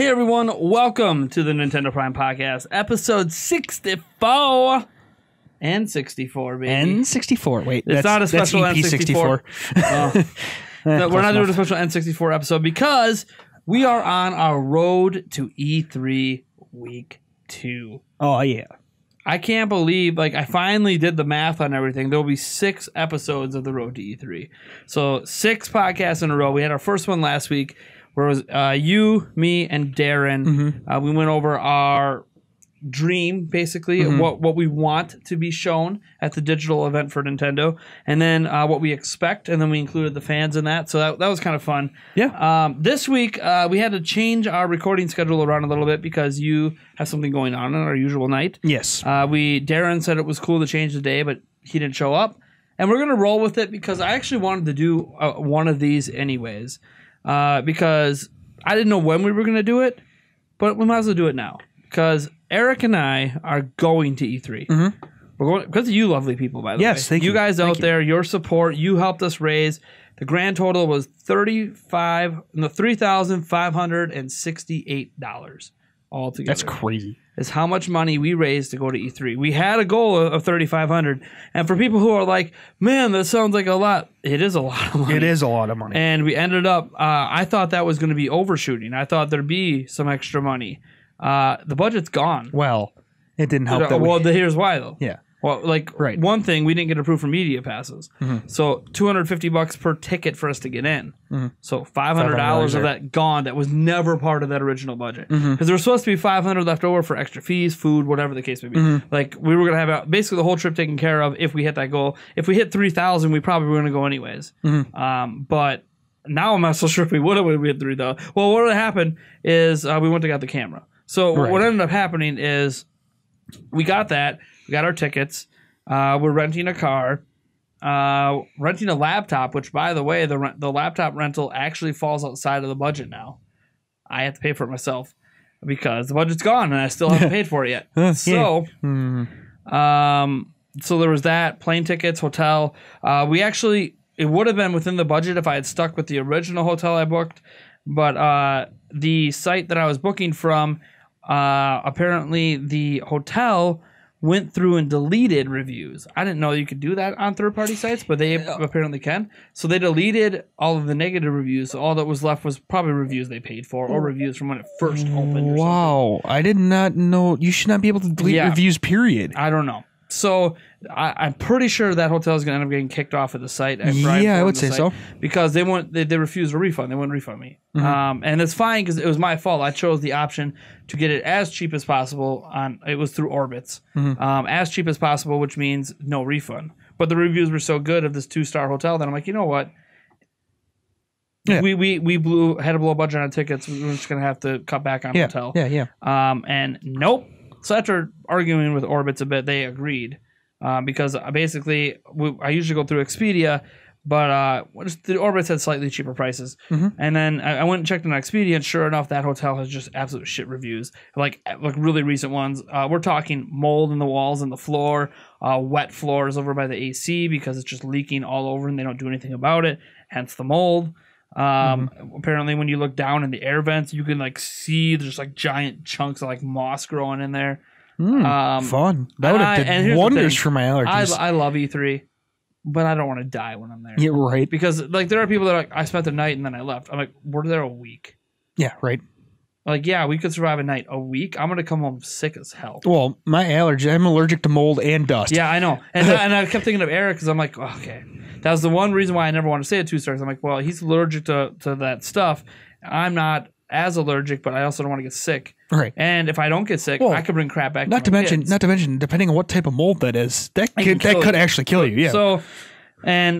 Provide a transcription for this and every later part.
Hey everyone, welcome to the Nintendo Prime Podcast, episode 64 and 64, baby. N64. Wait, it's not a special that's N64. No, we're not doing a special N64 episode because we are on our road to E3 week 2. Oh, yeah. I can't believe, I finally did the math on everything. There will be 6 episodes of the road to E3. So 6 podcasts in a row. We had our first one last week where it was you, me, and Darren. Mm-hmm. We went over our dream, basically, what we want to be shown at the digital event for Nintendo, and then what we expect, and then we included the fans in that. So that was kind of fun. Yeah. This week, we had to change our recording schedule around a little bit because you have something going on our usual night. Yes. Darren said it was cool to change the day, but he didn't show up. And we're going to roll with it because I actually wanted to do one of these anyways. Because I didn't know when we were going to do it, but we might as well do it now. Because Eric and I are going to E3. Mm-hmm. We're going because of you lovely people, by the way. Yes, thank you. You guys out there, your support, you helped us raise. The grand total was $3,568 altogether. That's crazy. Is how much money we raised to go to E3. We had a goal of $3,500, and for people who are like, "Man, that sounds like a lot," it is a lot of money. It is a lot of money. And we ended up. I thought that was going to be overshooting. I thought there'd be some extra money. The budget's gone. Well, it didn't help that here's why though. Yeah. Well, right. One thing, we didn't get approved for media passes. Mm-hmm. So $250 per ticket for us to get in. Mm-hmm. So $500 of that gone. That was never part of that original budget. Because there was supposed to be $500 left over for extra fees, food, whatever the case may be. Mm-hmm. We were going to have basically the whole trip taken care of if we hit that goal. If we hit 3,000, we probably were going to go anyways. Mm-hmm. But now I'm not so sure if we would have when we hit 3,000. Well, what would have happened is we went and got the camera. So what ended up happening is we got that. We got our tickets. We're renting a car, renting a laptop, which, by the way, the laptop rental actually falls outside of the budget now. I have to pay for it myself because the budget's gone and I still haven't paid for it yet. So there was that. Plane tickets, hotel. It would have been within the budget if I had stuck with the original hotel I booked, but the site that I was booking from, apparently the hotel went through and deleted reviews. I didn't know you could do that on third-party sites, but they apparently can. So they deleted all of the negative reviews. So all that was left was probably reviews they paid for or reviews from when it first opened. Wow. I did not know. You should not be able to delete reviews, period. I don't know. So I'm pretty sure that hotel is going to end up getting kicked off of the site. I would say so. Because they refused a refund. They wouldn't refund me. Mm-hmm. And it's fine because it was my fault. I chose the option to get it as cheap as possible. It was through Orbitz. Mm-hmm. As cheap as possible, which means no refund. But the reviews were so good of this 2-star hotel that I'm like, you know what? Yeah. We had to blow a budget on tickets. We're just going to have to cut back on hotel. Yeah. And nope. So after arguing with Orbitz a bit, they agreed because basically I usually go through Expedia, but the Orbitz had slightly cheaper prices. Mm-hmm. And then I went and checked on Expedia, and sure enough, that hotel has just absolute shit reviews, like really recent ones. We're talking mold in the walls and the floor, wet floors over by the AC because it's just leaking all over, and they don't do anything about it. Hence the mold. Apparently when you look down in the air vents, you can see there's giant chunks of moss growing in there. Fun. That would have done wonders for my allergies. I love E3, but I don't want to die when I'm there. Yeah, right. Because there are people that are like, I spent the night and then I left. I'm like, we're there a week. Yeah, right. We could survive a night. A week? I'm going to come home sick as hell. Well, my allergy, I'm allergic to mold and dust. Yeah, I know. And I kept thinking of Eric because I'm like, oh, okay. That was the one reason why I never wanted to stay at 2 stars. I'm like, well, he's allergic to that stuff. I'm not as allergic, but I also don't want to get sick. Right. And if I don't get sick, I could bring crap back. Not to mention, depending on what type of mold that is, that could actually kill you. Yeah.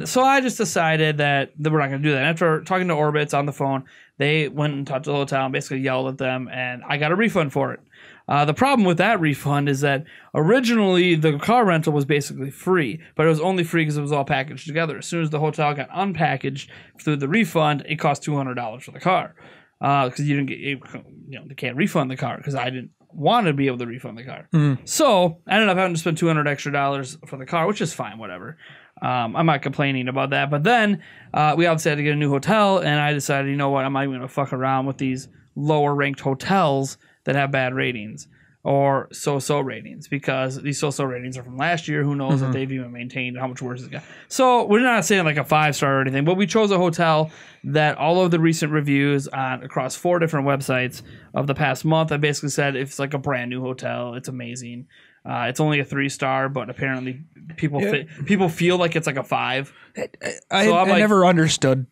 So I just decided that we're not going to do that. After talking to Orbitz on the phone, they went and talked to the hotel and basically yelled at them, and I got a refund for it. The problem with that refund is that originally the car rental was basically free, but it was only free because it was all packaged together. As soon as the hotel got unpackaged through the refund, it cost $200 for the car because you didn't get, they can't refund the car because I didn't want to be able to refund the car. Mm-hmm. So I ended up having to spend $200 extra for the car, which is fine, whatever. I'm not complaining about that. But then we obviously had to get a new hotel, and I decided, you know what, I'm not even going to fuck around with these lower ranked hotels that have bad ratings or so-so ratings, because these so-so ratings are from last year. Who knows if they've even maintained, how much worse it got. So we're not saying like a 5-star or anything, but we chose a hotel that all of the recent reviews on across 4 different websites of the past month, I basically said it's like a brand new hotel. It's amazing. It's only a 3-star, but apparently people feel like it's like a 5. I never understood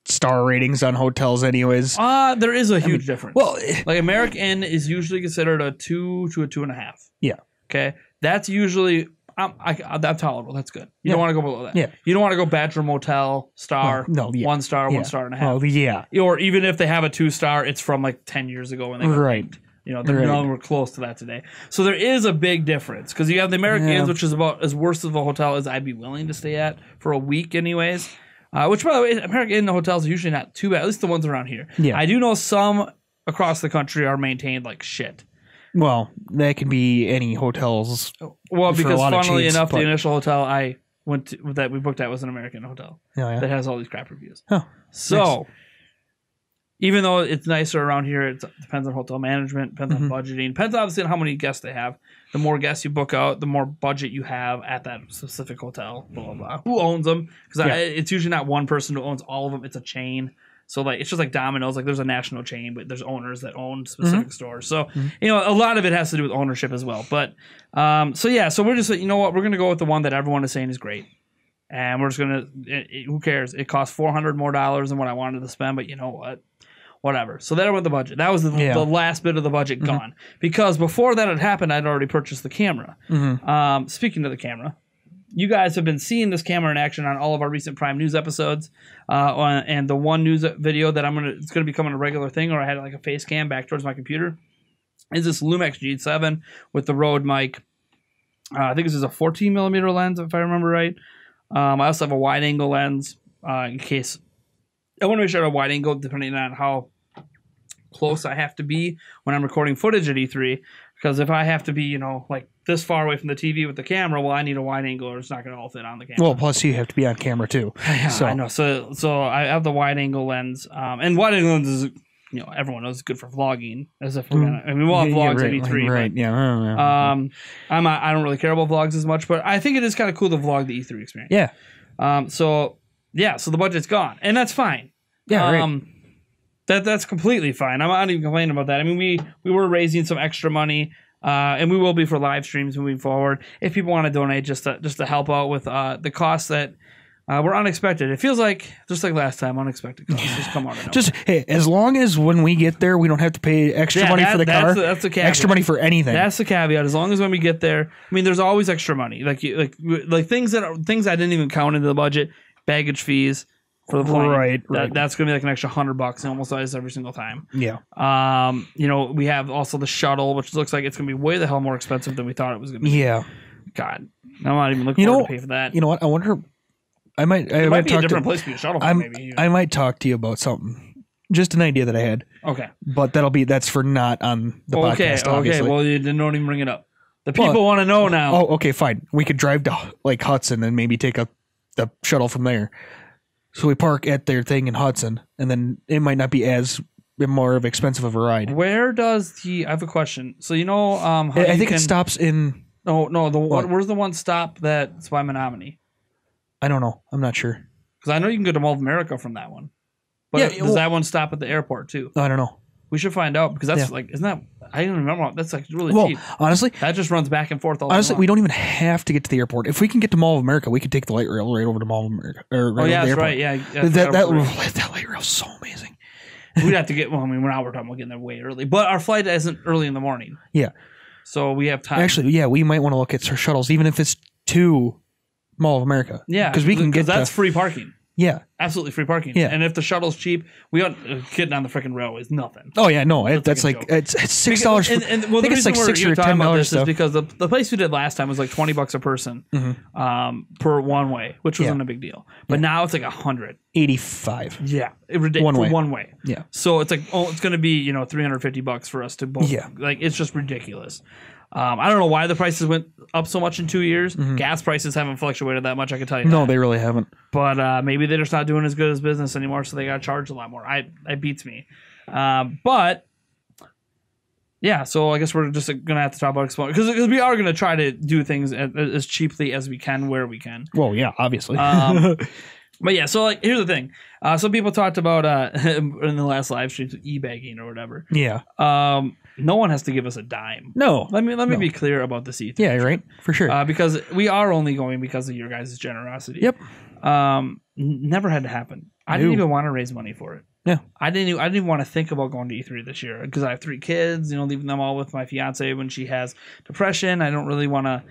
star ratings on hotels anyways. There is a huge difference. Well, like American Inn is usually considered a 2 to a 2.5. Yeah. Okay. That's usually that's tolerable. That's good. You don't want to go below that. Yeah. You don't want to go bedroom motel star. No. Yeah. 1 star, 1 star and a half. Oh yeah. Or even if they have a 2-star, it's from like 10 years ago when they got ranked. You know, they're nowhere close to that today. So there is a big difference, because you have the American Inns, which is about as worse of a hotel as I'd be willing to stay at for a week anyways. Which, by the way, American Inn hotels are usually not too bad, at least the ones around here. Yeah. I do know some across the country are maintained like shit. Well, that can be any hotels. Well, because funnily enough, the initial hotel I went to, that we booked at was an American hotel that has all these crap reviews. Oh, so, nice. Even though it's nicer around here, it depends on hotel management, depends on budgeting, depends obviously on how many guests they have. The more guests you book out, the more budget you have at that specific hotel. Blah blah blah. Who owns them? Because it's usually not one person who owns all of them. It's a chain. So like it's just like Domino's. Like there's a national chain, but there's owners that own specific stores. So you know, a lot of it has to do with ownership as well. But so we're just, you know what, we're gonna go with the one that everyone is saying is great, and we're just gonna. Who cares? It costs $400 more than what I wanted to spend, but you know what? Whatever. So that went the budget. That was the last bit of the budget gone, because before that had happened, I'd already purchased the camera. Speaking of the camera, you guys have been seeing this camera in action on all of our recent Prime News episodes, and the one news video that it's gonna become a regular thing, or I had like a face cam back towards my computer, is this Lumix G7 with the Rode mic. I think this is a 14mm lens, if I remember right. I also have a wide angle lens in case I want to make sure I have a wide angle depending on how close I have to be when I'm recording footage at E3, because if I have to be, you know, like this far away from the TV with the camera, well, I need a wide angle or it's not going to all fit on the camera. Well, plus you have to be on camera too. So. I know. So I have the wide angle lens, and wide angle lens is, you know, everyone knows it's good for vlogging. As if we're gonna, I mean, we'll have vlogs at E3, right? But, yeah. I don't really care about vlogs as much, but I think it is kind of cool to vlog the E3 experience. Yeah. So the budget's gone, and that's fine. Yeah. Right. That's completely fine. I'm not even complaining about that. I mean, we were raising some extra money, and we will be for live streams moving forward. If people want to donate just to help out with the costs that were unexpected. It feels like just like last time, unexpected costs just come out of nowhere. Just hey, as long as when we get there, we don't have to pay extra money for the car. That's the caveat. Extra money for anything. That's the caveat. As long as when we get there, I mean, there's always extra money. Like things I didn't even count into the budget, baggage fees. For the plane. Right. That's going to be like an extra $100 almost always every single time. Yeah. You know, we have also the shuttle, which looks like it's going to be way the hell more expensive than we thought it was going to be. Yeah. God, I'm not even looking forward to pay for that. You know what? I wonder. I might be a different place for your shuttle. Maybe. I might talk to you about something. Just an idea that I had. Okay. But that's for not on the podcast. Obviously. Okay. Well, you don't even bring it up. The people want to know now. Oh, okay, fine. We could drive to like Hudson and maybe take the shuttle from there. So we park at their thing in Hudson, and then it might not be as more of expensive of a ride. Where does I have a question. So you know, I think it stops in. No. Where's the one stop that's by Menominee? I don't know. I'm not sure. Because I know you can go to Mall of America from that one. But does that one stop at the airport too? I don't know. We should find out, because that's like, isn't that? I don't remember. That's like really cheap. Honestly, that just runs back and forth all the Honestly, we don't even have to get to the airport. If we can get to Mall of America, we could take the light rail right over to Mall of America. That's right. Yeah, that light rail is so amazing. We'd have to get. Well, I mean, now we're talking about getting there way early, but our flight isn't early in the morning. Yeah, so we have time. Actually, yeah, we might want to look at our shuttles, even if it's to Mall of America. Yeah, because we can get that's free parking. Yeah. Absolutely free parking. Yeah. And if the shuttle's cheap, getting on the freaking railway is nothing. Oh, yeah. No, that's like it's $6. And the reason we're talking about this is because the place we did last time was like $20 a person per one way, which wasn't a big deal. But now it's like $185. Yeah. One way. Yeah. So it's like, it's going to be, $350 for us to both. Yeah. Like, it's just ridiculous. I don't know why the prices went up so much in 2 years. Gas prices haven't fluctuated that much, I can tell you. No, they really haven't. But maybe they're just not doing as good as business anymore, so they got to charge a lot more. It beats me. But yeah, so I guess we're just gonna have to talk about Explode because we are gonna try to do things as cheaply as we can where we can. Well, yeah, obviously. But yeah, so like here's the thing. Some people talked about in the last live stream e-bagging or whatever. Yeah. No one has to give us a dime. No. Let me be clear about the E3. Yeah, right. For sure. Because we are only going because of your guys' generosity. Yep. Never had to happen. I didn't even want to raise money for it. Yeah. I didn't even want to think about going to E3 this year because I have 3 kids, leaving them all with my fiance when she has depression. I don't really want to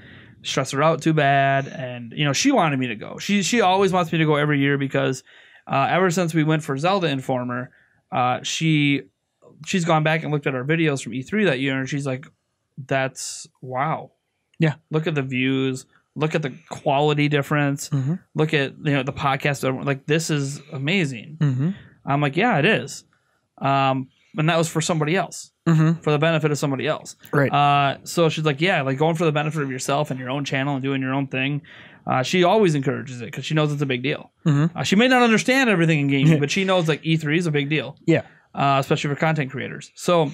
stress her out too bad. And, she wanted me to go. She always wants me to go every year because ever since we went for Zelda Informer, she's gone back and looked at our videos from E3 that year and she's like, that's wow. Yeah. Look at the views. Look at the quality difference. Mm-hmm. Look at the podcast. Like, this is amazing. Mm-hmm. I'm like, yeah, it is. And that was for somebody else, for the benefit of somebody else. Right. So she's like, yeah, like going for the benefit of yourself and your own channel and doing your own thing. She always encourages it because she knows it's a big deal. Mm-hmm. She may not understand everything in gaming, but she knows like E3 is a big deal. Yeah. Especially for content creators. So,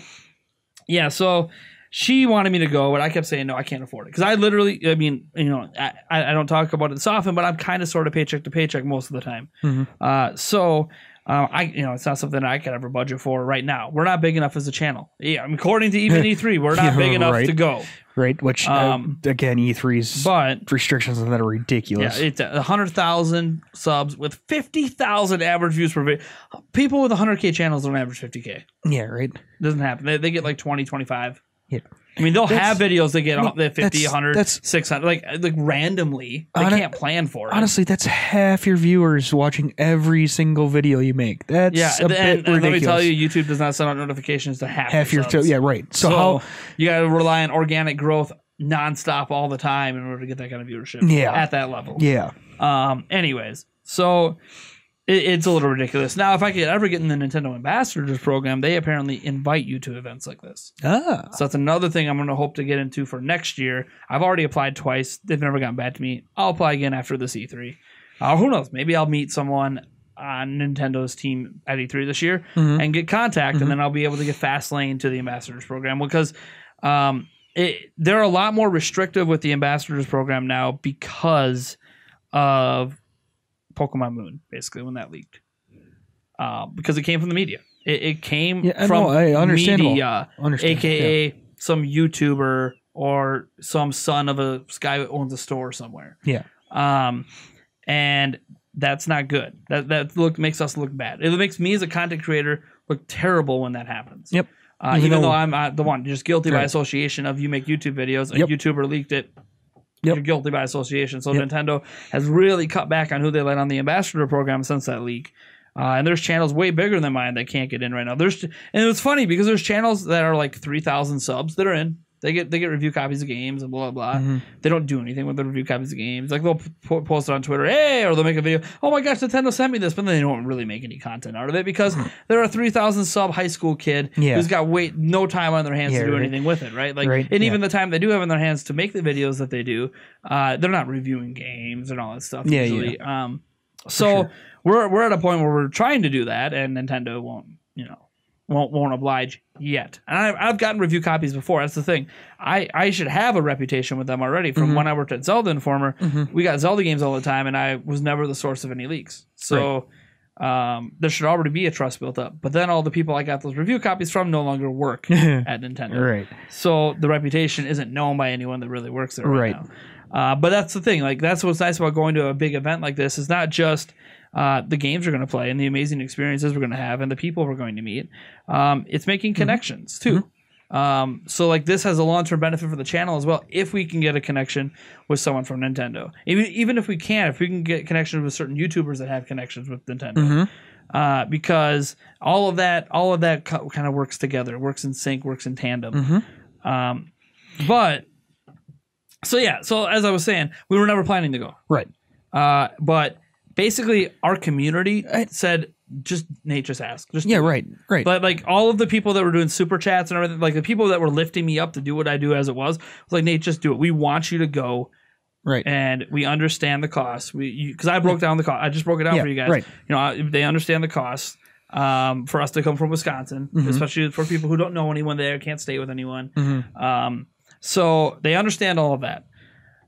yeah, so she wanted me to go, but I kept saying, no, I can't afford it. Because I literally, I don't talk about it this often, but I'm kind of sort of paycheck to paycheck most of the time. Mm-hmm. It's not something I could ever budget for right now. We're not big enough as a channel. Yeah, according to even E3, we're not big enough to go. Right, which again, E3's restrictions on that are ridiculous. Yeah, it's 100,000 subs with 50,000 average views per video. People with 100K channels don't average 50K. Yeah, right. Doesn't happen. They get like 20, 25. Yeah. I mean, they'll have videos that get 50, 100, 600, like randomly. They can't plan for it. Honestly, that's half your viewers watching every single video you make. That's a bit ridiculous. And let me tell you, YouTube does not send out notifications to half your subs. Yeah, right. So how you got to rely on organic growth nonstop all the time in order to get that kind of viewership at that level. Yeah. Anyways, so it's a little ridiculous. Now, if I could ever get in the Nintendo Ambassadors program, they apparently invite you to events like this. So that's another thing I'm going to hope to get into for next year. I've already applied twice. They've never gotten back to me. I'll apply again after this E3. Who knows? Maybe I'll meet someone on Nintendo's team at E3 this year and get contact, and then I'll be able to get fast lane to the Ambassadors program because they're a lot more restrictive with the Ambassadors program now because of Pokemon Moon, basically, when that leaked. Because it came from the media. It came from media, a.k.a. some YouTuber or some son of a guy who owns a store somewhere. Yeah. And that's not good. That makes us look bad. It makes me as a content creator look terrible when that happens. Yep. Even though I'm the one just guilty by association of you make YouTube videos, a YouTuber leaked it. You're guilty by association. So Nintendo has really cut back on who they let on the ambassador program since that leak. And there's channels way bigger than mine that can't get in right now. And it's funny because there's channels that are like 3,000 subs that are in. They get review copies of games and blah, blah, blah. They don't do anything with the review copies of games. Like they'll post it on Twitter, hey, or they'll make a video, oh my gosh, Nintendo sent me this, but then they don't really make any content out of it because they're a 3,000 sub high school kid who's got no time on their hands to do anything with it, right? Like, and even the time they do have in their hands to make the videos that they do, they're not reviewing games and all that stuff usually. So we're at a point where we're trying to do that, and Nintendo won't oblige yet. And I've gotten review copies before. That's the thing. I should have a reputation with them already from when I worked at Zelda Informer. We got Zelda games all the time, and I was never the source of any leaks. So there should already be a trust built up. But then all the people I got those review copies from no longer work at Nintendo. Right. So the reputation isn't known by anyone that really works there right now. But that's the thing. Like, that's what's nice about going to a big event like this is not just the games we're going to play and the amazing experiences we're going to have and the people we're going to meet. It's making connections too. So like this has a long-term benefit for the channel as well if we can get a connection with someone from Nintendo. Even if we can get connections with certain YouTubers that have connections with Nintendo. Because all of that kind of works together, works in sync, works in tandem. So as I was saying, we were never planning to go. Right. But basically, our community said, Nate, just ask. Right. But like all of the people that were doing super chats and everything, like the people that were lifting me up to do what I do as it was like, Nate, just do it. We want you to go. Right. And we understand the cost. Because I broke down the cost. I just broke it down for you guys. Right. They understand the cost. for us to come from Wisconsin, especially for people who don't know anyone there, can't stay with anyone. So they understand all of that.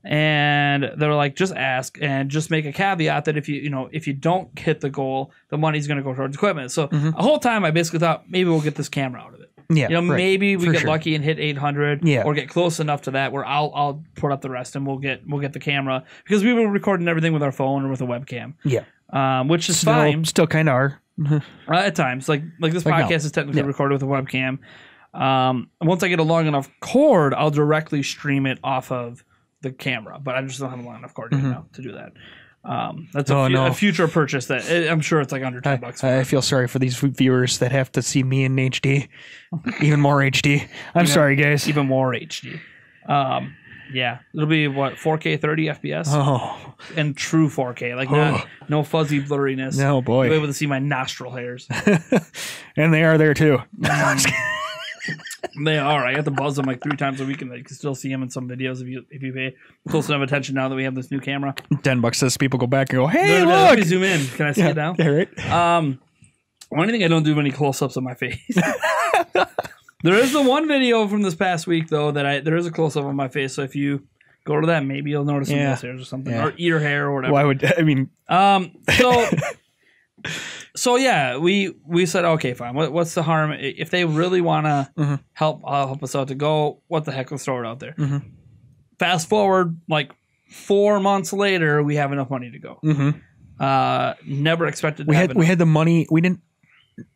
And they're like, just ask and just make a caveat that if you don't hit the goal, the money's going to go towards equipment. So the whole time I basically thought maybe we'll get this camera out of it. Yeah, maybe we get lucky and hit 800 or get close enough to that where I'll put up the rest and we'll get the camera, because we were recording everything with our phone or with a webcam. Yeah. Which is fine. Still kind of are. At times. Like this podcast is technically recorded with a webcam. Once I get a long enough cord, I'll directly stream it off of the camera, but I just don't have a long enough cord now to do that. That's a future purchase that I'm sure it's like under $10. I feel sorry for these viewers that have to see me in HD, even more HD. I'm sorry, guys. Even more HD. Yeah, it'll be what, 4K 30 FPS and true 4K, like no fuzzy blurriness. No, boy, you'll be able to see my nostril hairs, and they are there too. They are. I have to buzz them like 3 times a week, and you can still see them in some videos if you pay close enough attention now that we have this new camera. $10 says people go back and go, hey, look! Let me zoom in. Can I see it now? Yeah, right. One thing, I don't do any close-ups of my face. There is the one video from this past week though that there is a close-up of my face. So if you go to that, maybe you'll notice some nose hairs or something, or ear hair or whatever. Why would I mean? So yeah, we said, okay, fine. What's the harm if they really want to help us out to go? What the heck? Let's throw it out there. Fast forward like 4 months later, we have enough money to go. Never expected. We had the money. We didn't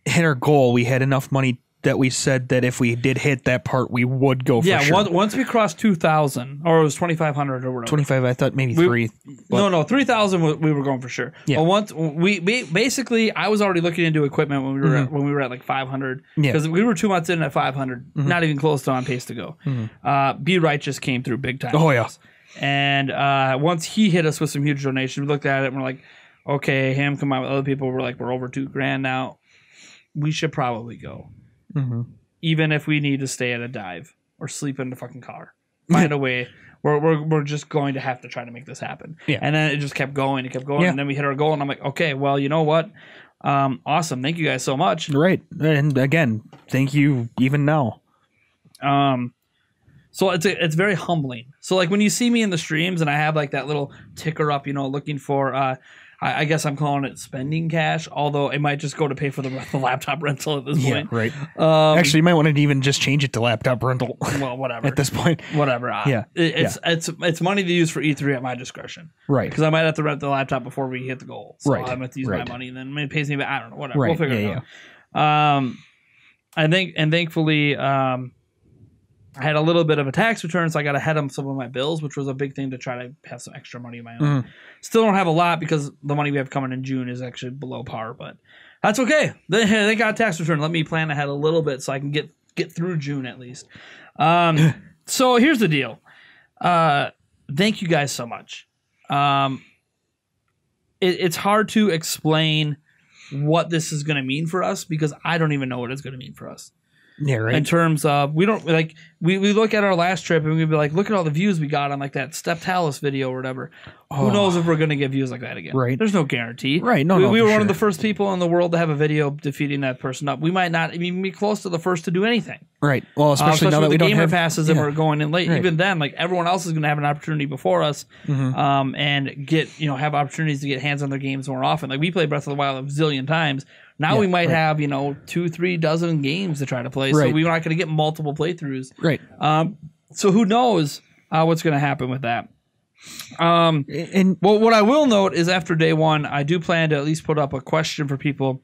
hit our goal. We had enough money that we said that if we did hit that part, we would go for sure. Yeah, once we crossed 2,000, or it was 2,500 or whatever. 25, I thought maybe 3. No, 3,000 we were going for sure. Yeah. But once we basically, I was already looking into equipment when we were at like 500, because we were 2 months in at 500, not even close to on pace to go. Be Righteous came through big time. Oh yeah. And once he hit us with some huge donations, we looked at it and we're like, okay, him combined with other people, we're over $2,000 now. We should probably go. Even if we need to stay at a dive or sleep in the fucking car, find a way. We're just going to have to try to make this happen. Yeah. And then it just kept going. And then we hit our goal, and I'm like, okay, well, you know what? Awesome. Thank you guys so much. Right. And again, thank you even now. So it's very humbling. So like when you see me in the streams and I have like that little ticker up, looking for I guess I'm calling it spending cash, although it might just go to pay for the laptop rental at this point. Right. Actually, you might want to even just change it to laptop rental. Well, whatever. At this point. Whatever. It's money to use for E3 at my discretion. Right. Because I might have to rent the laptop before we hit the goal. So right. I'm going to use my money, and then it pays me back. I don't know. Whatever. Right. We'll figure it out. I think, and thankfully, I had a little bit of a tax return, so I got ahead of some of my bills, which was a big thing to try to have some extra money of my own. Still don't have a lot because the money we have coming in June is actually below par, but that's okay. They got a tax return. Let me plan ahead a little bit so I can get through June at least. So here's the deal. Thank you guys so much. It's hard to explain what this is going to mean for us because I don't even know what it's going to mean for us. Yeah, right. In terms of, we don't like, we look at our last trip and we'd be like, look at all the views we got on like that Step Talus video or whatever. Who knows if we're going to get views like that again? Right. There's no guarantee. Right. No, we were one of the first people in the world to have a video defeating that person up. We might not even be close to the first to do anything. Right. Well, especially now that we don't gamer have passes and we're going in late. Right. Even then, like everyone else is going to have an opportunity before us, and get have opportunities to get hands on their games more often. Like we played Breath of the Wild a zillion times. Now we might have 2-3 dozen games to try to play, so we're not going to get multiple playthroughs. Right. So who knows what's going to happen with that? And what I will note is after day one, I do plan to at least put up a question for people.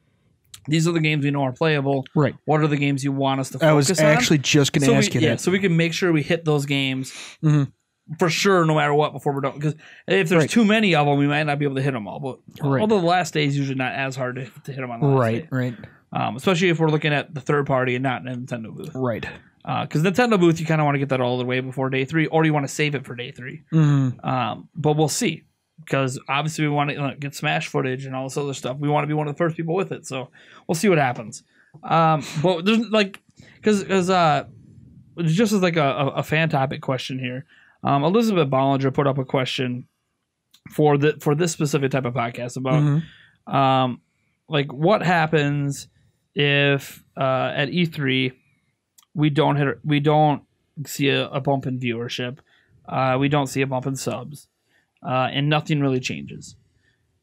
These are the games we know are playable. Right. What are the games you want us to focus on? I was actually just going to ask you that. So we can make sure we hit those games for sure, no matter what, before we're done. Because if there's too many of them, we might not be able to hit them all. But although the last day is usually not as hard to hit them on the last day. Right. Especially if we're looking at the third party and not in a Nintendo booth. Right. Because Nintendo booth, you kind of want to get that all the way before day 3, or you want to save it for day 3. But we'll see. Because obviously we want to get Smash footage and all this other stuff. We want to be one of the first people with it. So we'll see what happens. But there's because just as like a fan topic question here. Elizabeth Bollinger put up a question for this specific type of podcast about like what happens if at E3 we don't see a bump in viewership, we don't see a bump in subs, and nothing really changes.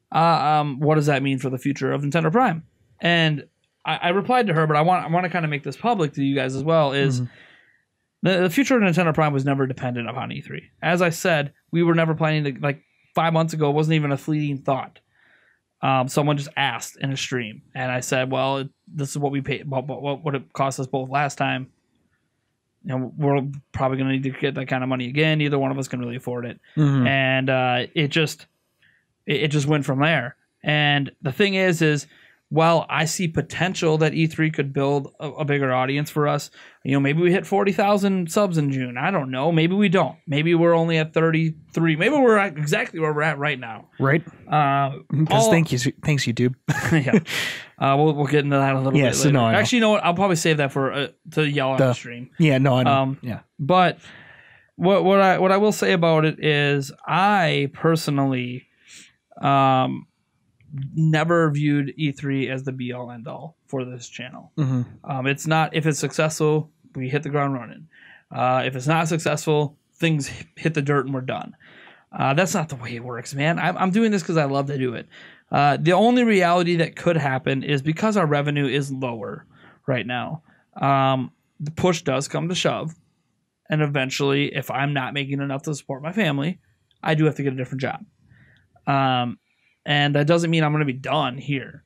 What does that mean for the future of Nintendo Prime? And I replied to her, but I want to kind of make this public to you guys as well. Is the future of Nintendo Prime was never dependent upon E3. As I said, we were never planning to, like 5 months ago, it wasn't even a fleeting thought. Someone just asked in a stream, and I said, well, this is what we paid, what it cost us both last time. You know, we're probably going to need to get that kind of money again. Neither one of us can really afford it. And it just went from there. And the thing is while I see potential that E3 could build a bigger audience for us, you know, maybe we hit 40,000 subs in June. I don't know. Maybe we don't. Maybe we're only at 33. Maybe we're at exactly where we're at right now. Right. Because thanks YouTube. Yeah. We'll get into that a little bit later. No, actually, you know what? I'll probably save that for to yell on the stream. Yeah. No. I know. Yeah. But what I will say about it is I personally never viewed E3 as the be all end all for this channel. It's not. If it's successful, we hit the ground running. If it's not successful, things hit the dirt and we're done. That's not the way it works, man. I'm doing this because I love to do it. The only reality that could happen is because our revenue is lower right now. The push does come to shove, and eventually, if I'm not making enough to support my family, I do have to get a different job. And that doesn't mean I'm going to be done here.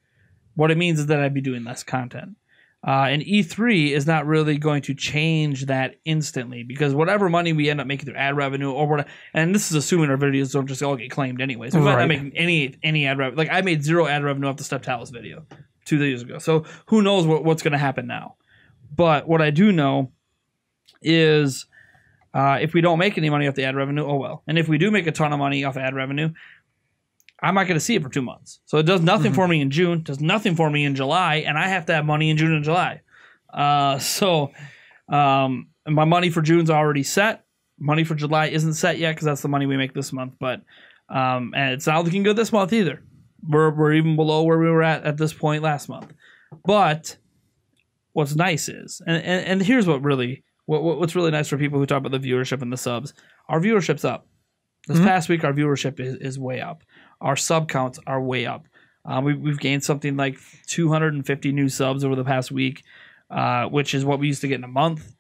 What it means is that I'd be doing less content. And E3 is not really going to change that instantly, because whatever money we end up making through ad revenue or whatever, and this is assuming our videos don't just all get claimed anyways. We might not make any ad revenue. Like I made 0 ad revenue off the Step Talus video 2 years ago. So who knows what's going to happen now. But what I do know is if we don't make any money off the ad revenue, oh well. And if we do make a ton of money off ad revenue, I'm not going to see it for 2 months. So it does nothing for me in June, does nothing for me in July, and I have to have money in June and July. So my money for June's already set. Money for July isn't set yet because that's the money we make this month. But and it's not looking good this month either. We're even below where we were at this point last month. But what's nice is, and here's what's really nice for people who talk about the viewership and the subs. Our viewership's up. This past week, our viewership is way up. Our sub counts are way up. We've gained something like 250 new subs over the past week, which is what we used to get in a month.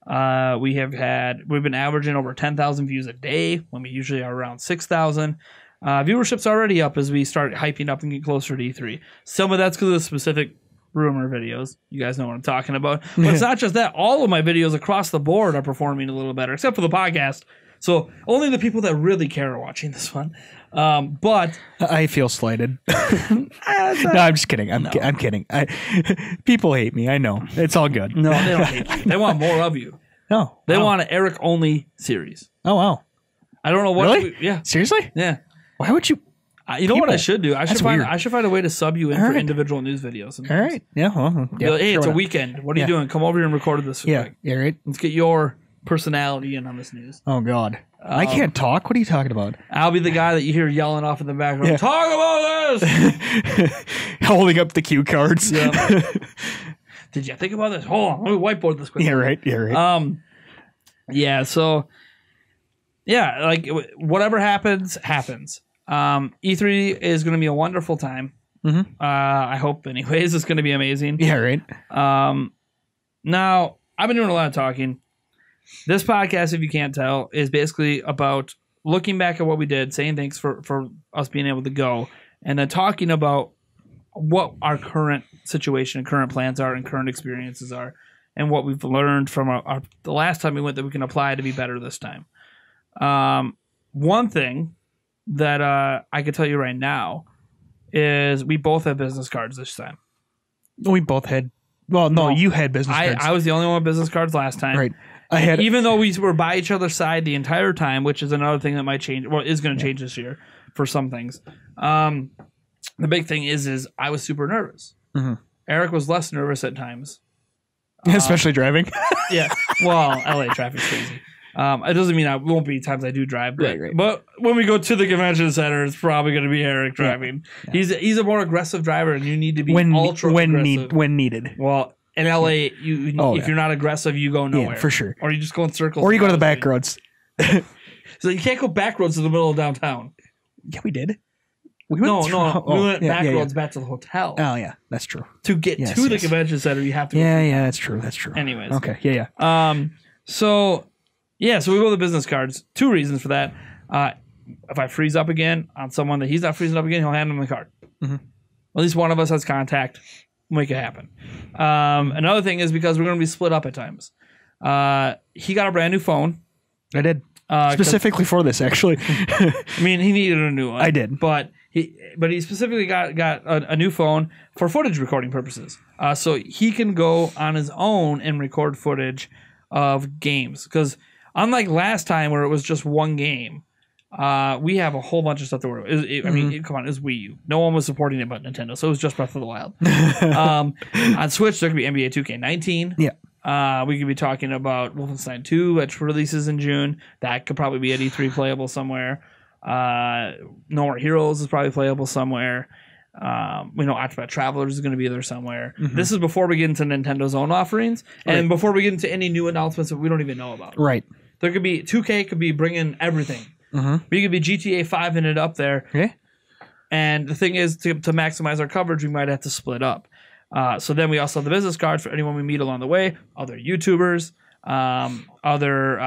We've been averaging over 10,000 views a day when we usually are around 6,000. Viewership's already up as we start hyping up and get closer to E3. Some of that's because of the specific rumor videos. You guys know what I'm talking about. But it's not just that. All of my videos across the board are performing a little better, except for the podcast. So only the people that really care are watching this one. But I feel slighted. No, I'm just kidding. I'm kidding. People hate me. I know. It's all good. No, they don't hate you. They want more of you. No. They want an Eric only series. Oh, wow. I don't know what. Really? Yeah. Seriously? Yeah. Why would you? You know what I should do? I should find a way to sub you in for right. individual news videos. Sometimes. All right. Yeah. Well, yeah. Hey, it's a weekend. What are you doing? Come over here and record this. Yeah. Yeah. Right. Let's get your personality in on this news. Oh God. I can't talk. What are you talking about? I'll be the guy that you hear yelling off in the background. Yeah. Talk about this! Holding up the cue cards. Yeah. Did you think about this? Hold on. Let me whiteboard this quick. Yeah, right. Yeah, right. Yeah, so, yeah, like, whatever happens. E3 is going to be a wonderful time. I hope, anyways. It's going to be amazing. Yeah, right. Now, I've been doing a lot of talking. This podcast, if you can't tell, is basically about looking back at what we did, saying thanks for us being able to go, and then talking about what our current situation and current plans are and current experiences are, and what we've learned from the last time we went that we can apply to be better this time. One thing that I could tell you right now is we both have business cards this time. We both had. Well, no, you had business cards. I was the only one with business cards last time. Right. Even though we were by each other's side the entire time, which is another thing that might change, well, is going to change this year for some things. The big thing is I was super nervous. Eric was less nervous at times. Especially driving. Yeah. Well, LA traffic's crazy. It doesn't mean I won't be times I do drive, but, Right. but when we go to the convention center, it's probably going to be Eric driving. Yeah. He's a more aggressive driver, and you need to be ultra when aggressive. when needed. Well, in LA, if you're not aggressive, you go nowhere. Yeah, for sure. Or you just go in circles. Or you go to the back roads. So you can't go back roads to the middle of downtown. Yeah, we did. We No, through- we went back yeah. roads back to the hotel. Oh yeah, that's true. To get Yes, to the yes. convention center, you have to. Yeah, that's true. That's true. Anyways. Okay. Yeah. So we go with the business cards. 2 reasons for that. If I freeze up again on someone that he's not freezing up again, he'll hand him the card. Mm-hmm. At least one of us has contact. Make it happen. Another thing is because we're going to be split up at times. He got a brand new phone. I did. 'Cause- Specifically for this, actually. I mean, he needed a new one. I did. But he specifically got a new phone for footage recording purposes. So he can go on his own and record footage of games. Because unlike last time where it was just one game, we have a whole bunch of stuff to worry about. I mean, come on, it was Wii U. No one was supporting it but Nintendo, so it was just Breath of the Wild. On Switch, there could be NBA 2K19. Yeah. We could be talking about Wolfenstein 2, which releases in June. That could probably be at E3 playable somewhere. No More Heroes is probably playable somewhere. We know Octopath Traveler is going to be there somewhere. This is before we get into Nintendo's own offerings and before we get into any new announcements that we don't even know about. Right. There could be 2K could be bringing everything. We could be GTA 5 in it up there. Okay. And the thing is, to maximize our coverage, we might have to split up. So then we also have the business cards for anyone we meet along the way, other YouTubers, other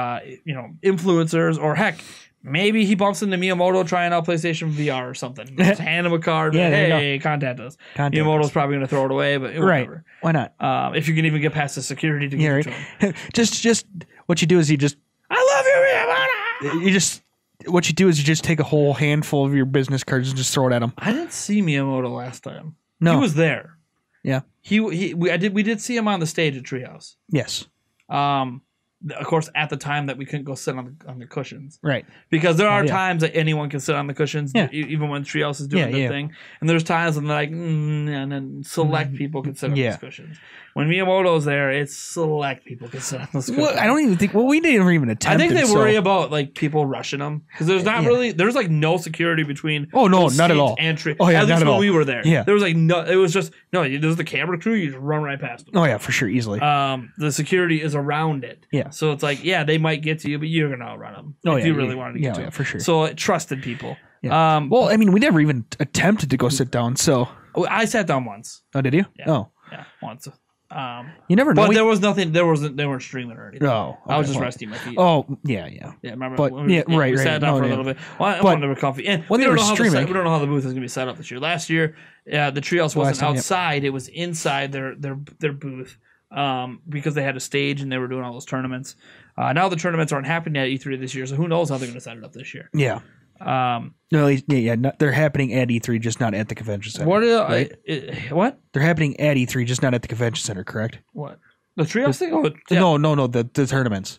influencers, or heck, maybe he bumps into Miyamoto trying out PlayStation VR or something. Just hand him a card. Yeah, there you hey, contact us. Contact Miyamoto's us. probably going to throw it away, but Right. whatever. Why not? If you can even get past the security to get Yeah, it to him. right. Just what you do is you just what you do is you just take a whole handful of your business cards and just throw it at him. I didn't see Miyamoto last time. No. He was there. Yeah. We did see him on the stage at Treehouse. Yes. Of course, at the time that we couldn't go sit on the cushions. Right. Because there are yeah. times that anyone can sit on the cushions, Yeah. even when Treehouse is doing their thing. And there's times when they're like, and then select people can sit on those cushions. When Miyamoto's there, it's select people can sit on those cushions. Well, I don't even think. Well, we didn't even attempt. I think they it, worry so. about like people rushing them because there's not really there's like no security between. Oh no, those not at seats all. And Oh yeah, at not least at when all. we were there. Yeah. There was like no. It was just no. There's the camera crew. You just run right past them. Oh yeah, for sure, easily. The security is around it. Yeah. So it's like, yeah, they might get to you, but you're gonna outrun them if you really wanted to get to them. for sure. So trusted people. Yeah. Well, I mean, we never even attempted to go sit down. So, I sat down once. oh, did you? Yeah. Oh, Yeah, once. you never know. But there was nothing. They weren't streaming or anything. Oh, I was okay, just well. resting my feet. Oh, yeah. Yeah, remember? But- when we, yeah, right, we right. sat down No, for a yeah. little bit. Well, I But wanted to be comfy. And when we they don't were know how streaming- we don't know how the booth is going to be set up this year. Last year, the Treehouse Last wasn't time, yep. outside; it was inside their booth because they had a stage and they were doing all those tournaments. Now the tournaments aren't happening at E3 this year, so who knows how they're going to set it up this year? Yeah. No, they're happening at E3, just not at the convention center. What? What? They're happening at E3, just not at the convention center. Correct? What? The Treehouse thing? Oh, yeah. No. The tournaments.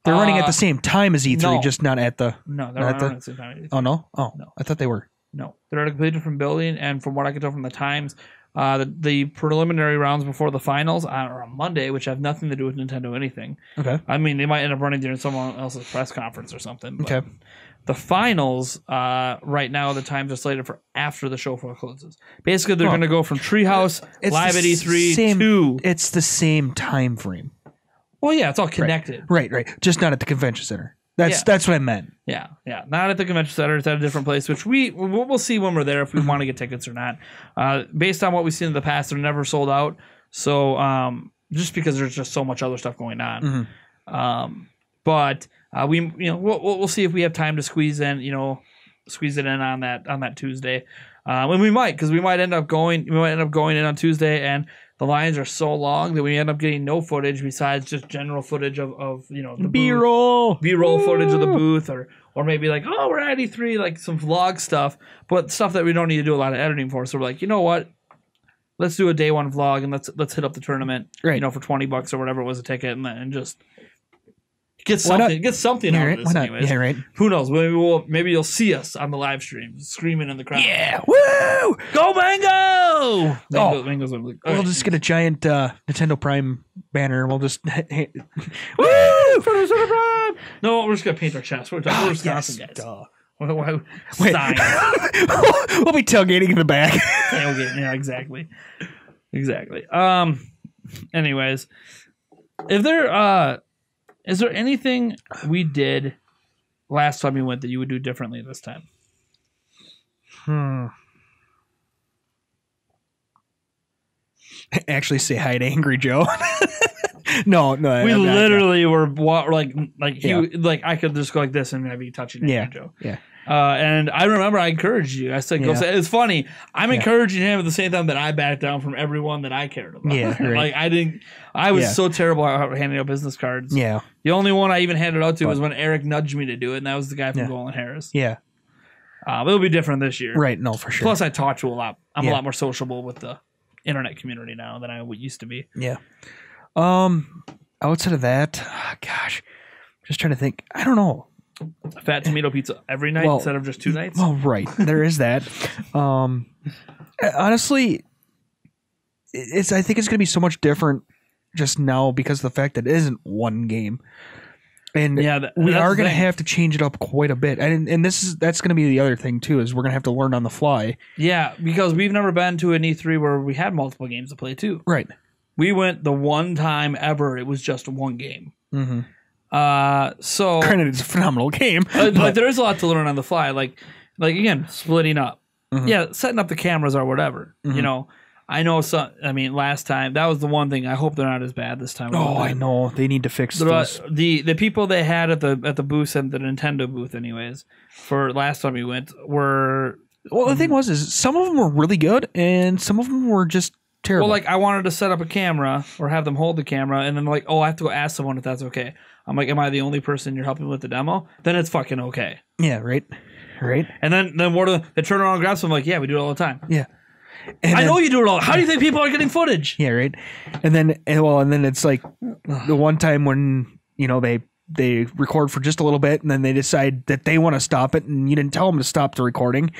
They're running at the same time as E3, no. just not at the. No, they're not at the same time. Oh no! Oh No. I thought they were. No, they're at a completely different building, and from what I can tell from the times, the preliminary rounds before the finals are on Monday, which have nothing to do with Nintendo anything. Okay. I mean, they might end up running during someone else's press conference or something. But Okay. the finals, right now, the times are slated for after the show floor closes. Basically, they're Oh. going to go from Treehouse live the at E3 same- to. It's the same time frame. Well, yeah, it's all connected. Right. Just not at the convention center. That's Yeah. that's what I meant. Yeah. Not at the convention center. It's at a different place, which we'll see when we're there if we want to get tickets or not. Based on what we've seen in the past, they're never sold out. So just because there's just so much other stuff going on. But we'll see if we have time to squeeze it in on that Tuesday. And we might, because we might end up going in on Tuesday, and the lines are so long that we end up getting no footage besides just general footage of the B-roll footage of the booth, or maybe like, oh, we're at E3, like some vlog stuff, but stuff that we don't need to do a lot of editing for. So we're like, you know what? Let's do a day one vlog and let's hit up the tournament, Right. for $20 or whatever it was a ticket, and just get Why not? something Yeah, out right. of Why this. not? Anyways. Yeah, right. Who knows? Maybe you'll see us on the live stream screaming in the crowd. Yeah. Woo! Go Mango! Mango's We'll just get a giant Nintendo Prime banner and we'll just Woo! No, we're just gonna paint our chest. We're Wisconsin guys. Duh. Why? Wait. Sign. We'll be tailgating in the back. Tailgate. Yeah, exactly. Anyways, is there anything we did last time we went that you would do differently this time? Actually, say hi to Angry Joe. No. We literally were like I could just go like this and have you touching Angry Joe. Yeah. And I remember I encouraged you. I said, go say. It's funny. I'm encouraging him at the same time that I backed down from everyone that I cared about. Yeah, right. I was so terrible at handing out business cards. Yeah. The only one I even handed out to was when Eric nudged me to do it, and that was the guy from Golden Harris. Yeah. But it'll be different this year. Right. No, for sure. Plus, I talk to a lot. I'm a lot more sociable with the internet community now than I used to be. Yeah. Outside of that, gosh, just trying to think. I don't know. Fat tomato pizza every night instead of just 2 nights. Well, right. There is that. Honestly, I think it's going to be so much different just now because of the fact that it isn't one game. And we are going to have to change it up quite a bit. And that's going to be the other thing too, is we're going to have to learn on the fly. Yeah, because we've never been to an E3 where we had multiple games to play too. Right. We went the one time ever it was just one game. Mm-hmm. So granted, it's a phenomenal game, but there is a lot to learn on the fly. Like again, splitting up. Mm-hmm. Yeah, setting up the cameras or whatever. Mm-hmm. You know, I know some. I mean, last time that was the one thing. I hope they're not as bad this time. Oh, I know they need to fix this. The people they had at the booth and the Nintendo booth, anyways, for last time we went were. Well, the thing is some of them were really good and some of them were just terrible. Well, like I wanted to set up a camera or have them hold the camera, and then like, oh, I have to go ask someone if that's okay. I'm like, am I the only person you're helping with the demo? Then it's fucking okay. Yeah, right. And then what? They turn around and grab something like, yeah, we do it all the time. Yeah. I know you do it all. How do you think people are getting footage? Yeah, right. And then it's like the one time when they record for just a little bit, and then they decide that they want to stop it, and you didn't tell them to stop the recording,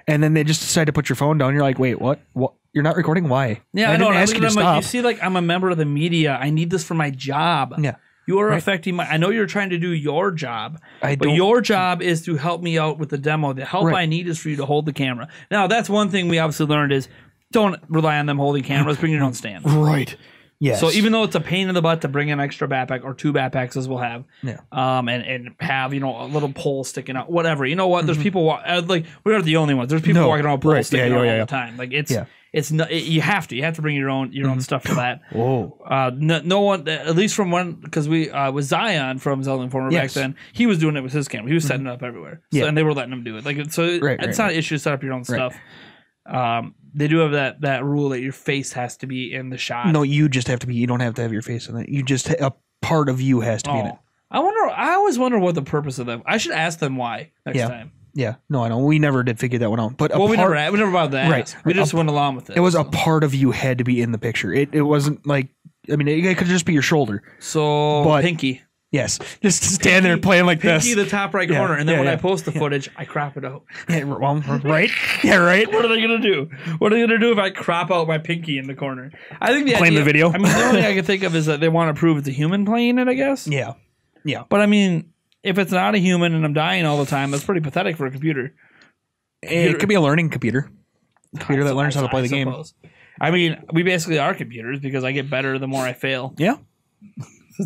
and then they just decide to put your phone down. You're like, wait, what? What? You're not recording? Why? Yeah, I didn't ask you to stop. Like, you see, like I'm a member of the media. I need this for my job. Yeah. You are affecting my. I know you're trying to do your job, but your job is to help me out with the demo. The help I need is for you to hold the camera. Now, that's one thing we obviously learned is don't rely on them holding cameras. Bring your own stand. Right. Yes. So even though it's a pain in the butt to bring an extra backpack or 2 backpacks as we'll have, and have a little pole sticking out, whatever. You know what? There's people like we're not the only ones. There's people walking around with poles sticking out all the time. Like it's not, you have to bring your own stuff for that. Oh, no one, at least from one, because we with Zion from Zelda Informer back then, he was doing it with his camera. He was setting it up everywhere, and they were letting him do it. Like it's not an issue to set up your own stuff. They do have that rule that your face has to be in the shot. No, you just have to be. You don't have to have your face in it. You just a part of you has to be in it. I always wonder what the purpose of them. I should ask them why next time. Yeah, no, I know. We never did figure that one out. But we never bothered to ask. Right. We just went along with it. It was a part of you had to be in the picture. It wasn't like, I mean, it could just be your shoulder. So Pinky. Yes, just stand there playing like Pinky, this. the top right corner, and then when I post the footage, I crop it out. Yeah, right? Yeah, right. What are they gonna do? What are they gonna do if I crop out my Pinky in the corner? I think claim the video. I mean, the only thing I can think of is that they want to prove it's a human playing it. I guess. Yeah. But I mean, if it's not a human and I'm dying all the time, that's pretty pathetic for a computer. It could be a learning computer. Computer that learns how to play the game. I mean, we basically are computers because I get better the more I fail. Yeah.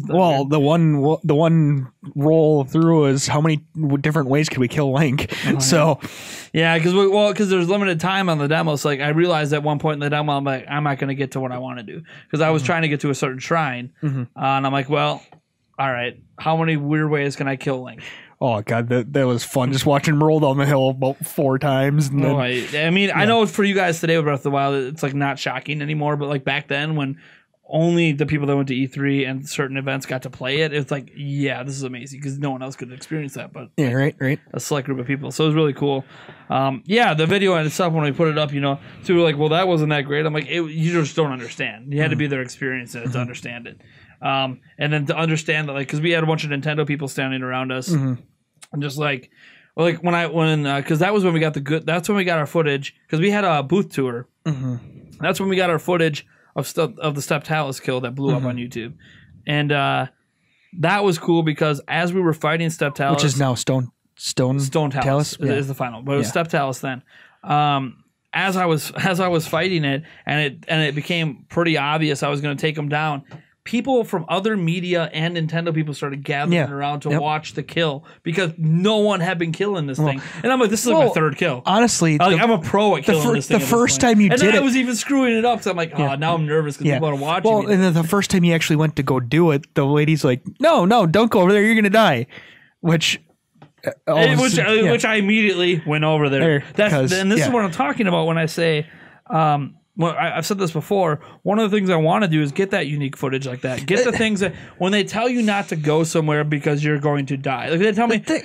Well, the one roll through is how many different ways could we kill Link? So, yeah, because there's limited time on the demo. So like I realized at one point in the demo, I'm like, I'm not going to get to what I want to do because I was trying to get to a certain shrine, and I'm like, well, all right, how many weird ways can I kill Link? Oh god, that was fun. Just watching him roll down the hill about 4 times. And then, I mean, I know for you guys today with Breath of the Wild, it's like not shocking anymore. But like back then, when only the people that went to E3 and certain events got to play it, it's like, yeah, this is amazing because no one else could experience that. But yeah, right. A select group of people, so it was really cool. The video and stuff when we put it up, so we were like, well, that wasn't that great. I'm like, you just don't understand. You had to be there experiencing it to understand it. And then to understand that, like, because we had a bunch of Nintendo people standing around us, and just like, well, like because that was when we got that's when we got our footage because we had a booth tour. That's when we got our footage of the Step Talus kill that blew up on YouTube, and that was cool because as we were fighting Step Talus, which is now Stone Talus is the final, but it was Step Talus then. As I was fighting it, and it became pretty obvious I was going to take him down. People from other media and Nintendo people started gathering around to watch the kill because no one had been killing this thing. And I'm like, this is like my third kill. Honestly, I'm a pro at killing this thing. The first time you did it, I was even screwing it up. So I'm like, now I'm nervous because people are watching. Well, and then the first time you actually went to go do it, the lady's like, no, don't go over there. You're going to die. Which I immediately went over there. And this is what I'm talking about when I say, well, I've said this before. One of the things I want to do is get that unique footage like that. Get the things that when they tell you not to go somewhere because you're going to die. Like if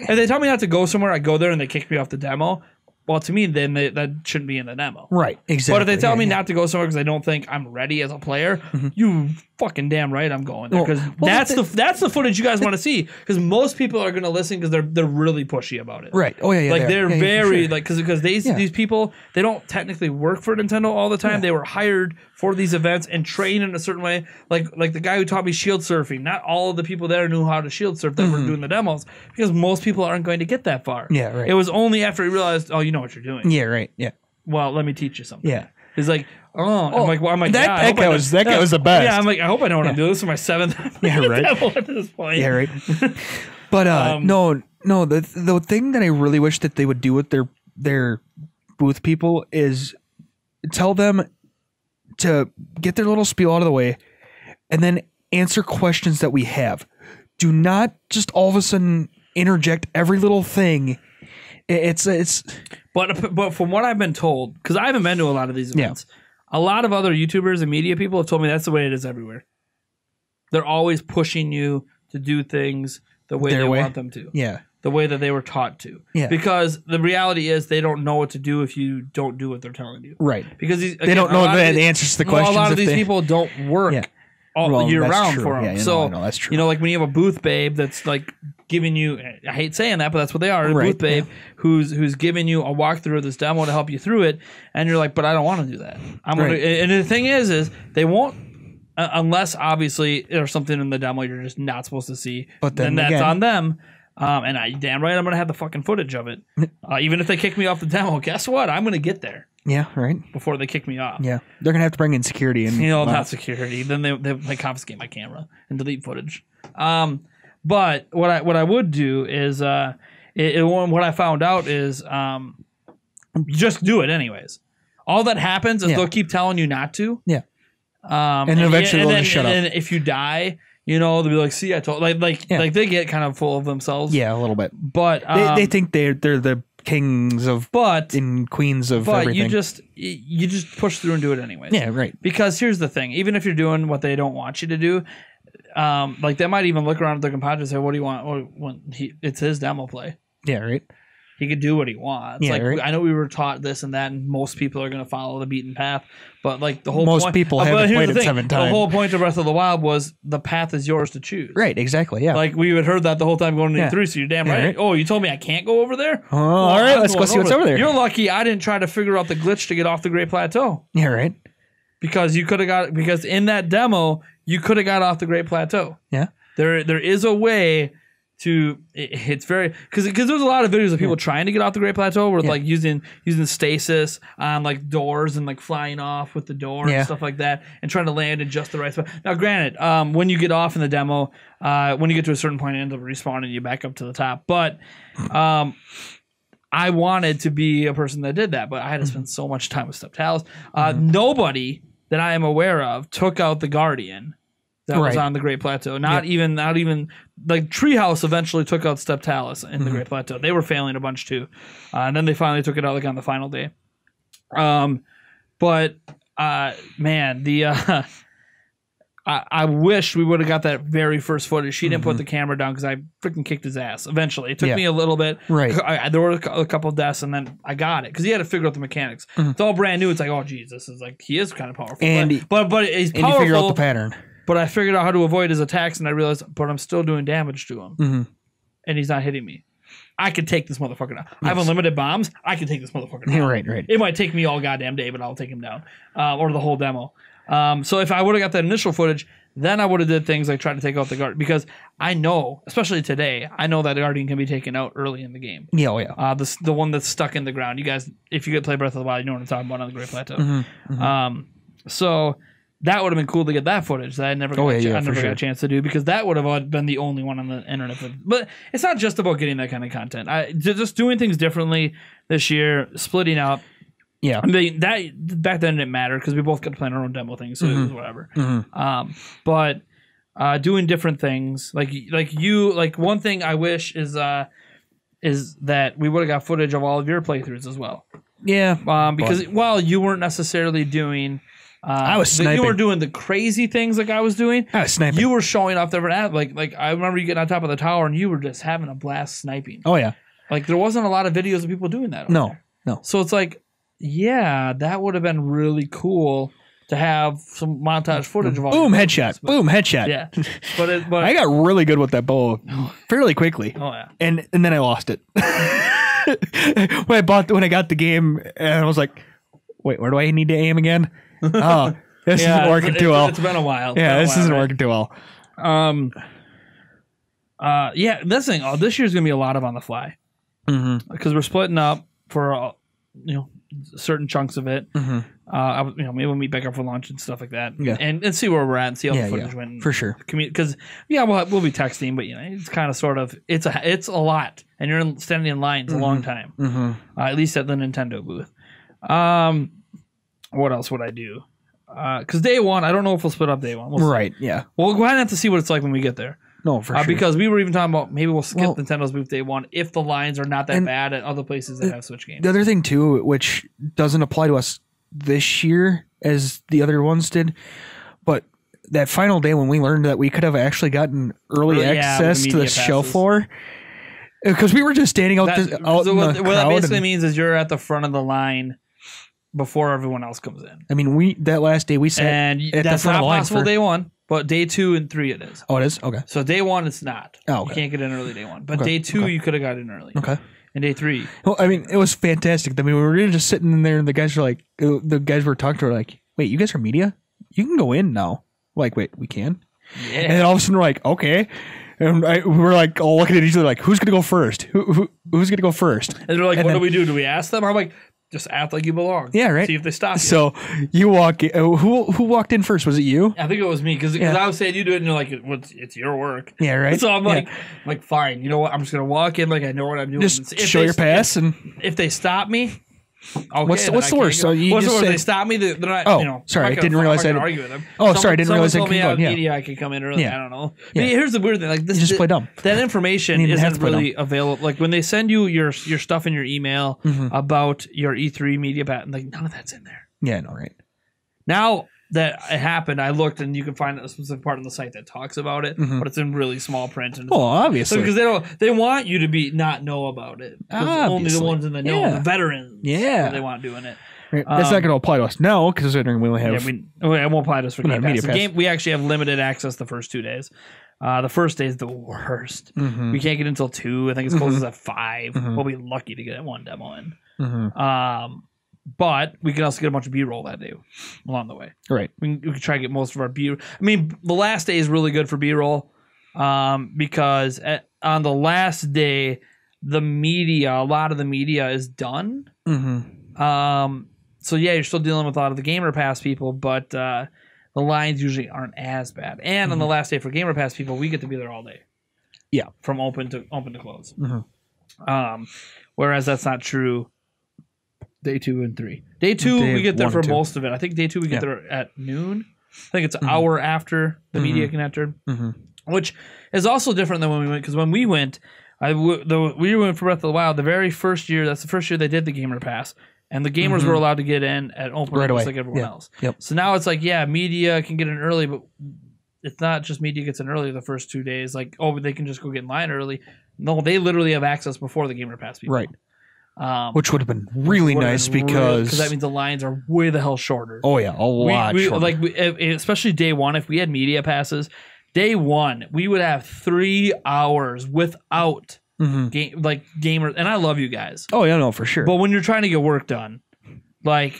they tell me not to go somewhere, I go there and they kick me off the demo. Well, to me, then that shouldn't be in the demo. Right, exactly. But if they tell me not to go somewhere because I don't think I'm ready as a player, you fucking damn right I'm going there. Because that's the footage you guys want to see. Because most people are going to listen because they're really pushy about it. Right. Oh, yeah. Like, they're very, like, because these people, they don't technically work for Nintendo all the time. They were hired for these events and trained in a certain way. Like the guy who taught me shield surfing, not all of the people there knew how to shield surf that were doing the demos because most people aren't going to get that far. Yeah, right. It was only after he realized, oh, you know what you're doing. Yeah, right. Yeah. Well, let me teach you something. Yeah. He's like, I'm like, that guy was the best. Yeah, I'm like, I hope I know what I'm doing. This is my 7th demo at this point. Yeah, right. But no, the thing that I really wish that they would do with their booth people is tell them to get their little spiel out of the way and then answer questions that we have. Do not just all of a sudden interject every little thing. But from what I've been told, because I haven't been to a lot of these events, a lot of other YouTubers and media people have told me that's the way it is everywhere. They're always pushing you to do things the way they want them to. Yeah. The way that they were taught to. Yeah. Because the reality is they don't know what to do if you don't do what they're telling you. Right. Because they don't know the answers to the questions. A lot of these people don't work all year round for them. Yeah, so, that's true. like when you have a booth babe that's like giving you, I hate saying that, but that's what they are, a booth babe who's giving you a walkthrough of this demo to help you through it, and you're like, but I don't want to do that. And the thing is they won't, unless obviously there's something in the demo you're just not supposed to see, but then that's on them. And damn right I'm going to have the fucking footage of it. Even if they kick me off the demo, guess what? I'm going to get there. Yeah, right. Before they kick me off. Yeah. They're going to have to bring in security. And not security. Then they confiscate my camera and delete footage. But what I would do is, what I found out is, just do it anyways. All that happens is they'll keep telling you not to. Yeah. And eventually they'll just shut up. And if you die, they'll be like, see, I told, like they get kind of full of themselves. Yeah, a little bit. But they think they're the kings of and queens of everything. You just push through and do it anyways. Yeah, right. Because here's the thing: even if you're doing what they don't want you to do, like they might even look around at their compadre and say, "What do you want?" It's his demo play. Yeah, right. He could do what he wants. Yeah, like right. I know we were taught this and that, and most people are going to follow the beaten path. But like the whole most people haven't played it 7 times. The whole point of Breath of the Wild was the path is yours to choose. Right. Exactly. Yeah. Like we had heard that the whole time going to E3. So you're damn right. Oh, you told me I can't go over there. Oh, all right. Let's go see what's over there. You're lucky I didn't try to figure out the glitch to get off the Great Plateau. Yeah. Right. Because because in that demo you could have got off the Great Plateau. Yeah. There is a way. It's very because there's a lot of videos of people trying to get off the Great Plateau with like using stasis on like doors and like flying off with the door and stuff like that and trying to land in just the right spot. Now, granted, when you get off in the demo, when you get to a certain point, it ends up respawning you back up to the top. But I wanted to be a person that did that, but I had to spend so much time with Step Talus. Nobody that I am aware of took out the Guardian. That was on the Great Plateau. Not even like Treehouse eventually took out Step Talus in the Great Plateau. They were failing a bunch too, and then they finally took it out like on the final day. But man, I wish we would have got that very first footage. She didn't put the camera down because I freaking kicked his ass. Eventually, it took me a little bit. Right, there were a couple of deaths, and then I got it because he had to figure out the mechanics. It's all brand new. It's like, oh geez, this is like he is kind of powerful. And but he's powerful. And you figure out the pattern. But I figured out how to avoid his attacks, and I realized, but I'm still doing damage to him. And he's not hitting me. I could take this motherfucker down. I have unlimited bombs. I can take this motherfucker down. Right. It might take me all goddamn day, but I'll take him down. Or the whole demo. So if I would have got that initial footage, then I would have did things like try to take out the guard, because I know, especially today, I know that Guardian can be taken out early in the game. Yeah, oh yeah. The one that's stuck in the ground. You guys, if you could play Breath of the Wild, you know what I'm talking about on the Great Plateau. So that would have been cool to get that footage that I never got, got a chance to do, because that would have been the only one on the internet. But it's not just about getting that kind of content. Just doing things differently this year, splitting up. Yeah, I mean, that back then didn't matter because we both got to plan our own demo things, so it was whatever. But doing different things, like one thing I wish is that we would have got footage of all of your playthroughs as well. Yeah, because while you weren't necessarily doing, I was sniping. You were doing the crazy things like I was doing. I was sniping. You were showing off different like I remember you getting on top of the tower and you were just having a blast sniping. Oh yeah, like there wasn't a lot of videos of people doing that. No. So it's like, yeah, that would have been really cool to have some montage footage of all. Boom, headshot. Boom, headshot. Yeah, but I got really good with that bow fairly quickly. Oh yeah, and then I lost it when I got the game, and I was like, wait, where do I need to aim again? Oh, this isn't working too well. It's been a while. Yeah, this isn't working too well. Yeah, this year's gonna be a lot of on the fly, because we're splitting up for certain chunks of it. Maybe we'll meet back up for lunch and stuff like that. Yeah. and see where we're at and see how the footage went for sure. Because we'll be texting, but it's kind of sort of it's a lot, and you're standing in lines a long time. At least at the Nintendo booth. What else would I do? Because day one, I don't know if we'll split up day one. Right? Yeah. We'll go ahead and have to see what it's like when we get there. No, for sure. Because we were even talking about maybe we'll skip Nintendo's booth day one if the lines are not that bad at other places that have Switch games. The other thing too, which doesn't apply to us this year as the other ones did, but that final day when we learned that we could have actually gotten early access to the show floor, because we were just standing out in the what crowd. That basically means is you're at the front of the line before everyone else comes in. I mean, that last day we sat and at that's the front not of the line possible day one. But day 2 and 3 it is. Oh, it is? Okay. So day 1 it's not. Oh, okay. You can't get in early day 1. But day 2 you could have got in early. Okay. And day 3. Well, I mean, it was fantastic. I mean, we were just sitting in there and the guys were like, the guys were talking to her like, wait, you guys are media? You can go in now. Like, wait, we can? Yeah. And then all of a sudden we're like, okay. And we were like all looking at each other like, who's going to go first? Who's going to go first? And they're like, what do we do? Do we ask them? I'm like, just act like you belong. Yeah, right. See if they stop you. So you walk in. Who walked in first? Was it you? I think it was me because I was saying you do it and you're like, it's your work. Yeah, right. So I'm like, fine. You know what? I'm just going to walk in like I know what I'm doing. Just show your pass. And if they stop me, okay, what's the worst? So you what's the just worst? say, They stop me. They're not. Oh, sorry. I didn't realize I argue with them. Oh, sorry. I didn't realize I told could me go. out media I could come in early. Yeah. I don't know. Yeah. But here's the weird thing. Like this, you just play dumb. That information isn't really available. Like when they send you your stuff in your email about your E3 media patent, like none of that's in there. Yeah, no, right. Now that it happened, I looked and you can find a specific part on the site that talks about it, but it's in really small print. And obviously, because they want you to not know about it. Only the ones in the know, the veterans, they want doing it. Right. That's not going to apply to us now because we only have. It won't apply to us for Game Pass. We actually have limited access the first 2 days. The first day is the worst. We can't get until 2. I think it's closes at 5. We'll be lucky to get one demo in. But we can also get a bunch of B-roll that day along the way. Right. We can try to get most of our B-roll. I mean, the last day is really good for B-roll because on the last day, a lot of the media is done. So, yeah, you're still dealing with a lot of the Gamer Pass people, but the lines usually aren't as bad. And on the last day for Gamer Pass people, we get to be there all day. Yeah. From open to close. Whereas that's not true day 2 and 3. Day 2, we get there for most of it. I think day 2 we get there at noon. I think it's an hour after the media can enter, which is also different than when we went. Because when we went, we went for Breath of the Wild the very first year. That's the first year they did the Gamer Pass. And the gamers were allowed to get in at open right away, like everyone else. Yep. So now it's like, media can get in early, but it's not just media gets in early the first 2 days. Like, they can just go get in line early. No, they literally have access before the Gamer Pass people. Right. Which would have been really nice because that means the lines are way the hell shorter. Oh yeah, a lot shorter. Especially day 1, if we had media passes, day 1 we would have 3 hours without gamers. And I love you guys. Oh yeah, no, for sure. But when you're trying to get work done, like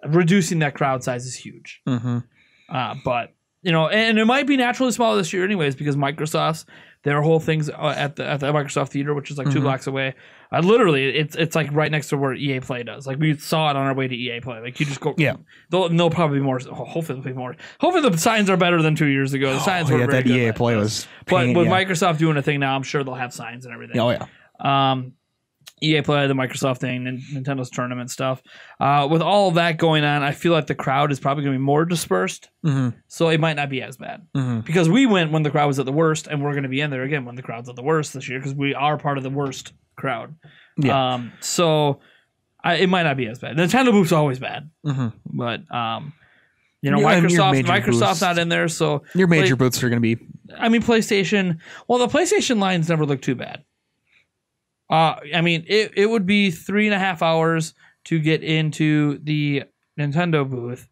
reducing that crowd size is huge. But and it might be naturally small this year anyways because Microsoft's their whole thing's at the Microsoft Theater, which is like 2 blocks away. Literally, it's like right next to where EA Play does. Like we saw it on our way to EA Play. Like you just go. Yeah. There'll probably be more. Hopefully there'll be more. Hopefully the signs are better than 2 years ago. The signs were very that good. EA Play was. But with Microsoft doing a thing now, I'm sure they'll have signs and everything. Oh yeah. EA Play, the Microsoft thing, and Nintendo's tournament stuff. With all of that going on, I feel like the crowd is probably going to be more dispersed. So it might not be as bad. Because we went when the crowd was at the worst, and we're going to be in there again when the crowd's at the worst this year because we are part of the worst crowd. Yeah. So it might not be as bad. The Nintendo booth's always bad. But, Microsoft's not in there, so... Your major booths are going to be... I mean, PlayStation... Well, the PlayStation lines never look too bad. I mean, it would be 3.5 hours to get into the Nintendo booth,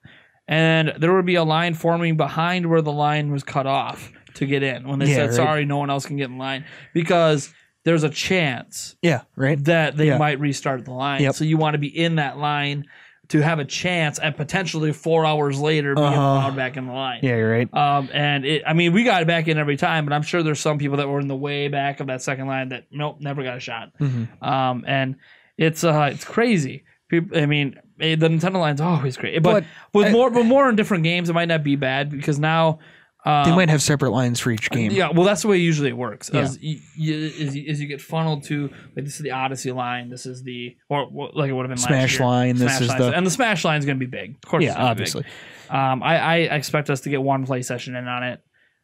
and there would be a line forming behind where the line was cut off to get in when they said, sorry, no one else can get in line, because there's a chance that they might restart the line. So you want to be in that line to have a chance at potentially 4 hours later being allowed back in the line. Yeah, you're right. And we got it back in every time, but I'm sure there's some people that were in the way back of that second line that never got a shot. And it's crazy. People, I mean, the Nintendo line's always great, but more in different games, it might not be bad because now. They might have separate lines for each game. Yeah, well, that's the way usually it works. As you get funneled to, like, this is the Odyssey line, this is the, or like it would have been Smash last year. line, this is the... And the Smash line is going to be big. Of course it's obviously. Big. I expect us to get one play session in on it.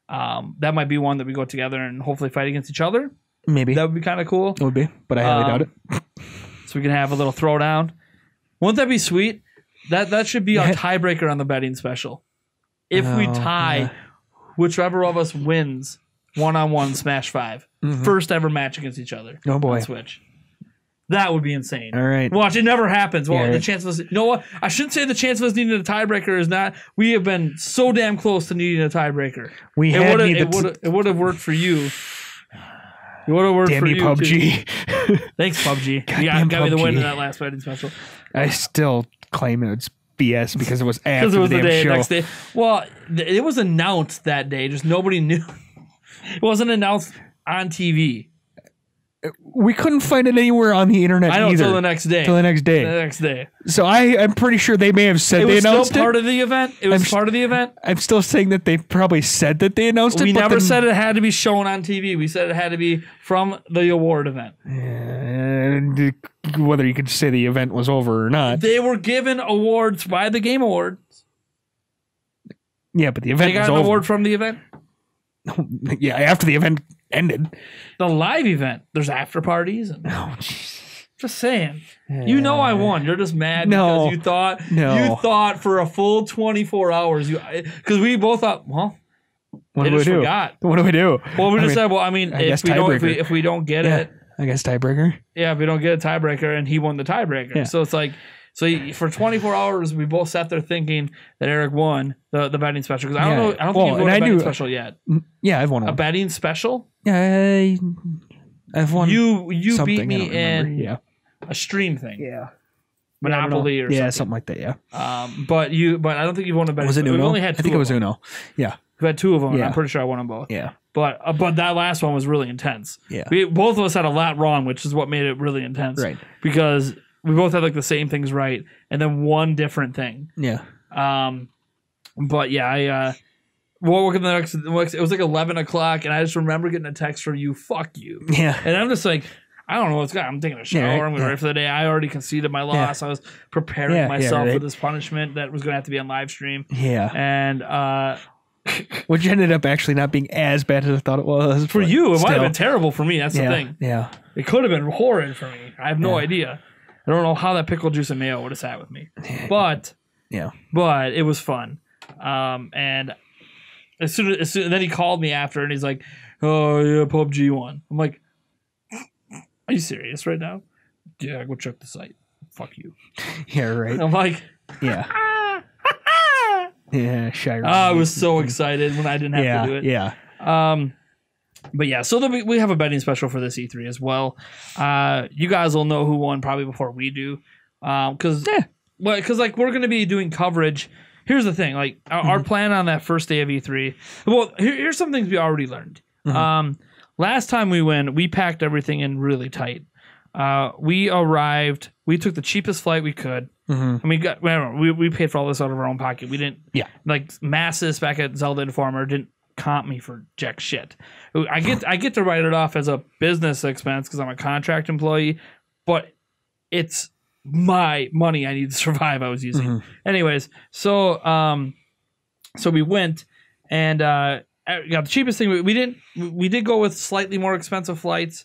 That might be one that we go together and hopefully fight against each other. Maybe. That would be kind of cool. It would be, but I highly doubt it. So we can have a little throwdown. Wouldn't that be sweet? That should be our tiebreaker on the betting special. If we tie... Whichever of us wins 1-on-1 Smash 5. First ever match against each other. Oh boy. On Switch. That would be insane. All right. Watch, it never happens. Well, the chance of us... You know what? I shouldn't say the chance of us needing a tiebreaker is not... We have been so damn close to needing a tiebreaker. It would have worked for you. It would have worked for you, PUBG. Thanks, PUBG. You got me the win in that last fighting special. I still claim it's BS because it was after the damn next day. Well, it was announced that day. Just nobody knew. It wasn't announced on TV. We couldn't find it anywhere on the internet either. Until the next day. The next day. So I'm pretty sure they may have said they announced it. It was still part of the event. It was part of the event. I'm still saying that they probably said that they announced it. We never said it had to be shown on TV. We said it had to be from the award event. And whether you could say the event was over or not. They were given awards by the Game Awards. Yeah, but the event was over. They got an award from the event? Yeah, after the event ended. The live event. There's after parties. Just saying. You know I won. You're just mad because you thought for a full 24 hours. Because we both thought, well, what do we do? Forgot. What do we do? Well, we just said, well, I mean, if we don't get it. I guess tiebreaker. Yeah, if we don't get a tiebreaker, and he won the tiebreaker. Yeah. So it's like, for 24 hours, we both sat there thinking that Eric won the betting special. Because I don't know. I don't think you've won a betting special yet. Yeah, I've won one. A betting special? Yeah, I've won. You beat me in a stream thing. Yeah. Monopoly or something. Yeah, something like that, yeah. But I don't think you've won a betting special. Was it Uno? We've only had two. I think it was Uno. Yeah. We've had two of them, and I'm pretty sure I won them both. Yeah. But that last one was really intense. Yeah. Both of us had a lot wrong, which is what made it really intense. Right. Because we both had like the same things right, and then one different thing. Yeah. But yeah, woke up the next. It was like 11 o'clock, and I just remember getting a text from you. Fuck you. Yeah. And I'm just like, I don't know what's going on. I'm taking a shower. I'm going to ready for the day. I already conceded my loss. I was preparing myself for this punishment that was going to have to be on live stream. Yeah. And which ended up actually not being as bad as I thought it was. For you, it might have been terrible for me. That's the thing. Yeah. It could have been horrid for me. I have no idea. I don't know how that pickle juice and mayo would have sat with me. But it was fun. And as soon then he called me after and he's like, "Oh yeah, PUBG won." I'm like, "Are you serious right now?" "Yeah, go check the site." "Fuck you." Yeah, right. And I'm like, yeah. Yeah, shy. I was so excited when I didn't have to do it. Yeah. But yeah, so we have a betting special for this E3 as well. You guys will know who won probably before we do. Because like we're going to be doing coverage here's the thing. Like our plan on that first day of E3. Well, here's some things we already learned. Last time we went, we packed everything in really tight. We arrived. We took the cheapest flight we could. And we paid for all this out of our own pocket. We didn't. Yeah. Like Massis back at Zelda Informer didn't comp me for jack shit. I get to write it off as a business expense because I'm a contract employee, but it's my money I need to survive. I was using anyways. So we went and got the cheapest thing. We did go with slightly more expensive flights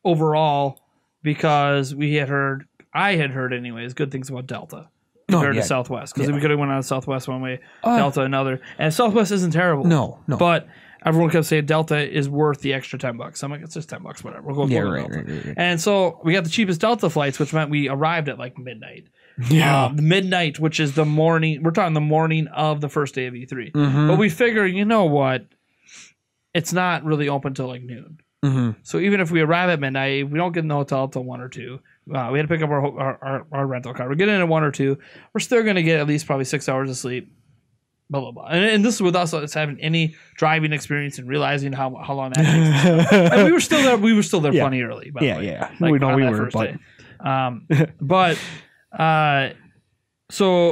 overall because I had heard anyways good things about Delta compared to Southwest, because we could have went on Southwest one way, Delta another, and Southwest isn't terrible. No. But everyone kept saying Delta is worth the extra $10. I'm like, it's just $10, whatever. We'll go right. And so we got the cheapest Delta flights, which meant we arrived at like midnight. Midnight, which is the morning. We're talking the morning of the first day of E3. But we figure, you know what? It's not really open till like noon. So even if we arrive at midnight, we don't get in the hotel till 1 or 2. We had to pick up our rental car. We get in at 1 or 2. We're still going to get at least probably 6 hours of sleep. Blah blah blah. And this is with us having any driving experience and realizing how long that takes. And we were still there. We were still there plenty early. By the way. Like, we know we were, but but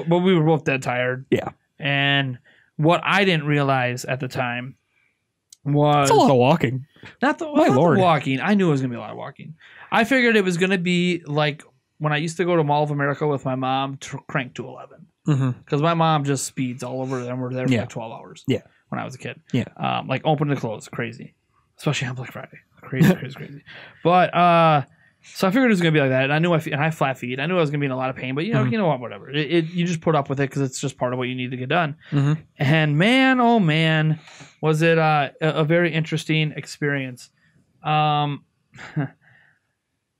we were both dead tired. Yeah. And what I didn't realize at the time was it's a lot of walking. Not the walking. I knew it was gonna be a lot of walking. I figured it was gonna be like when I used to go to Mall of America with my mom to crank to 11. Because my mom just speeds all over there, and we're there for like 12 hours. Yeah. When I was a kid. Yeah. Like open to close, crazy. Especially on Black Friday. Crazy. But so I figured it was gonna be like that, and I knew and I have flat feet. I knew I was gonna be in a lot of pain, but you know what, whatever. You just put up with it because it's just part of what you need to get done. And man, oh man, was it a very interesting experience,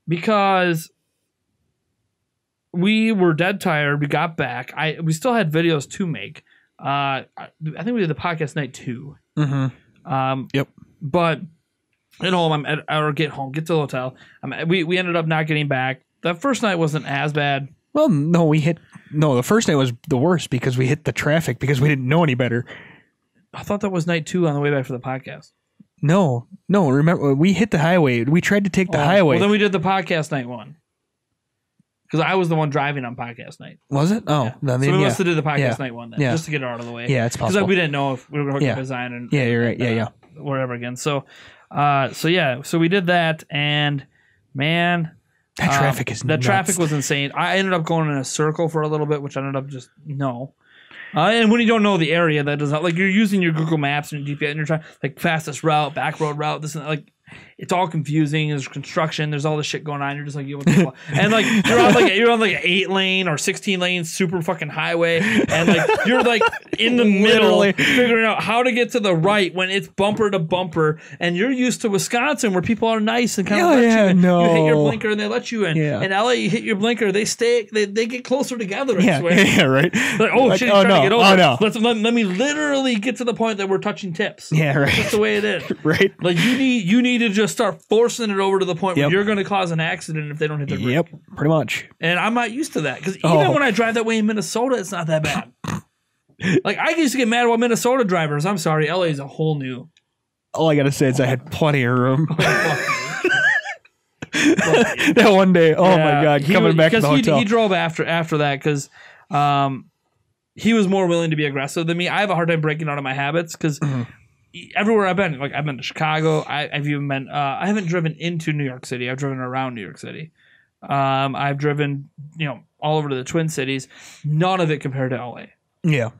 because we were dead tired. We got back. We still had videos to make. I think we did the podcast night 2. Yep. But at home, get to the hotel. We ended up not getting back. That first night wasn't as bad. Well, the first night was the worst because we hit the traffic because we didn't know any better. I thought that was night 2 on the way back for the podcast. No. Remember, we hit the highway. We tried to take the highway. Well, then we did the podcast night 1. Because I was the one driving on podcast night. Was it? Oh. Yeah. So we must have did the podcast night 1 then, just to get it out of the way. Yeah, it's possible. Because we didn't know if we were going to hook up Zion and you're right. Wherever again. So we did that, and man, that traffic is nuts. Traffic was insane. I ended up going in a circle for a little bit, which I ended up just and when you don't know the area, that does not, like, you're using your Google Maps and your GPS, and you're trying like fastest route, back road route, this and that, like. It's all confusing. There's construction. There's all this shit going on. You're just like, and like you're on like an 8-lane or 16-lane super fucking highway, and like you're like in the middle figuring out how to get to the right when it's bumper to bumper. And you're used to Wisconsin where people are nice and kind of let you in. You hit your blinker and they let you in. In LA, you hit your blinker, they get closer together. I swear. Right. Like, shit, he's trying to get over. Let me literally get to the point that we're touching tips. Yeah, right. That's the way it is. Right. Like you need to just start forcing it over to the point where you're going to cause an accident if they don't hit their brake. Yep, pretty much. And I'm not used to that because even when I drive that way in Minnesota, it's not that bad. Like, I used to get mad about Minnesota drivers. I'm sorry, LA is a whole new. All I got to say is I had plenty of room. That one day, my God, coming back to the hotel. He drove after that because he was more willing to be aggressive than me. I have a hard time breaking out of my habits because everywhere I've been, like I've been to Chicago. I've even been. I haven't driven into New York City. I've driven around New York City. I've driven, all over to the Twin Cities. None of it compared to LA. Yeah.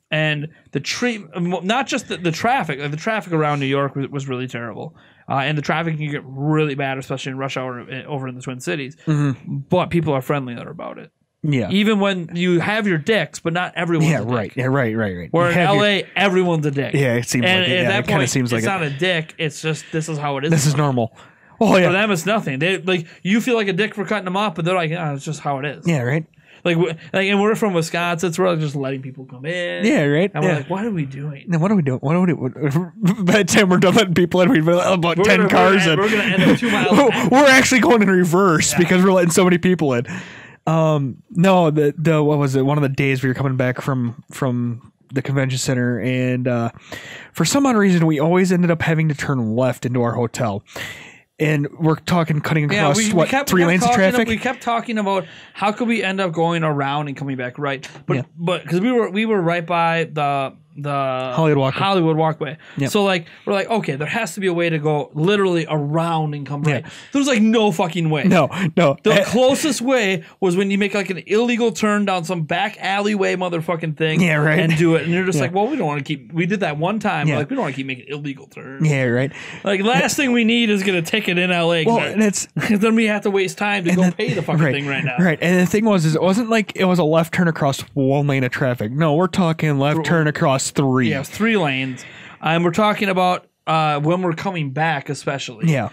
And not just the traffic. Like the traffic around New York was really terrible. And the traffic can get really bad, especially in rush hour over in the Twin Cities. But people are friendlier about it. Yeah. Even when you have your dicks, but not everyone's a dick. Right. Yeah, right. Where in LA, everyone's a dick. Yeah, it seems like it. At that it kind of seems like it's not a dick. It's just, this is how it is. This is normal. Oh, yeah. For them, it's nothing. They you feel like a dick for cutting them off, but they're like, it's just how it is. Yeah, right. And we're from Wisconsin, so we're just letting people come in. Yeah, right. And we're like, what are we doing? Now, what are we doing? By the time we're done letting people in, we've got about 10 cars in. We're going to end up 2 miles. We're actually going in reverse because we're letting so many people in. No, the what was it? One of the days we were coming back from the convention center, and for some odd reason, we always ended up having to turn left into our hotel. And we're talking cutting across three lanes of traffic. We kept talking about how could we end up going around and coming back right, but because we were right by the Hollywood Walkway. Yep. So like we're like, okay, there has to be a way to go literally around and come right. There's like no fucking way. No. The closest way was when you make like an illegal turn down some back alleyway motherfucking thing. Yeah, right. And do it, and you're just like, well, we don't want to keep. We did that one time. We're like, we don't want to keep making illegal turns. Yeah, right. Like last thing we need is get a ticket in LA. Well, and it's then we have to waste time to go pay the fucking thing right now. Right, and the thing was, it wasn't like it was a left turn across one lane of traffic. No, we're talking left turn across three. Yeah, 3 lanes. And we're talking about when we're coming back, especially. Yeah.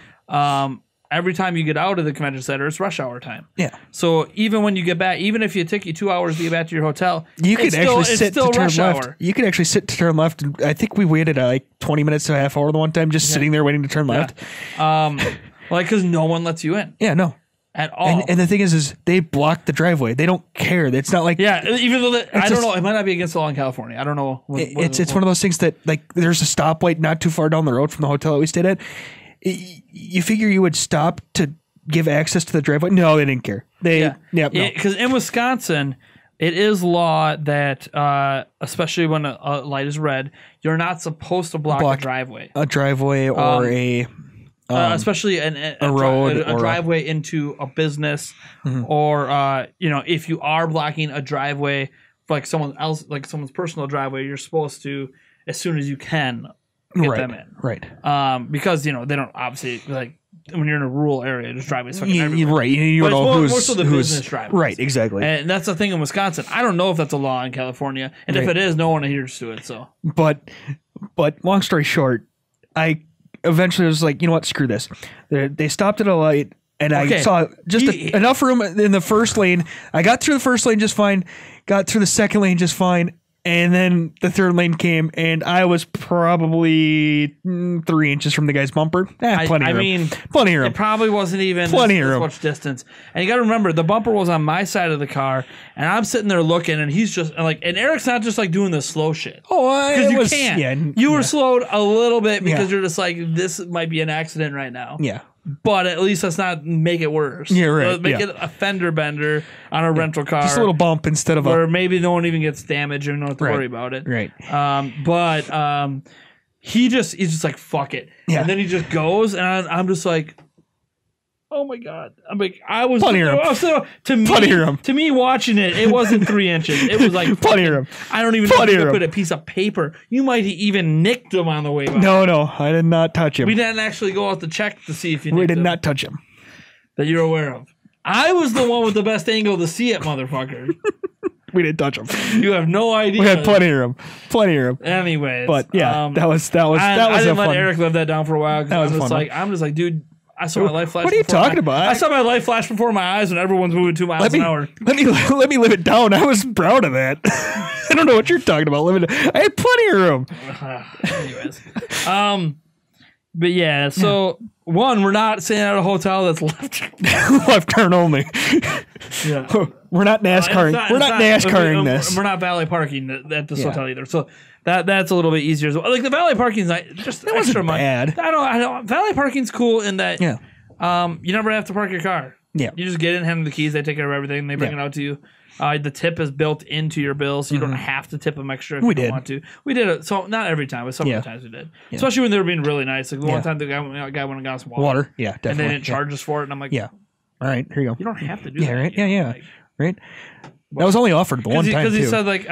Every time you get out of the convention center, it's rush hour time. Yeah. So even when you get back, even if it took you 2 hours to get back to your hotel, you could actually sit to turn left. Hour. You could actually sit to turn left. And I think we waited like 20 minutes to a half hour the one time, just sitting there waiting to turn left. Like because no one lets you in. Yeah, no. At all. And the thing is they block the driveway. They don't care. It's not like even though I don't know, it might not be against the law in California. I don't know. It's one of those things that like there's a stoplight not too far down the road from the hotel that we stayed at. You figure you would stop to give access to the driveway? No, they didn't care. Because in Wisconsin, it is law that especially when a light is red, you're not supposed to block a driveway. A driveway or especially a road, a driveway into a business, or if you are blocking a driveway for like someone else, like someone's personal driveway, you're supposed to as soon as you can get them in, right? Because they don't obviously like when you're in a rural area, there's driveways fucking everywhere. Right? You know who's the business driveways, right? Exactly. And that's the thing in Wisconsin. I don't know if that's a law in California, and if it is, no one adheres to it. So, but long story short, I eventually was like, you know what, screw this. They stopped at a light, and I saw just enough room in the first lane. I got through the first lane just fine, got through the second lane just fine, and then the third lane came, and I was probably 3 inches from the guy's bumper. Plenty of room. Plenty of room. It probably wasn't even this much distance. And you got to remember, the bumper was on my side of the car, and I'm sitting there looking, and he's just like, and Eric's not just like doing the slow shit. Oh, because you can't. Yeah, you were slowed a little bit because you're just like, this might be an accident right now. Yeah. But at least let's not make it worse. Yeah, right. Make it a fender bender on a rental car. Just a little bump instead of or maybe no one even gets damaged and you don't have to worry about it. Right. But he's just like, fuck it. Yeah. And then he just goes, and I'm just like, oh my God. I'm like, I was plenty of room. To me watching it wasn't 3 inches. It was like plenty of room. I don't even know if you could put a piece of paper. You might have even nicked him on the way by. No, I did not touch him. We didn't actually go out to check to see if you nicked him. We did not touch him. That you're aware of. I was the one with the best angle to see it, motherfucker. We didn't touch him. You have no idea. We had plenty of room. Anyways. But yeah, that was I didn't let Eric live that down for a while. I'm just like, dude, I saw my life flash. What are you talking about? I saw my life flash before my eyes when everyone's moving 2 miles an hour. Let me live it down. I was proud of that. I don't know what you're talking about. I had plenty of room. Anyways, but yeah. So one, we're not staying at a hotel that's left turn only. Yeah, we're not NASCARing. We're not NASCARing this. We're not valet parking at this hotel either. So. That's a little bit easier as well. Like the valet parking's just extra money. Bad. I don't. Valet parking's cool in that. Yeah. You never have to park your car. Yeah. You just get in, hand them the keys. They take care of everything. They bring it out to you. The tip is built into your bill, so you don't have to tip them extra if you don't want to. We did it. So not every time, but some of the times we did. Yeah. Especially when they were being really nice. Like the one time the guy went and got us water. Yeah, definitely. And they didn't charge us for it. And I'm like, yeah. All right, here you go. You don't have to do that. Right? Yeah. Like, right. That was only offered the one time because he said like,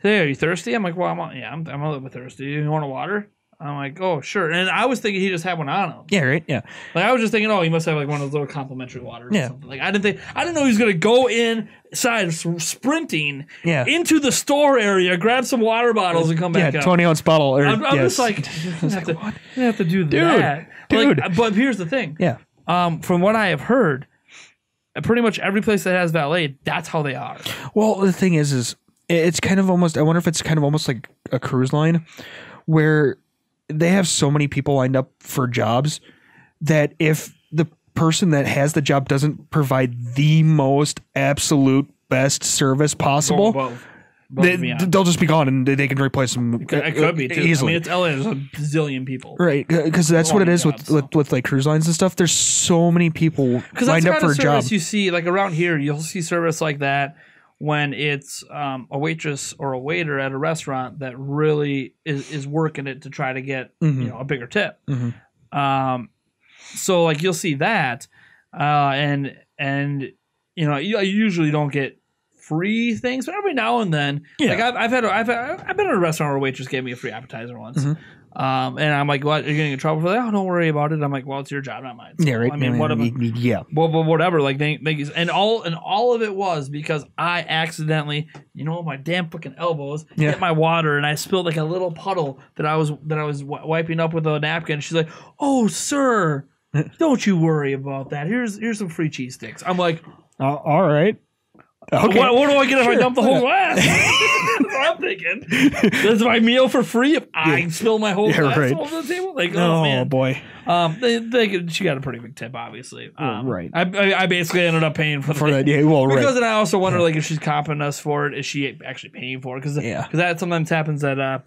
"Hey, are you thirsty?" I'm like, "Well, I'm a little bit thirsty. You want a water?" I'm like, "Oh, sure." And I was thinking he just had one on him. Yeah, right. Yeah. Like I was just thinking, oh, he must have like one of those little complimentary waters. Yeah. Or something. Like I didn't know he was gonna go inside sprinting into the store area, grab some water bottles, and come back out. 20-ounce bottle. I'm just like, you have to do that, dude. Like, but here's the thing. Yeah. From what I have heard. Pretty much every place that has valet, that's how they are. Well, the thing is it's kind of almost, I wonder if it's kind of almost like a cruise line where they have so many people lined up for jobs that if person that has the job doesn't provide the most absolute best service possible, they'll just be gone and they can replace them. It could be too. Easily. I mean, it's LA. There's a bazillion people, right? Because that's what it is with like cruise lines and stuff. There's so many people lined up for a job. You see, like around here, you'll see service like that when it's a waitress or a waiter at a restaurant that really is working it to try to get a bigger tip. So like you'll see that, and you usually don't get free things, but every now and then, like I've been at a restaurant where a waitress gave me a free appetizer once, and I'm like, "What? You're getting in trouble for that?" "Oh, don't worry about it." I'm like, "Well, it's your job, not mine." So, yeah, right. I mean, whatever. Well, whatever. Like and all of it was because I accidentally, my damn fucking elbows hit my water, and I spilled like a little puddle that I was wiping up with a napkin. She's like, "Oh, sir, don't you worry about that. Here's some free cheese sticks." I'm like, all right. Okay. What do I get if I dump the whole glass? That's what I'm thinking. That's my meal for free if I spill my whole glass over the table. Like, oh man, boy. She got a pretty big tip, obviously. Right. I basically ended up paying for that. Yeah, well, because then I also wonder, like, if she's comping us for it, is she actually paying for it? Because that sometimes happens at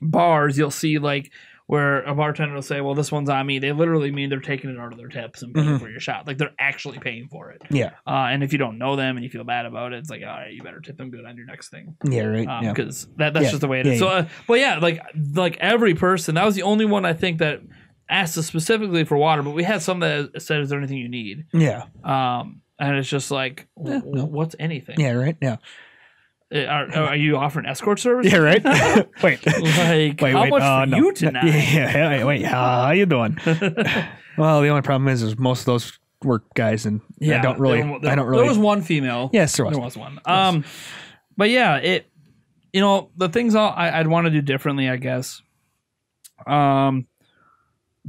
bars. You'll see like where a bartender will say, "Well, this one's on me." They literally mean they're taking it out of their tips and paying for your shot. Like they're actually paying for it. Yeah. And if you don't know them and you feel bad about it, it's like, all right, you better tip them good on your next thing. Yeah, right. Because that's just the way it is. So, but yeah, like every person, that was the only one I think that asked us specifically for water, but we had some that said, "Is there anything you need?" Yeah. And it's just like, what's anything? Yeah, right. Yeah. Are you offering escort service? Yeah, right. Wait, how much for you tonight? Yeah, wait. How you doing? Well, the only problem is most of those work guys, and I don't really. There was one female. Yes, there was. There was one. Yes. But yeah, the things I'd want to do differently, I guess.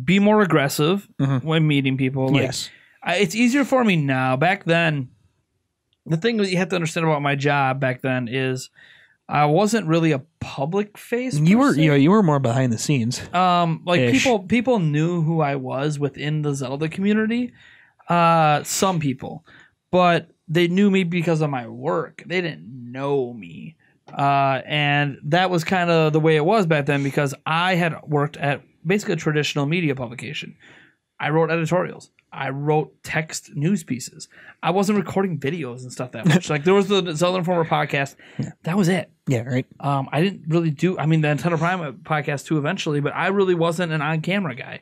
Be more aggressive when meeting people. Like, yes, it's easier for me now. Back then. The thing that you have to understand about my job back then is I wasn't really a public face. You were more behind the scenes. People knew who I was within the Zelda community. Some people, but they knew me because of my work. They didn't know me. And that was kind of the way it was back then because I had worked at basically a traditional media publication. I wrote editorials. I wrote text news pieces. I wasn't recording videos and stuff that much. Like there was the Zelda Informer podcast. Yeah. That was it. Yeah, right. I didn't really do. I mean, the Nintendo Prime podcast too eventually, but I really wasn't an on-camera guy.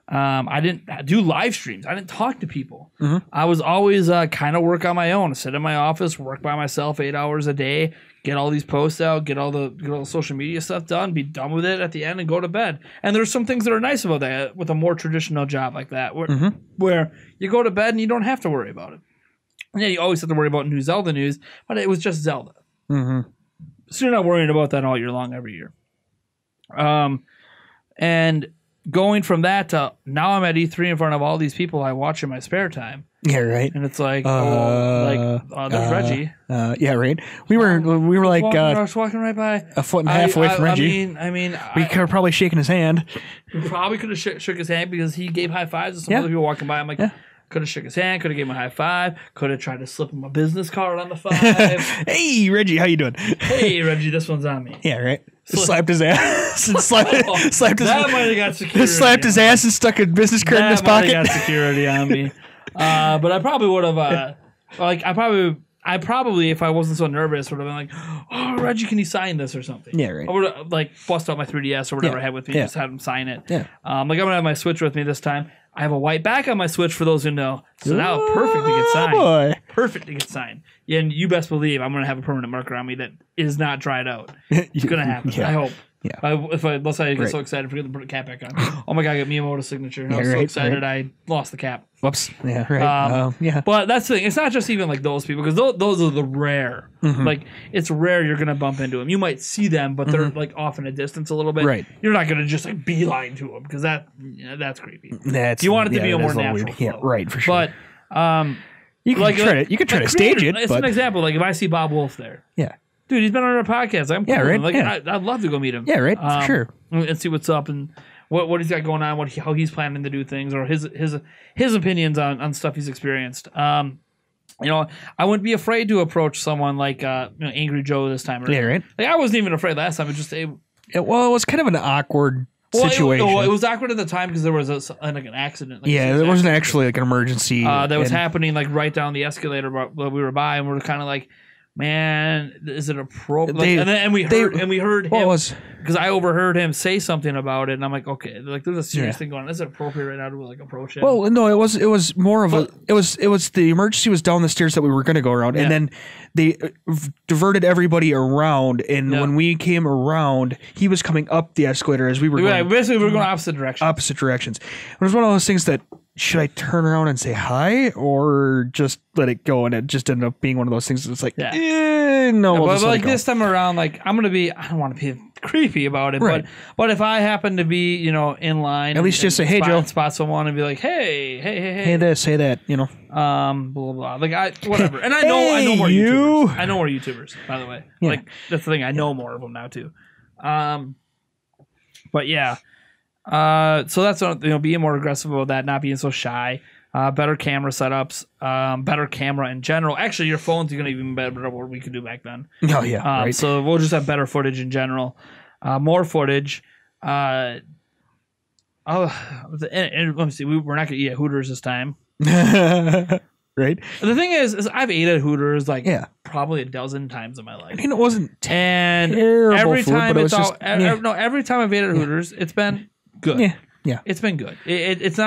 I didn't do live streams. I didn't talk to people. I was always kind of work on my own. Sit in my office, work by myself 8 hours a day. Get all these posts out, get all the social media stuff done, be done with it at the end, and go to bed. And there's some things that are nice about that with a more traditional job like that, where you go to bed and you don't have to worry about it. And yeah, you always have to worry about new Zelda news, but it was just Zelda. So you're not worrying about that all year long, every year. And going from that to now I'm at E3 in front of all these people I watch in my spare time. Yeah, right. And it's like, there's Reggie. Yeah, right. We were like, I was walking right by, a foot and a half away from Reggie. I mean, we could have probably shaken his hand. We probably could have shook his hand because he gave high fives to some other people walking by. I'm like, could have shook his hand, could have given him a high five, could have tried to slip him a business card on the 5. Hey, Reggie, how you doing? Hey, Reggie, this one's on me. Yeah, right. Slapped his ass. slapped his. That might have got security. Slapped his ass and stuck a business card in his pocket. That might have got security on me. But I probably would have, I probably, if I wasn't so nervous, would have been like, "Oh, Reggie, can you sign this or something?" Yeah, right. I would have bust out my 3DS or whatever I had with me, just had him sign it. Yeah. I'm gonna have my Switch with me this time. I have a white back on my Switch for those who know, so now perfect to get signed. Boy. Perfect to get signed. Yeah, and you best believe I'm gonna have a permanent marker on me that is not dried out. It's gonna happen. I hope. Yeah. Unless I get so excited, forget to put the cap back on. Oh my god, I got Miyamoto's signature. I was so excited I lost the cap. Whoops. Yeah, right. Yeah. But that's the thing. It's not just even like those people, because those are the rare. Like, it's rare you're going to bump into them. You might see them, but they're like off in a distance a little bit. Right. You're not going to just like beeline to them, because that's creepy. You want it to be a more natural flow. Yeah, right, for sure. But you can try to stage it. It's an example. Like if I see Bob Wolf there. Yeah. Dude, he's been on our podcast. I'm cool. Yeah, right. I'd love to go meet him. Yeah, right. For sure. And see what's up. And what he's got going on, how he's planning to do things, or his opinions on stuff he's experienced. I wouldn't be afraid to approach someone like Angry Joe this time. Yeah, right. Like I wasn't even afraid last time. It was kind of an awkward situation. It was awkward at the time because there was an accident. There wasn't actually like an emergency that was happening like right down the escalator while we were by, and we were kind of like, man, is it appropriate? And we heard him. What was? Because I overheard him say something about it, and I'm like, okay, like there's a serious thing going on. Is it appropriate right now to like approach him? Well, no, it was more of it was the emergency was down the stairs that we were going to go around, and then they diverted everybody around. And when we came around, he was coming up the escalator as we were going. Basically, we were going opposite directions. It was one of those things that, should I turn around and say hi or just let it go? And it just ended up being one of those things that's like, no. But like this time around, like I don't want to be creepy about it, right. but if I happen to be, in line, at least just say, hey, Joe, spot someone and be like, hey, hey this, hey that, blah blah. Like whatever. And I know more YouTubers. I know more YouTubers, by the way. Yeah. Like that's the thing. I know more of them now too. But yeah. So that's being more aggressive about that, not being so shy. Better camera setups, better camera in general. Actually, your phone's gonna even better than what we could do back then. Oh yeah, right. So we'll just have better footage in general, more footage. And let me see. We're not gonna eat at Hooters this time. Right. The thing is I've ate at Hooters probably a dozen times in my life. I mean, it wasn't terrible every food, time but it was just, every time I've ate at Hooters, it's been good. Yeah. It's been good. It's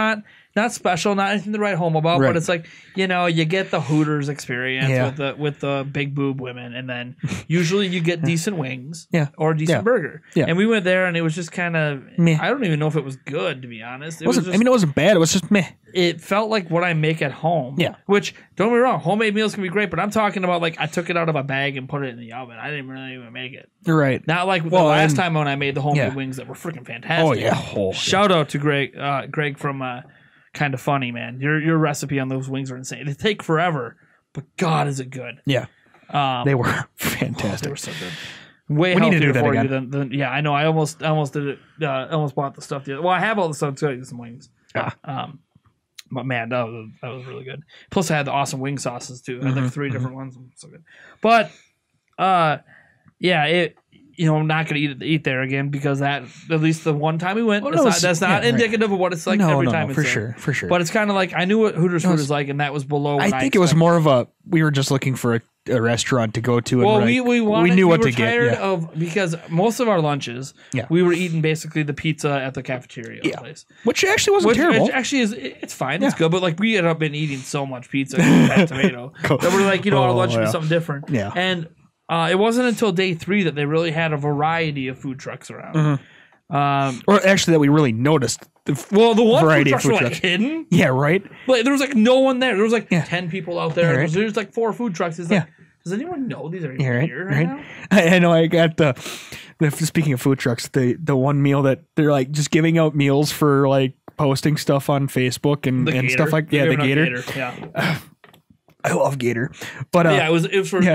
not special, not anything to write home about, but it's like, you get the Hooters experience with the big boob women, and then usually you get decent wings or a decent burger. Yeah. And we went there and it was just kind of meh. I don't even know if it was good, to be honest. It wasn't bad. It was just meh. It felt like what I make at home. Yeah. Which, don't get me wrong, homemade meals can be great, but I'm talking about like I took it out of a bag and put it in the oven. I didn't really even make it. Right. Not like the last time when I made the homemade wings that were freaking fantastic. Oh yeah. Shout out to Greg from Kind of Funny, man. Your recipe on those wings are insane. They take forever, but God, is it good? Yeah. They were fantastic. They were so good. Way healthier for you than I know. I almost did it. Almost bought the stuff. Well, I have all the stuff to get some wings. But man, that was really good. Plus, I had the awesome wing sauces too. I had like 3 different ones. So good. But I'm not going to eat there again because that, at least the one time we went, that's not indicative of what it's like every time it's there. For sure. But it's kind of like, I knew what Hooters food is like, and that was below what I think it was more of we were just looking for a restaurant to go to. And we knew what to get. Because most of our lunches, we were eating basically the pizza at the cafeteria place. Which actually wasn't terrible. It's fine. It's good. But like we ended up eating so much pizza and tomato that we're like, our lunch would be something different. Yeah. And it wasn't until day 3 that they really had a variety of food trucks around. Or actually that we really noticed. The one variety food trucks were like hidden. Yeah, right. But there was like no one there. There was like 10 people out there. Right. There's like 4 food trucks. It's like, does anyone know these are here right now? I know. I got speaking of food trucks, the one meal that they're like just giving out meals for like posting stuff on Facebook and stuff like the Gator. Yeah. I love Gator, but it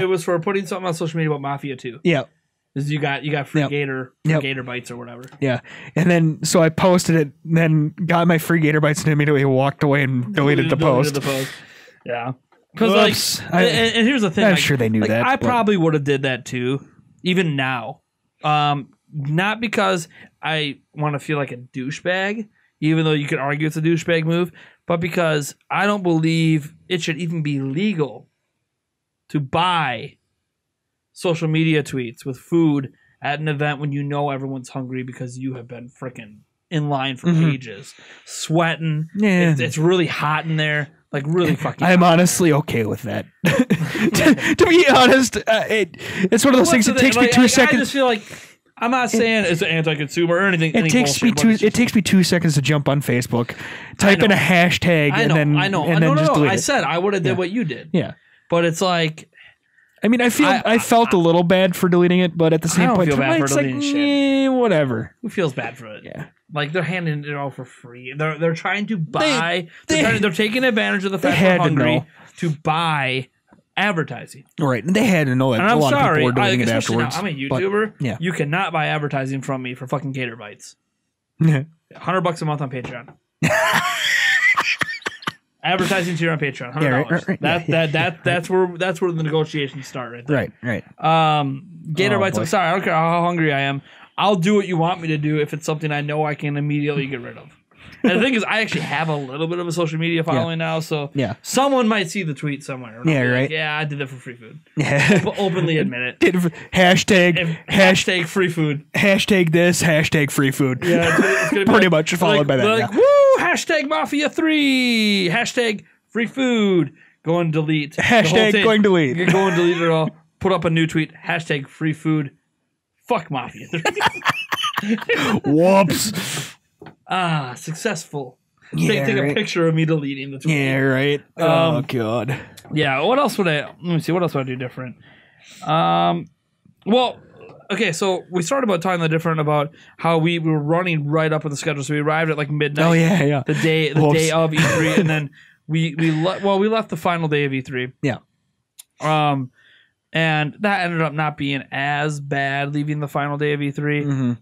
was for putting something on social media about Mafia 2. Yeah, because you got free Gator Gator bites or whatever. Yeah, and then so I posted it, and then got my free Gator bites, and immediately walked away and deleted the post. Yeah, because and here's the thing, I'm sure they knew that. I probably would have did that too, even now. Not because I want to feel like a douchebag, even though you could argue it's a douchebag move, but because I don't believe it should even be legal to buy social media tweets with food at an event when you know everyone's hungry because you have been freaking in line for ages, sweating. Yeah. It's really hot in there, like really fucking I'm hot honestly okay with that. to be honest, it's one of those things that takes me 2 seconds. I just feel like, I'm not saying it's an anti-consumer or anything. It takes me 2 seconds to jump on Facebook, type in a hashtag, and then just delete it. I said I would have did what you did. Yeah, but it's like, I mean, I felt a little bad for deleting it, but at the same point, it's like, whatever. Who feels bad for it? Yeah, like they're handing it all for free. They're trying to buy. They're taking advantage of the fact they're hungry to buy advertising. Right. And they had to know that. And I'm sorry, people were doing it afterwards. Now, I'm a YouTuber. You cannot buy advertising from me for fucking Gator bites. $100 a month on Patreon. Advertising tier on Patreon, $100. That's where the negotiations start right there. Right. Gator Bites. I'm sorry, I don't care how hungry I am. I'll do what you want me to do if it's something I know I can immediately get rid of. And the thing is, I actually have a little bit of a social media following now, so someone might see the tweet somewhere. Yeah, right. Yeah, I did that for free food. Yeah. Openly admit it. Hashtag free food. Hashtag this. Hashtag free food. Yeah, it's gonna be pretty much followed by that. Like, woo! Hashtag Mafia 3. Hashtag free food. Go and delete. Hashtag going delete. You can go and delete it all. Put up a new tweet. Hashtag free food. Fuck Mafia 3. Whoops. Successful. Yeah, take a picture of me deleting the tweet. Yeah, right. Oh god. Yeah. What else would I? Let me see. What else would I do different? Well, okay. So we started about talking different about how we were running right up on the schedule. So we arrived at like midnight. Oh yeah. The day of E3, and then we left the final day of E3. Yeah. And that ended up not being as bad leaving the final day of E3.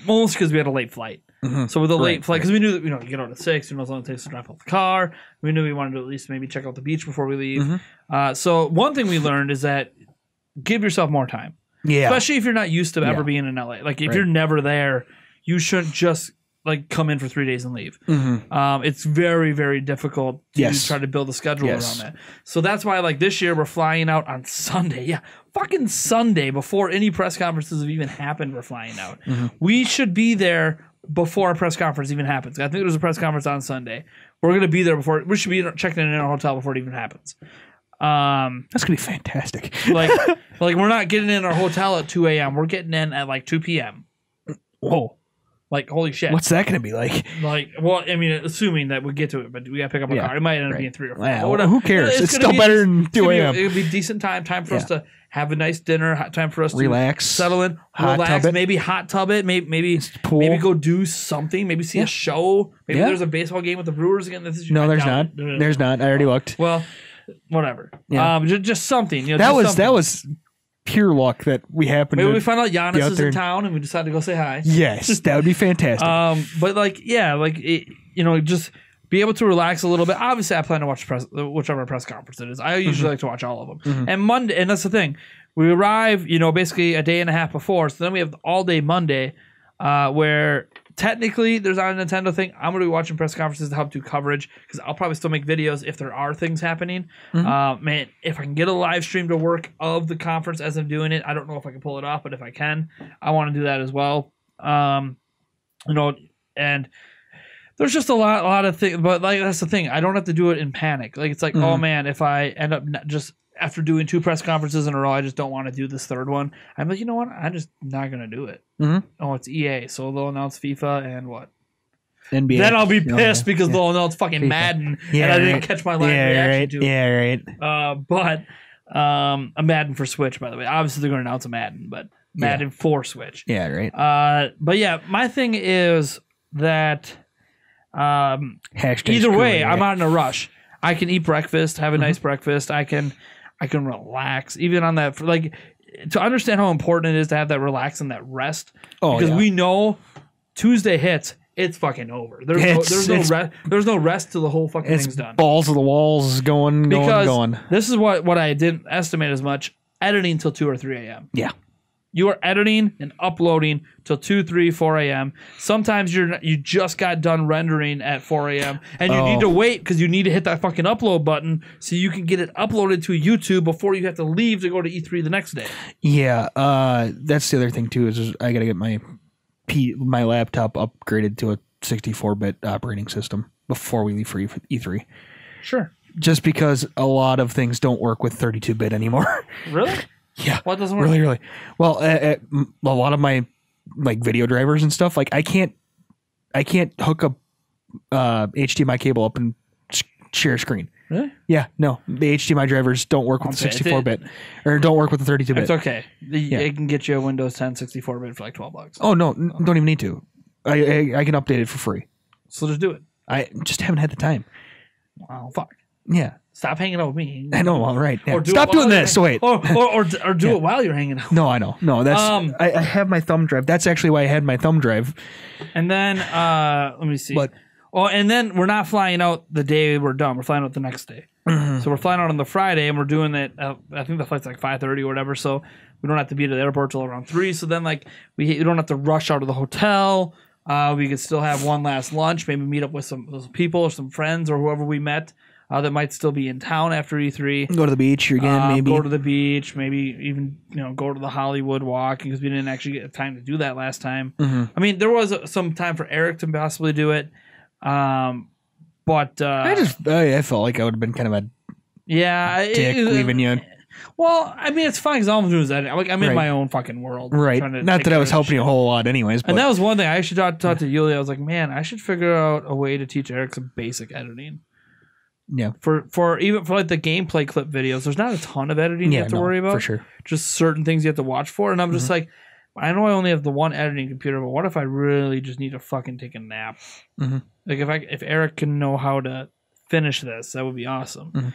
Mostly because we had a late flight. So with a late flight, because we knew that you get out at 6, we know how long it takes to drive off the car. We knew we wanted to at least maybe check out the beach before we leave. So one thing we learned is that give yourself more time. Yeah. Especially if you're not used to ever being in LA. Like if you're never there, you shouldn't just like come in for 3 days and leave. It's very, very difficult to try to build a schedule around that. So that's why like this year we're flying out on Sunday. Yeah. Fucking Sunday before any press conferences have even happened. We're flying out. We should be there before a press conference even happens. I think there's a press conference on Sunday. We're going to be there before. We should be checking in our hotel before it even happens. That's gonna be fantastic. like we're not getting in our hotel at 2 a.m. We're getting in at like 2 p.m. Whoa. Like, holy shit. What's that going to be like? Like, well, I mean, assuming that we get to it, but we got to pick up a car. It might end up being 3 or 4. Well, who cares? It's still better than 2 a.m. It'll be decent time for us to have a nice dinner, time for us relax, to settle in, relax, maybe hot tub it, maybe go do something, maybe see a show. Maybe there's a baseball game with the Brewers again. No, there's not. There's not. I already looked. Well, whatever. Yeah. Just something. That was pure luck that we happened maybe to we found out Giannis is in town and we decided to go say hi. Yes, that would be fantastic. But just be able to relax a little bit. Obviously, I plan to watch whichever press conference it is. I usually like to watch all of them. And Monday, and that's the thing. We arrive, basically a day and a half before. So then we have all day Monday, where technically there's not a Nintendo thing. I'm going to be watching press conferences to help do coverage because I'll probably still make videos if there are things happening. Man, if I can get a live stream to work of the conference as I'm doing it, I don't know if I can pull it off, but if I can, I want to do that as well. And there's just a lot of things, but like that's the thing. I don't have to do it in panic. Like it's like, oh man, if I end up just after doing 2 press conferences in a row, I just don't want to do this third one. I'm like, you know what? I'm just not gonna do it. Oh, it's EA, so they'll announce FIFA and what? NBA. Then I'll be pissed because they'll announce fucking FIFA. Madden, and I didn't catch my live reaction to it. But a Madden for Switch, by the way. Obviously, they're going to announce a Madden, but Madden for Switch. Yeah, right. But yeah, my thing is that Hashtag either way, I'm not in a rush. I can eat breakfast, have a nice breakfast. I can relax, even on that. Like to understand how important it is to have that relax and that rest. Because we know Tuesday hits, it's fucking over. There's no rest till the whole fucking thing's done. Balls to the walls, going. This is what I didn't estimate as much. Editing till 2 or 3 a.m. Yeah. You are editing and uploading till 2, 3, 4 a.m. Sometimes you just got done rendering at 4 a.m. and you need to wait because you need to hit that fucking upload button so you can get it uploaded to YouTube before you have to leave to go to E3 the next day. Yeah, that's the other thing too is I got to get my laptop upgraded to a 64-bit operating system before we leave for E3. Sure. Just because a lot of things don't work with 32-bit anymore. Really? Yeah. What doesn't work? Really. Well, a lot of my like video drivers and stuff, like I can't hook a HDMI cable up and share a screen. Really? Yeah. No, the HDMI drivers don't work with the 64-bit or don't work with the 32-bit. It's okay. It can get you a Windows 10 64-bit for like $12. Oh no, don't even need to. I can update it for free. So just do it. I just haven't had the time. Wow, fuck. Yeah. Stop hanging out with me. I know. All right. Yeah. Or do Stop it while doing you're this. Wait. Or do it while you're hanging out. No, I know. No, that's. I have my thumb drive. That's actually why I had my thumb drive. And then let me see. But and then we're not flying out the day we're done. We're flying out the next day. So we're flying out on the Friday, and we're doing it. I think the flight's like 5:30 or whatever. So we don't have to be at the airport till around 3. So then like we don't have to rush out of the hotel. We could still have one last lunch. Maybe meet up with some people or some friends or whoever we met. That might still be in town after E3. Go to the beach again, maybe. Go to the beach, maybe even go to the Hollywood Walk because we didn't actually get time to do that last time. I mean, there was some time for Eric to possibly do it, but I felt like I would have been kind of a dick leaving you. Well, I mean, it's fine because all I'm doing is editing. Like I'm in my own fucking world, right? Not that I was helping you a whole lot, anyways. But. And that was one thing I actually talked to Yulia. I was like, man, I should figure out a way to teach Eric some basic editing. Yeah. For even for like the gameplay clip videos, there's not a ton of editing you have to worry about. For sure. Just certain things you have to watch for. And I'm just like, I know I only have the one editing computer, but what if I really just need to fucking take a nap? Like if Eric can know how to finish this, that would be awesome.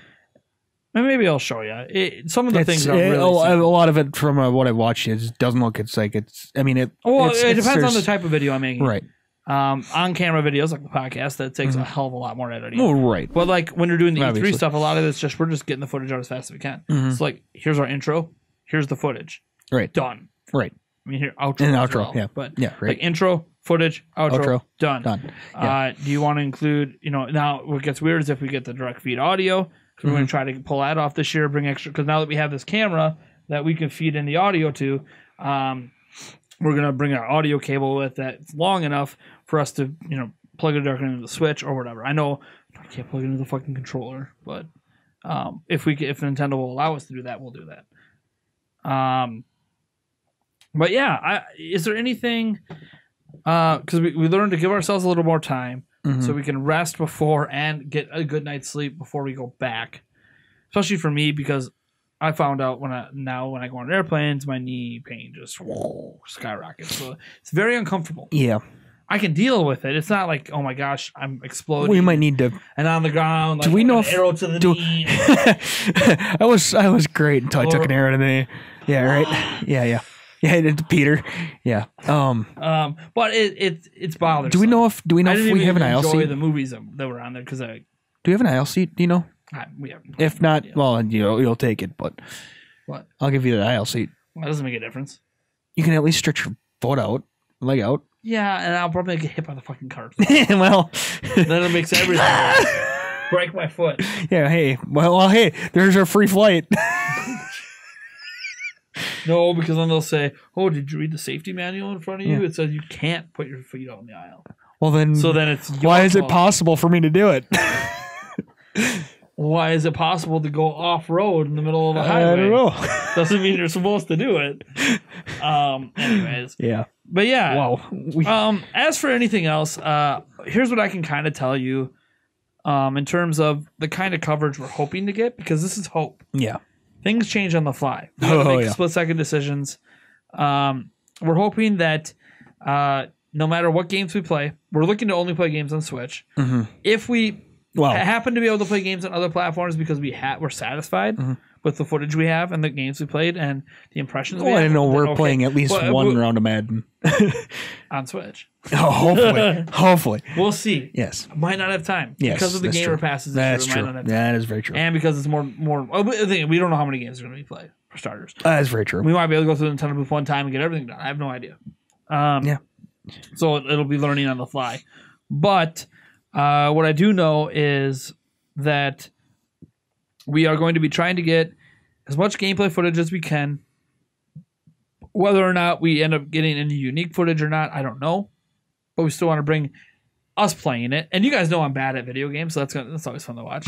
And maybe I'll show you. Some of the things are really a lot of it from what I watched doesn't look. It's like it's. I mean it. Well, it depends on the type of video I'm making. Right. On camera videos like the podcast that takes a hell of a lot more editing. Oh, right. But like when you're doing the E3 stuff, a lot of it's just we're just getting the footage out as fast as we can. So like here's our intro, here's the footage. Right. Done. Right. I mean here outro. And outro, well, yeah. But yeah, right. like intro, footage, outro. Done. Yeah. Do you want to include, now what gets weird is if we get the direct feed audio, because we're going to try to pull that off this year, bring extra, because now that we have this camera that we can feed in the audio to, we're going to bring our audio cable with that's long enough for us to, plug it directly into the Switch or whatever. I know I can't plug it into the fucking controller, but if Nintendo will allow us to do that, we'll do that. But yeah, is there anything, because we learned to give ourselves a little more time so we can rest before and get a good night's sleep before we go back. Especially for me, because I found out when I go on airplanes, my knee pain just skyrockets. So it's very uncomfortable. Yeah. I can deal with it. It's not like, oh my gosh, I'm exploding. We might need to. And on the ground, like do we know if arrow to the knee. I was great until I took an arrow to the knee. Yeah, right. Yeah. Yeah, into Peter. Yeah. But it's bothersome. Do we know if we have an aisle seat? I enjoy the movies that were on there because do we have an aisle seat? Do you know? We haven't. If not, well, you'll take it. But what? I'll give you the aisle seat. Well, that doesn't make a difference. You can at least stretch your foot out, leg out. Yeah, and I'll probably get hit by the fucking cart. Well, then it makes everything break my foot. Yeah. Hey. Well. Hey. There's our free flight. No, because then they'll say, "Oh, did you read the safety manual in front of you? It says you can't put your feet out in the aisle." Well, then. So then it's why is it possible for me to do it? Why is it possible to go off road in the middle of a highway? I don't know. Doesn't mean you're supposed to do it. Anyways. Yeah. But yeah. Wow. As for anything else, here's what I can kind of tell you, in terms of the kind of coverage we're hoping to get, because this is hope. Yeah. Things change on the fly. We have to make split-second decisions. We're hoping that no matter what games we play, we're looking to only play games on Switch. If we happen to be able to play games on other platforms because we're satisfied with the footage we have and the games we played and the impressions we have. I know we're playing at least one round of Madden. On Switch. Oh, hopefully. Hopefully. We'll see. Yes. Might not have time. Yes, because of the gamer passes. That's true. That is very true. And because it's more we don't know how many games are going to be played, for starters. That's very true. We might be able to go through the Nintendo booth one time and get everything done. I have no idea. Yeah. So it'll be learning on the fly. But what I do know is that we are going to be trying to get as much gameplay footage as we can. Whether or not we end up getting any unique footage or not, I don't know. But we still want to bring us playing it. And you guys know I'm bad at video games, so that's always fun to watch.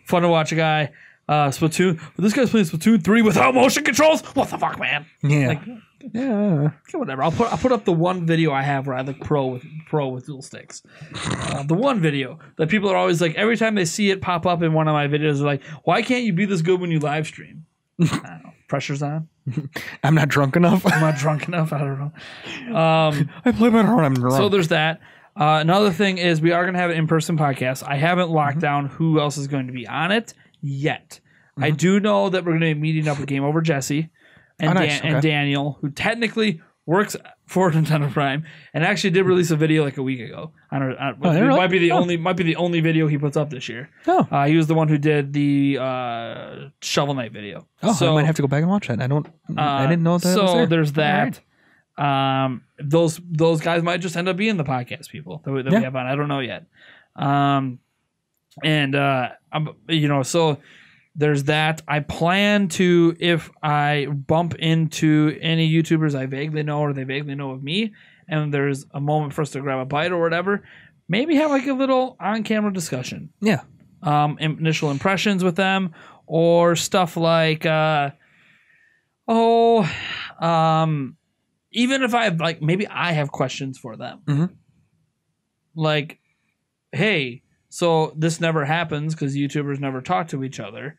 Fun to watch a guy, Splatoon. This guy's playing Splatoon 3 without motion controls? What the fuck, man? Yeah. Okay, whatever. I'll put up the one video I have where I look pro with dual sticks. The one video that people are always like, every time they see it pop up in one of my videos, they're like, "Why can't you be this good when you live stream?" I don't know. Pressure's on. I'm not drunk enough. I'm not drunk enough. I don't know. I play better when I'm drunk. So there's that. Another thing is we are going to have an in-person podcast. I haven't locked down who else is going to be on it yet. I do know that we're going to be meeting up with Game Over Jesse and, and Daniel, who technically works for Nintendo Prime and actually did release a video like a week ago. It might be the only video he puts up this year. He was the one who did the Shovel Knight video. So I might have to go back and watch that. I didn't know that. So was there. There's that. Right. Those guys might just end up being the podcast people that we have on. I don't know yet. So there's that. I plan to, if I bump into any YouTubers I vaguely know or they vaguely know of me, and there's a moment for us to grab a bite or whatever, maybe have like a little on-camera discussion. Yeah. Initial impressions with them, or stuff like, even if I have, like, maybe I have questions for them. Mm-hmm. Like, hey, so this never happens because YouTubers never talk to each other.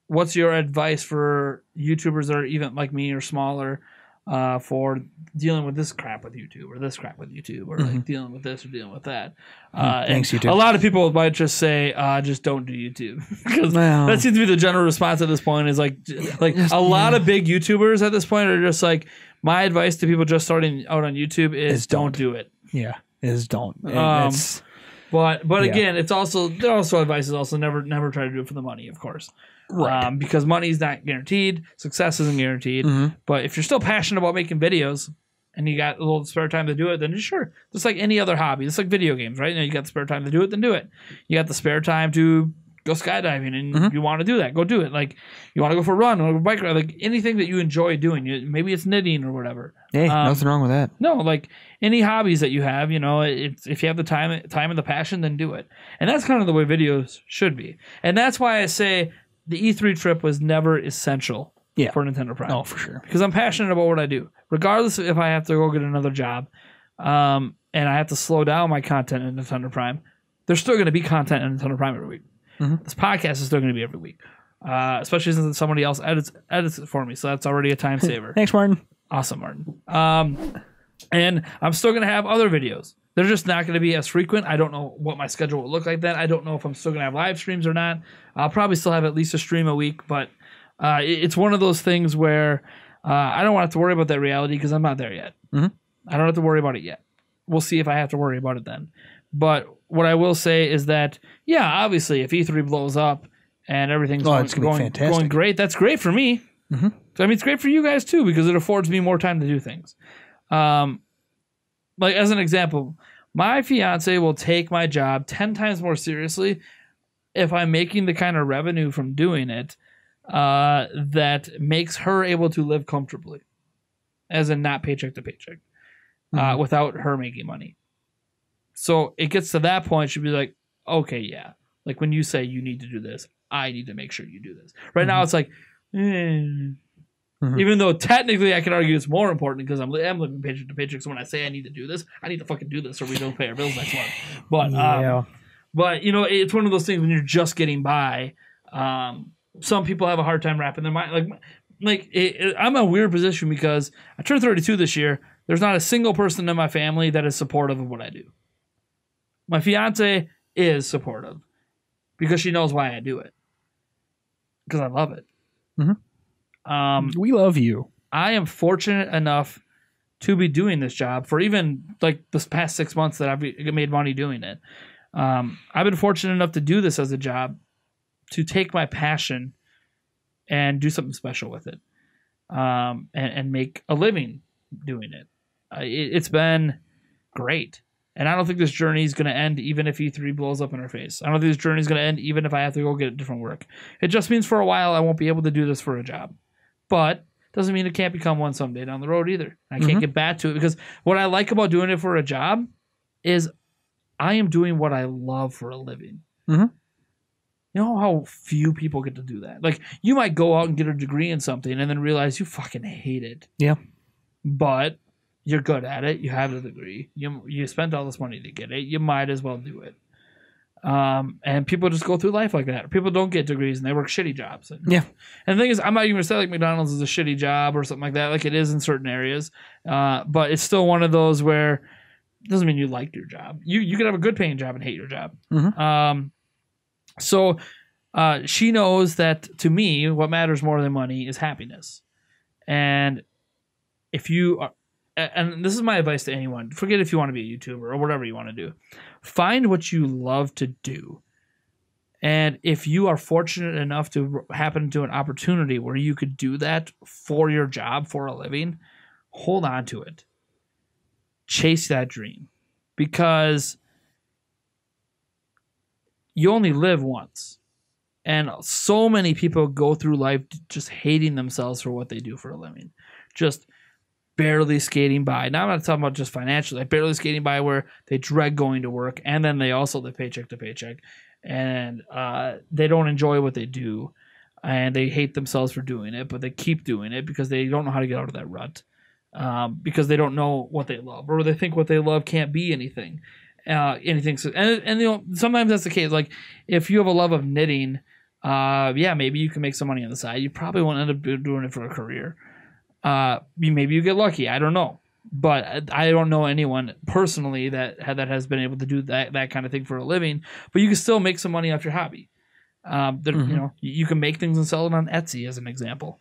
What's your advice for YouTubers that are even like me or smaller for dealing with this crap with YouTube or this crap with YouTube or like dealing with this or dealing with that? Thanks, YouTube. A lot of people might just say, just don't do YouTube. Because that seems to be the general response at this point is like a lot of big YouTubers at this point are just like, my advice to people just starting out on YouTube is don't do it. Yeah, don't. But again, it's also advice is also never try to do it for the money, of course, right? Because money is not guaranteed, success isn't guaranteed. But if you're still passionate about making videos and you got a little spare time to do it, then sure, just like any other hobby, it's like video games, right? You got the spare time to do it, then do it. You got the spare time to go skydiving, and you want to do that, go do it. Like you want to go for a run or a bike ride, like anything that you enjoy doing. Maybe it's knitting or whatever. Hey, nothing wrong with that. No, like any hobbies that you have, if you have the time and the passion, then do it. And that's kind of the way videos should be. And that's why I say the E3 trip was never essential for Nintendo Prime. Oh, for sure. Because I'm passionate about what I do, regardless of if I have to go get another job, and I have to slow down my content in Nintendo Prime. There's still going to be content in Nintendo Prime every week. This podcast is still going to be every week, especially since somebody else edits it for me. So that's already a time saver. Thanks, Martin. Awesome, Martin. And I'm still going to have other videos. They're just not going to be as frequent. I don't know what my schedule will look like then. I don't know if I'm still going to have live streams or not. I'll probably still have at least a stream a week, but it's one of those things where I don't have to worry about that reality because I'm not there yet. I don't have to worry about it yet. We'll see if I have to worry about it then. But what I will say is that, yeah, obviously, if E3 blows up and everything's going great, that's great for me. So, I mean, it's great for you guys, too, because it affords me more time to do things. Like, as an example, my fiance will take my job 10 times more seriously if I'm making the kind of revenue from doing it that makes her able to live comfortably, as in not paycheck to paycheck, without her making money. So it gets to that point, she'd be like, okay, yeah. Like when you say you need to do this, I need to make sure you do this. Right now it's like, even though technically I can argue it's more important because I'm living paycheck to paycheck. So when I say I need to do this, I need to fucking do this or we don't pay our bills next month. But, but it's one of those things when you're just getting by. Some people have a hard time wrapping their mind. I'm in a weird position because I turned 32 this year. There's not a single person in my family that is supportive of what I do. My fiance is supportive because she knows why I do it. Because I love it. We love you. I am fortunate enough to be doing this job for even like this past 6 months that I've made money doing it. I've been fortunate enough to do this as a job, to take my passion and do something special with it, and make a living doing it. It's been great. And I don't think this journey is going to end even if E3 blows up in our face. I don't think this journey is going to end even if I have to go get different work. It just means for a while I won't be able to do this for a job. But doesn't mean it can't become one someday down the road either. I can't get back to it because what I like about doing it for a job is I am doing what I love for a living. You know how few people get to do that? Like, you might go out and get a degree in something and then realize you fucking hate it. Yeah. But you're good at it. You have the degree. You spent all this money to get it. You might as well do it. And people just go through life like that. People don't get degrees and they work shitty jobs. And the thing is, I'm not even going to say like McDonald's is a shitty job or something like that. Like it is in certain areas. But it's still one of those where doesn't mean you like your job. You could have a good paying job and hate your job. Mm-hmm. So she knows that to me, what matters more than money is happiness. And if you are, and this is my advice to anyone, forget if you want to be a YouTuber or whatever you want to do. Find what you love to do. And if you are fortunate enough to happen to an opportunity where you could do that for your job, for a living, hold on to it. Chase that dream. Because you only live once. And so many people go through life just hating themselves for what they do for a living. Just barely skating by. Now I'm not talking about just financially, like barely skating by where they dread going to work and then they also live paycheck to paycheck and they don't enjoy what they do and they hate themselves for doing it, but they keep doing it because they don't know how to get out of that rut because they don't know what they love or they think what they love can't be anything. And you know, sometimes that's the case. Like if you have a love of knitting, maybe you can make some money on the side. You probably won't end up doing it for a career. Maybe you get lucky. I don't know, but I don't know anyone personally that has been able to do that kind of thing for a living. But you can still make some money off your hobby. You know, you can make things and sell it on Etsy as an example.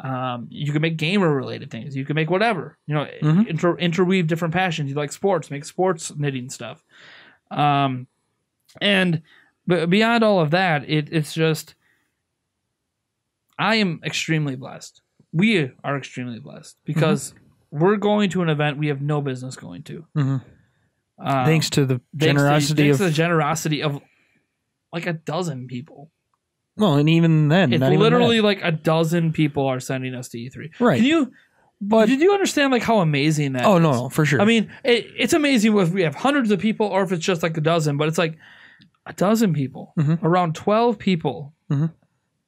You can make gamer related things. You can make whatever. You know, interweave different passions. You like sports, make sports knitting stuff. But beyond all of that, it's just I am extremely blessed. We are extremely blessed because we're going to an event we have no business going to. Thanks to the generosity of like a dozen people. Well, and even then, it's literally like a dozen people are sending us to E3. Right. Did you understand like how amazing that is? Oh, no, for sure. I mean, it's amazing if we have hundreds of people or if it's just like a dozen, but it's like a dozen people, around 12 people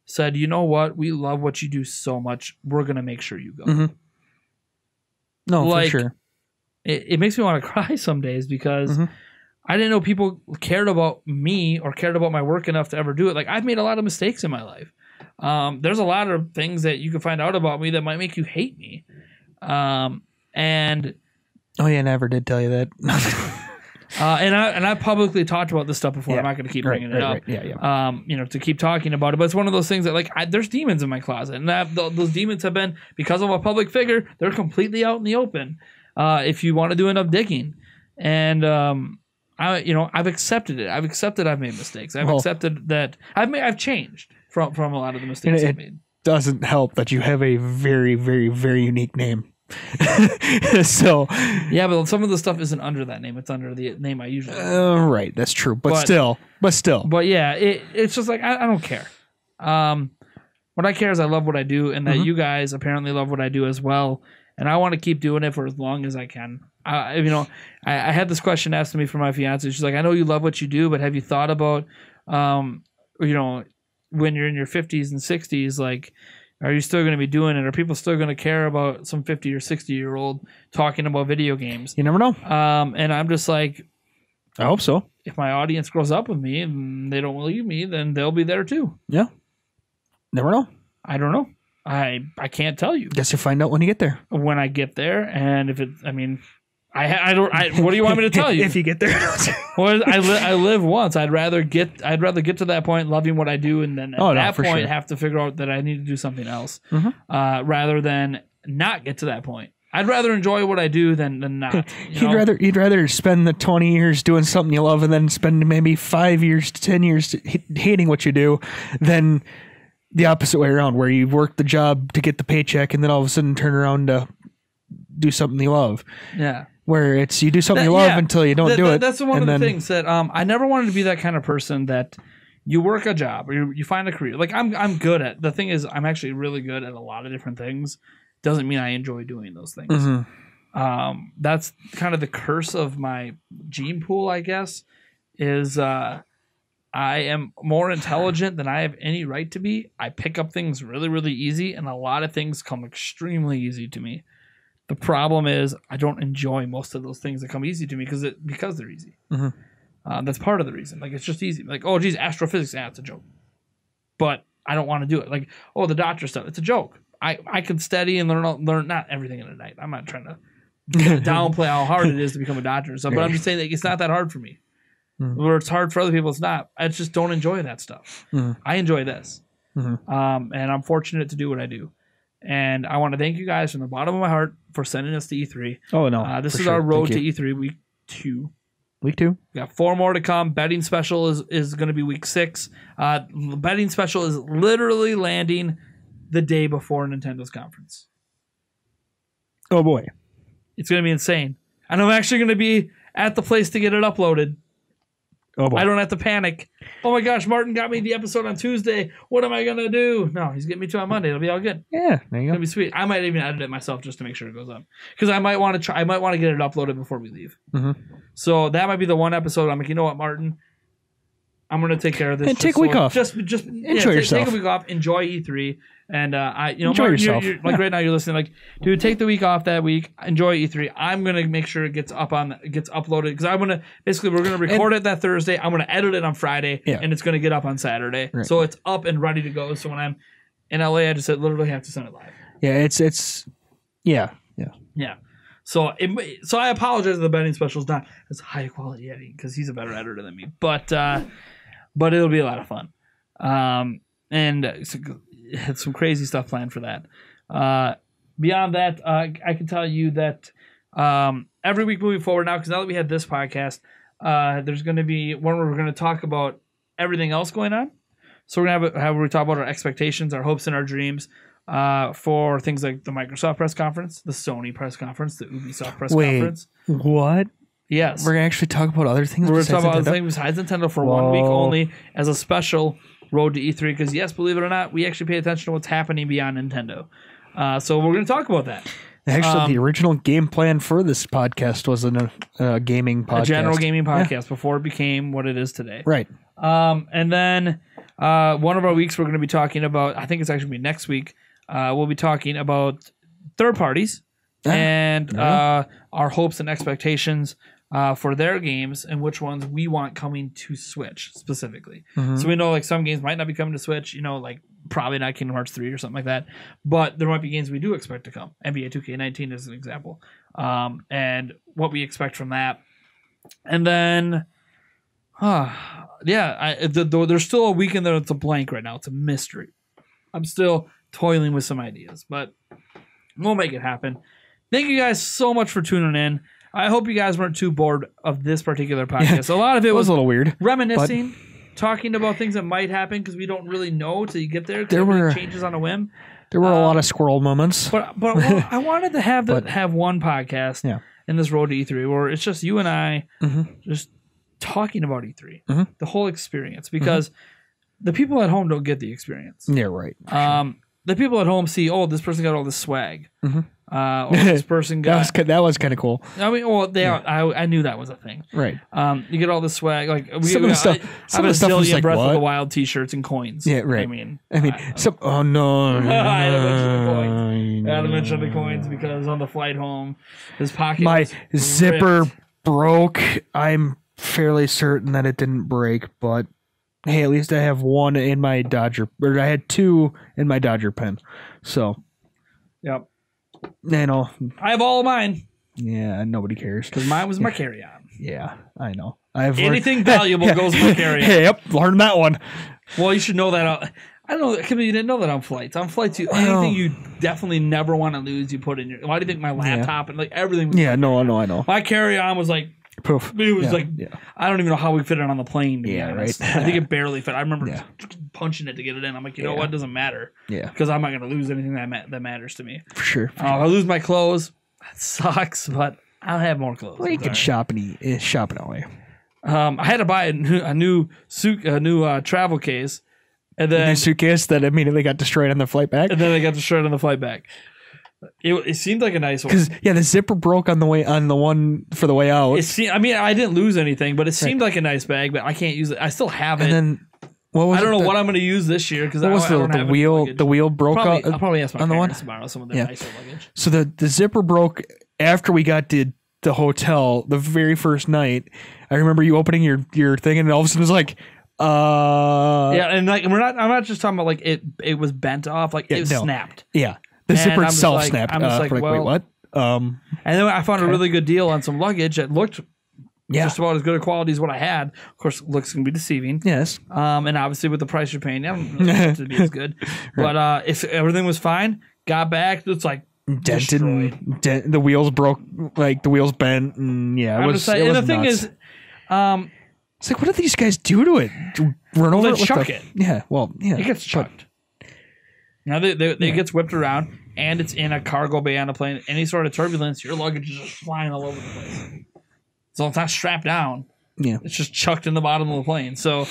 said, you know what? We love what you do so much. We're going to make sure you go. No, like, for sure. It makes me want to cry some days because I didn't know people cared about me or cared about my work enough to ever do it. Like I've made a lot of mistakes in my life. There's a lot of things that you can find out about me that might make you hate me. And oh yeah, I never did tell you that. and I publicly talked about this stuff before. I'm not going to keep bringing it up. Right. Yeah. You know, to keep talking about it, but it's one of those things that like there's demons in my closet, and those demons have been because of a public figure. They're completely out in the open. If you want to do enough digging, and I've accepted it. I've accepted I've made mistakes. I've accepted that I've changed from a lot of the mistakes I've made. Doesn't help that you have a very, very, very unique name. So yeah, but some of the stuff isn't under that name. It's under the name I usually right, that's true. But still. But yeah, it's just like I don't care. What I care is I love what I do, and that you guys apparently love what I do as well. And I want to keep doing it for as long as I can. I had this question asked to me from my fiance. She's like, I know you love what you do, but have you thought about, when you're in your 50s and 60s, like, are you still going to be doing it? Are people still going to care about some 50 or 60-year-old talking about video games? You never know. And I'm just like, I hope so. If my audience grows up with me and they don't believe me, then they'll be there too. Yeah. Never know. I don't know. I can't tell you. Guess you'll find out when you get there. When I get there, and if it, I mean, I don't. What do you want me to tell you? If you get there, well, I live once. I'd rather get to that point, loving what I do, and then at that point have to figure out that I need to do something else, rather than not get to that point. I'd rather enjoy what I do than not. You'd rather spend the 20 years doing something you love and then spend maybe 5 years to 10 years hating what you do than the opposite way around, where you work the job to get the paycheck and then all of a sudden turn around to do something you love. Yeah. Where it's you do something you love until you don't do it. That's one of the things that I never wanted to be that kind of person that you work a job or you find a career. Like I'm good at. The thing is, I'm actually really good at a lot of different things. Doesn't mean I enjoy doing those things. That's kind of the curse of my gene pool, I guess, is I am more intelligent than I have any right to be. I pick up things really, really easy, and a lot of things come extremely easy to me. The problem is I don't enjoy most of those things that come easy to me because they're easy. That's part of the reason. Like, it's just easy. Like, oh, geez, astrophysics, it's a joke. But I don't want to do it. Like, oh, the doctor stuff, it's a joke. I can study and learn not everything in a night. I'm not trying to downplay how hard it is to become a doctor and stuff. But I'm just saying that it's not that hard for me. Where it's hard for other people, it's not. I just don't enjoy that stuff. I enjoy this. And I'm fortunate to do what I do. And I want to thank you guys from the bottom of my heart for sending us to E3. Oh, no. This is our road to E3 week 2. Week 2? We got 4 more to come. Betting special is going to be week 6. Betting special is literally landing the day before Nintendo's conference. Oh, boy. It's going to be insane. And I'm actually going to be at the place to get it uploaded. Oh, boy. I don't have to panic. Oh my gosh, Martin got me the episode on Tuesday. What am I going to do? No, he's getting me to on Monday. It'll be all good. Yeah, there you go. It'll be sweet. I might even edit it myself just to make sure it goes up. Because I might want to try. I might want to get it uploaded before we leave. So that might be the one episode. I'm like, you know what, Martin? I'm going to take care of this. And take a week off. Just enjoy yourself. Take a week off. Enjoy E3. And enjoy Martin, yourself. You're, like right now, you're listening. Like, dude, take the week off that week. Enjoy E3. I'm gonna make sure it gets uploaded because I'm gonna we're gonna record it that Thursday. I'm gonna edit it on Friday, and it's gonna get up on Saturday. Right. So it's up and ready to go. So when I'm in LA, I just literally have to send it live. Yeah, it's yeah. So I apologize if the betting special is not as high quality editing because he's a better editor than me. But it'll be a lot of fun. Had some crazy stuff planned for that. Beyond that, I can tell you that every week moving forward now, because now that we had this podcast, there's going to be one where we're going to talk about everything else going on. So we're going to have where we talk about our expectations, our hopes, and our dreams for things like the Microsoft press conference, the Sony press conference, the Ubisoft press conference. What? Yes. We're going to actually talk about other things We're going to talk about other things besides Nintendo for 1 week only as a special road to E3 because, yes, believe it or not, we actually pay attention to what's happening beyond Nintendo. So we're going to talk about that. Actually, the original game plan for this podcast was a gaming podcast. A general gaming podcast before it became what it is today. Right. And then one of our weeks we're going to be talking about, I think it's actually going to be next week, we'll be talking about third parties and our hopes and expectations for their games and which ones we want coming to Switch specifically. So we know like some games might not be coming to Switch, like probably not Kingdom Hearts 3 or something like that, but there might be games we do expect to come. NBA 2K19 is an example. And what we expect from that. And then, there's still a week in there that's a blank right now. It's a mystery. I'm still toiling with some ideas, but we'll make it happen. Thank you guys so much for tuning in. I hope you guys weren't too bored of this particular podcast. A lot of it was a little weird. Reminiscing, talking about things that might happen because we don't really know till you get there. There were changes on a whim. There were a lot of squirrel moments. But I wanted to have one podcast in this road to E3 where it's just you and I just talking about E3, the whole experience, because the people at home don't get the experience. Yeah, right. The people at home see, this person got all this swag. Or this person got that was kind of cool. I mean, I knew that was a thing, right? You get all the swag, like some of the stuff. Some of the stuff was like Breath what? of the Wild T-shirts and coins. Yeah, right. I mean, some. Oh no! I had to mention the coins because on the flight home, his pocket. My was zipper ripped. broke. I'm fairly certain that it didn't break, but hey, at least I have one in my Dodger, or I had two in my Dodger pen. So, yep. I have all of mine. Yeah, nobody cares because mine was my carry-on. Yeah, I know. I've anything valuable goes in my carry-on. Hey, yep, learned that one. Well, you should know that. I don't know. You didn't know that on flights. On flights, anything you definitely never want to lose, you put in your. Why do you think my laptop and like everything? Was I know. My carry-on was like. Poof. It was I don't even know how we fit it on the plane. Right. I think it barely fit. I remember punching it to get it in. I'm like, you know what? It doesn't matter. Yeah. Because I'm not going to lose anything that matters to me. For sure. If I lose my clothes, that sucks, but I'll have more clothes. Well, you can shop and eat. Shop in LA. I had to buy a new travel case. And then a new suitcase that immediately got destroyed on the flight back. And then they got destroyed on the flight back. It seemed like a nice one. Because the zipper broke on the one for the way out. I didn't lose anything, but it seemed like a nice bag. But I can't use it. I still have it. And then what was I don't know what I'm going to use this year because the wheel? The wheel broke out. I'll probably ask my parents to borrow some of their nicer luggage. So the zipper broke after we got to the hotel the very first night. I remember you opening your thing and all of a sudden it was like. And like I'm not just talking about like it was bent off, like it snapped. Yeah. The zipper itself snapped. I'm just like, wait, what? And then I found a really good deal on some luggage that looked just about as good a quality as what I had. Of course, looks can be deceiving. Yes. And obviously with the price you're paying, I don't really want it to be as good. But if everything was fine, got back, it's like dented, the wheels broke, like the wheels bent, and and the thing is, it's like, what did these guys do to it? Run over it? Chuck it. Yeah. Well, yeah. It gets chucked. Now it gets whipped around, and it's in a cargo bay on a plane. Any sort of turbulence, your luggage is just flying all over the place. So it's not strapped down. Yeah. It's just chucked in the bottom of the plane. So,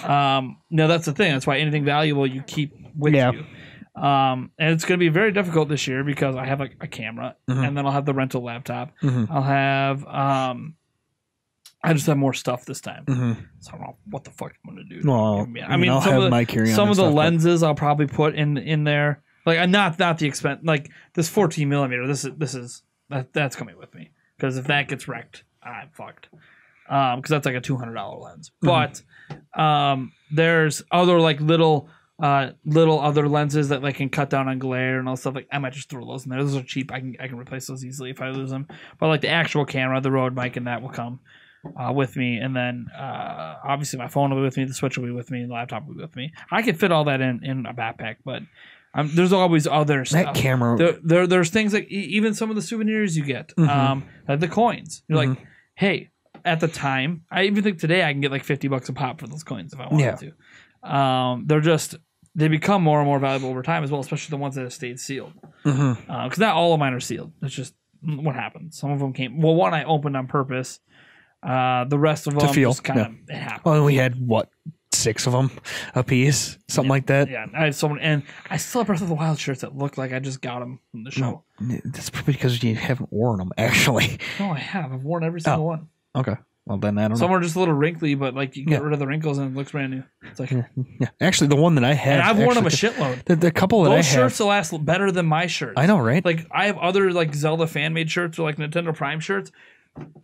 that's the thing. That's why anything valuable you keep with you. And it's going to be very difficult this year because I have like a camera, and then I'll have the rental laptop. I'll have I just have more stuff this time, so I don't know what the fuck I'm going to do. Well, I mean, some of the lenses I'll probably put in there. Like, not the expense. Like this 14 millimeter. That's coming with me because if that gets wrecked, I'm fucked. Because that's like a $200 lens. But there's other like little other lenses that like can cut down on glare and all stuff. Like I might just throw those in there. Those are cheap. I can replace those easily if I lose them. But like the actual camera, the Rode mic, and that will come with me. And then obviously my phone will be with me. The Switch will be with me. The laptop will be with me. I can fit all that in a backpack, but there's always other stuff. That camera. There's things like even some of the souvenirs you get, like the coins. You're like, hey. At the time, I even think today I can get like $50 a pop for those coins if I wanted to. They become more and more valuable over time as well, especially the ones that have stayed sealed. Because not all of mine are sealed. It's just what happens. Some of them came. Well, one I opened on purpose. The rest of them just kind of it happened. Well, we had 6 of them a piece, something like that. Yeah, I had someone, and I still have Breath of the Wild shirts that look like I just got them from the show. No, that's probably because you haven't worn them. Actually, no, I have. I've worn every single one. Okay. Well, then I don't know. Some are just a little wrinkly, but like you get rid of the wrinkles and it looks brand new. It's like Actually, the one that I have, and I've worn them a shitload. The couple that those I have, shirts will last better than my shirts. I know, right? Like I have other like Zelda fan made shirts or like Nintendo Prime shirts.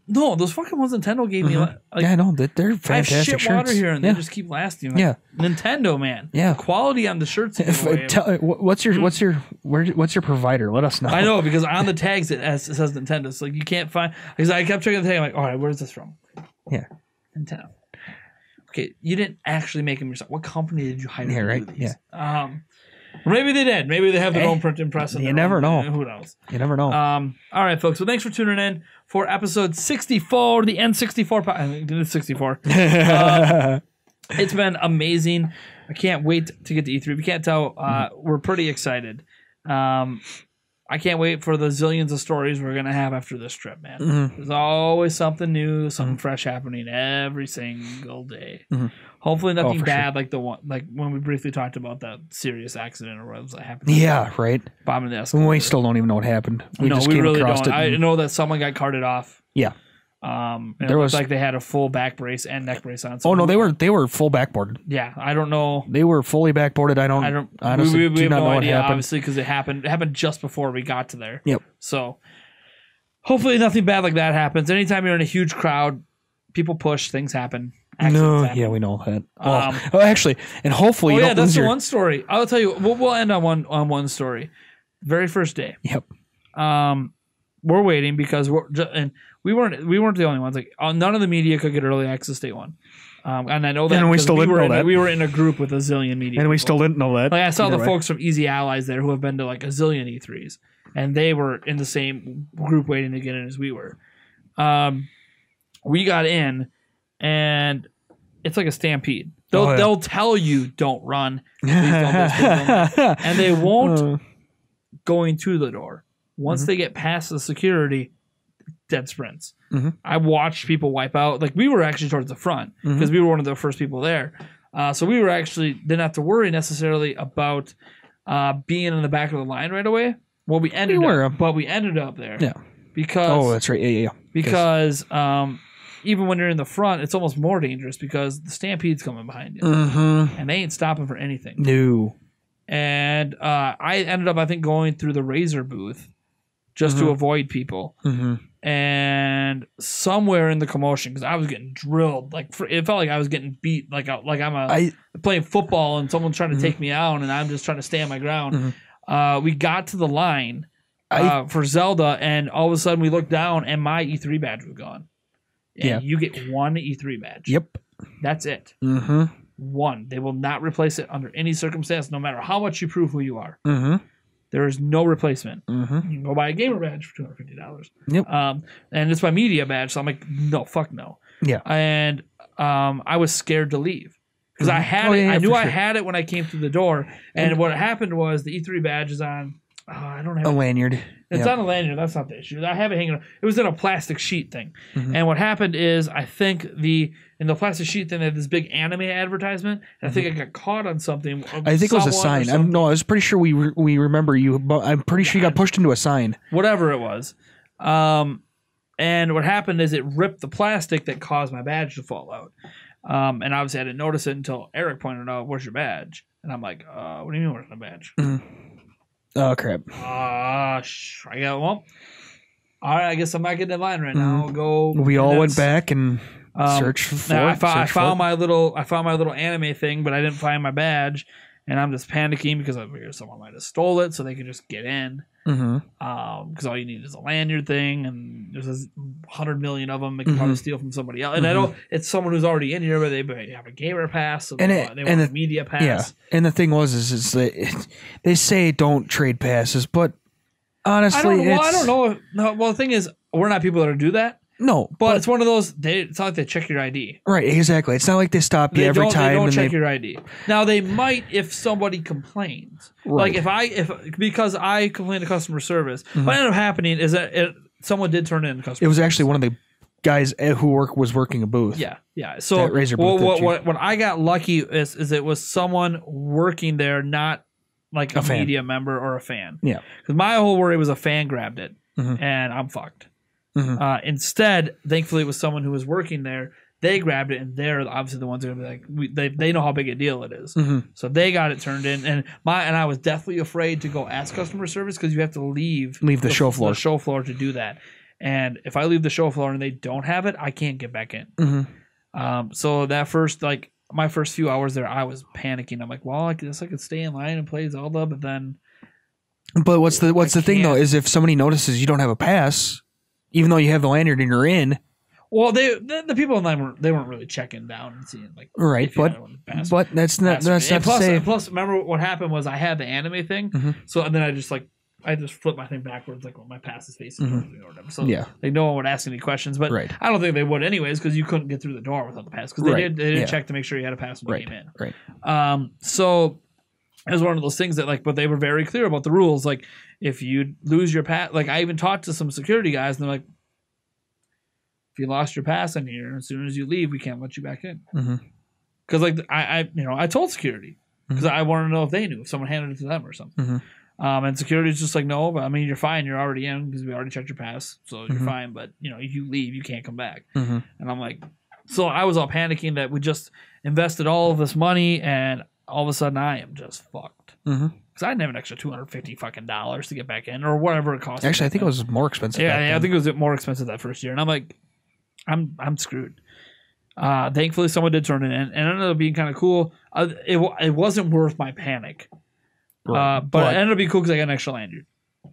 No, those fucking ones Nintendo gave me. Like, I know that they're fantastic. I have shit shirts. water here, and they just keep lasting. Like, Nintendo, man. Yeah, the quality on the shirts. What's your provider? Let us know. I know because on the tags it says Nintendo. So like you can't find because I kept checking the tag. I'm like, all right, where's this from? Yeah, Nintendo. Okay, you didn't actually make them yourself. What company did you hire to do these? Yeah. Maybe they did. Maybe they have their own printing press. You never know. Who knows? You never know. All right, folks. Well, thanks for tuning in for episode 64, the N64. I think it's 64. It's been amazing. I can't wait to get to E3. If you can't tell, we're pretty excited. I can't wait for the zillions of stories we're going to have after this trip, man. There's always something new, something fresh happening every single day. Hopefully nothing bad like the one, like when we briefly talked about that serious accident or what happened. Yeah, right. Bombing the escalator. We still don't even know what happened. We really don't. I know that someone got carted off. Yeah. There was like they had a full back brace and neck brace on. Oh no, they were full backboarded. Yeah, I don't know. They were fully backboarded. I don't honestly we have not no know idea, what happened. obviously, because it happened just before we got to there. Yep. So hopefully nothing bad like that happens. Anytime you're in a huge crowd, people push, things happen. Yeah, we know that. Well, actually, and hopefully, that's the one story. I'll tell you. We'll end on one story. Very first day. Yep. We're waiting because we weren't the only ones. Like none of the media could get early access day one. And I know that. And we still didn't know that. We were in a group with a zillion media. And we still didn't know that. Like I saw the folks from Easy Allies there who have been to like a zillion E3s, and they were in the same group waiting to get in as we were. We got in, and it's like a stampede. They'll tell you don't run, please don't, and they won't going to the door. Once they get past the security, dead sprints. I watched people wipe out. Like we were actually towards the front because we were one of the first people there. So we were actually didn't have to worry necessarily about being in the back of the line right away. Well, we ended up there. Yeah. Because that's right. Yeah. Because even when you're in the front, it's almost more dangerous because the stampede's coming behind you, and they ain't stopping for anything. No. And I ended up, I think, going through the Razer booth just to avoid people. And somewhere in the commotion, because I was getting drilled, like it felt like I was getting beat, like I'm playing football and someone's trying to take me out, and I'm just trying to stay on my ground. We got to the line, for Zelda, and all of a sudden we looked down and my E3 badge was gone. And you get one E3 badge. Yep. That's it. Mm-hmm. One. They will not replace it under any circumstance, no matter how much you prove who you are. Mm-hmm. There is no replacement. Mm-hmm. You can go buy a gamer badge for $250. Yep. And it's my media badge, so I'm like, no, fuck no. Yeah. And I was scared to leave. Because I had it. I knew I had it when I came through the door. And what happened was the E3 badge is on. I don't have a lanyard. It's on a lanyard. That's not the issue. I have it hanging. It was in a plastic sheet thing. Mm-hmm. And what happened is, I think in the plastic sheet thing, they had this big anime advertisement. And I think I got caught on something. I think it was a sign. I was pretty sure we remember you. But I'm pretty sure you got pushed into a sign. Whatever it was. And what happened is it ripped the plastic that caused my badge to fall out. And obviously I didn't notice it until Eric pointed out, "Where's your badge?" And I'm like, "What do you mean, where's my badge?" Mm-hmm. Oh crap! I got well. All right, I guess I'm not getting in line right now. I'll go. We all went back and searched for it. I found my little anime thing, but I didn't find my badge, and I'm just panicking because I figured someone might have stole it, so they could just get in. Mm-hmm. Because all you need is a lanyard thing, and there's 100 million of them. They can probably steal from somebody else, and I don't. It's someone who's already in here, but they have a gamer pass, so they want a media pass. Yeah, and the thing is that they say don't trade passes, but honestly, I don't know. No, well, the thing is, we're not people that do that. No, but it's one of those. It's not like they check your ID. Right, exactly. It's not like they stop you every time. They don't check your ID. Now they might if somebody complains. Right. Like because I complained to customer service. What ended up happening is that someone did turn in customer. It was actually one of the guys who was working a booth. Yeah. So what I got lucky is it was someone working there, not like a media member or a fan. Yeah. Because my whole worry was a fan grabbed it, and I'm fucked. Mm-hmm. Instead, thankfully, it was someone who was working there. They grabbed it, and they're obviously the ones that are gonna be like, they know how big a deal it is. Mm-hmm. So they got it turned in, and I was definitely afraid to go ask customer service because you have to leave the show floor, to do that. And if I leave the show floor and they don't have it, I can't get back in. Mm-hmm. So that first my first few hours there, I was panicking. I'm like, well, I guess I could stay in line and play Zelda, but then. But what's the thing though is if somebody notices you don't have a pass. Even though you have the lanyard and you're in, well, the people in line weren't really checking down and seeing like right, but that's not to say. Plus, remember what happened was I had the anime thing, so and then I just flipped my thing backwards, like my pass is facing towards me or whatever. So like no one would ask any questions, but I don't think they would anyways because you couldn't get through the door without the pass because they did check to make sure you had a pass when you came in. Right. So it was one of those things that but they were very clear about the rules. Like if you lose your pass, like I even talked to some security guys, and they're like, if you lost your pass in here, as soon as you leave, we can't let you back in. Because I told security because I wanted to know if they knew if someone handed it to them or something. And security's just like, no, but I mean you're fine, you're already in because we already checked your pass, so you're fine. But if you leave, you can't come back. And I'm like, so I was all panicking that we just invested all of this money and. All of a sudden, I am just fucked. Because I didn't have an extra $250 fucking to get back in, or whatever it cost. Actually, I think it was more expensive. Yeah, I think it was more expensive that first year, and I'm like, I'm screwed. Thankfully, someone did turn it in, and it ended up being kind of cool. It wasn't worth my panic, but it ended up being cool because I got an extra lanyard.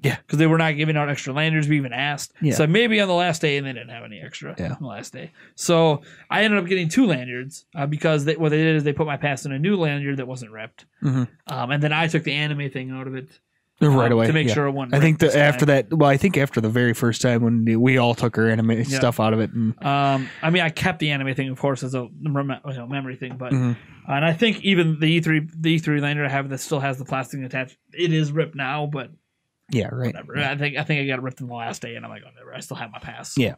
Yeah, because they were not giving out extra lanyards. We even asked. Yeah. So maybe on the last day, and they didn't have any extra on the last day. So I ended up getting 2 lanyards because what they did is they put my pass in a new lanyard that wasn't ripped. And then I took the anime thing out of it right away to make sure it wasn't. I think after that, well, I think after the very first time when we all took our anime stuff out of it. And, I mean, I kept the anime thing, of course, as a memory thing, but and I think even the E3 lanyard I have that still has the plastic attached, it is ripped now, but. Yeah, right. Whatever. I think I got it ripped in the last day, and I'm like, whatever. I still have my pass. Yeah.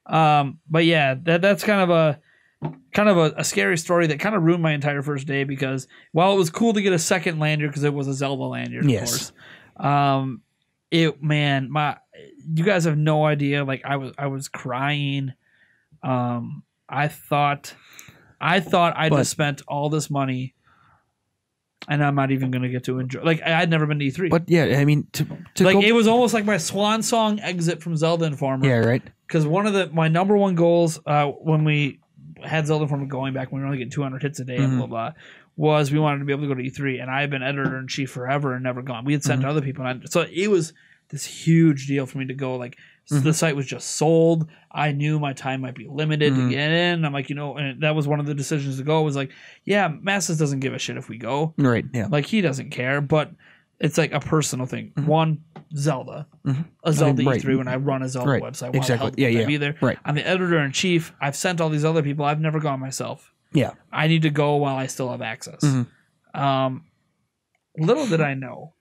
But yeah, that's kind of a scary story that kind of ruined my entire first day because while it was cool to get a second lanyard because it was a Zelda lanyard, of course. You guys have no idea. Like I was crying. I thought I just spent all this money. And I'm not even going to get to enjoy. Like I'd never been to E3. But yeah, I mean, it was almost like my swan song exit from Zelda Informer. Yeah, right. Because one of my number one goals when we had Zelda Informer going back when we were only getting 200 hits a day and blah blah, was we wanted to be able to go to E3. And I had been editor in chief forever and never gone. We had sent to other people, so it was this huge deal for me to go. Like the site was just sold. I knew my time might be limited to get in. I'm like, and that was one of the decisions to go. Was like, yeah, Masses doesn't give a shit if we go. Right. Yeah. Like he doesn't care, but it's like a personal thing. One, Zelda, a Zelda E3 when I run a Zelda website. Why the hell would I be there? Right. I'm the editor in chief. I've sent all these other people. I've never gone myself. Yeah. I need to go while I still have access. Little did I know,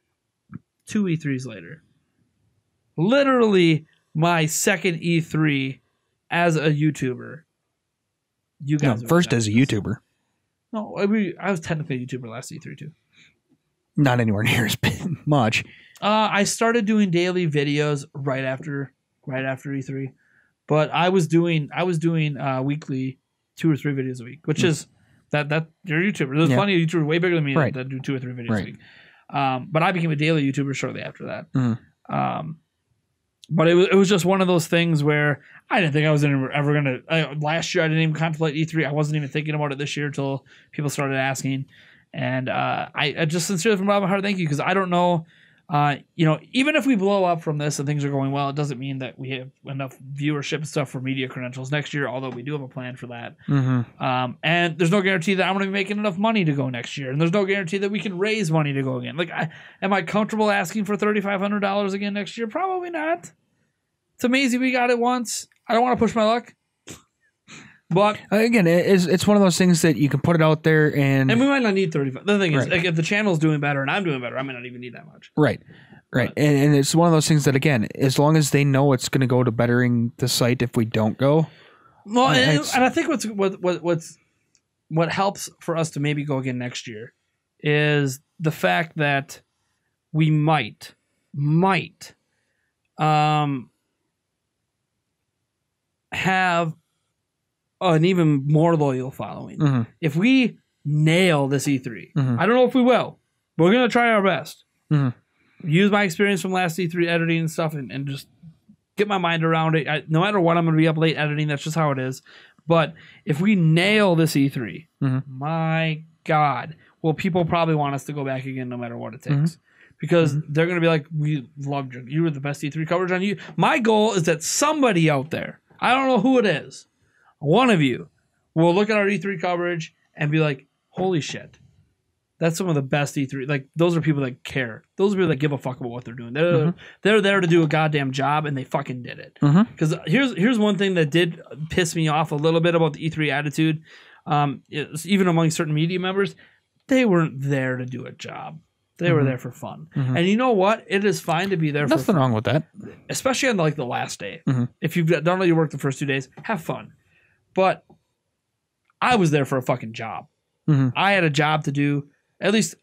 2 E3s later, literally my second E3 as a YouTuber. You guys first as a YouTuber. No, I was technically a YouTuber last E3 too. Not anywhere near as much. I started doing daily videos right after E3, but I was doing weekly 2 or 3 videos a week, which is that you're a YouTuber. There's plenty of YouTubers way bigger than me that do 2 or 3 videos a week. But I became a daily YouTuber shortly after that. But it was just one of those things where I didn't think I was ever gonna. Last year I didn't even contemplate E3. I wasn't even thinking about it this year until people started asking. And I just sincerely from the bottom of my heart thank you, because I don't know, even if we blow up from this and things are going well, it doesn't mean that we have enough viewership and stuff for media credentials next year, although we do have a plan for that. And there's no guarantee that I'm going to be making enough money to go next year. And there's no guarantee that we can raise money to go again. Like, am I comfortable asking for $3,500 again next year? Probably not. It's amazing we got it once. I don't want to push my luck. But again, it's one of those things that you can put it out there and we might not need 35. The thing is, like, if the channel's doing better and I'm doing better, I might not even need that much. Right. And it's one of those things that, again, as long as they know it's going to go to bettering the site if we don't go. Well, and I think what helps for us to maybe go again next year is the fact that we might have an even more loyal following. If we nail this E3, I don't know if we will, but we're going to try our best. Use my experience from last E3 editing and stuff and just get my mind around it. No matter what, I'm going to be up late editing. That's just how it is. But if we nail this E3, my God, well, people probably want us to go back again no matter what it takes. Because they're going to be like, we loved you. You were the best E3 coverage on you. My goal is that somebody out there, I don't know who it is, one of you will look at our E3 coverage and be like, holy shit, that's some of the best E3. Like, those are people that care. Those are people that give a fuck about what they're doing. They're there to do a goddamn job, and they fucking did it. Because here's one thing that did piss me off a little bit about the E3 attitude, even among certain media members. They weren't there to do a job. They were there for fun. And you know what? It is fine to be there for fun. Nothing wrong with that. Especially on, like, the last day. If you've done all your work the first 2 days, have fun. But I was there for a fucking job. I had a job to do, at least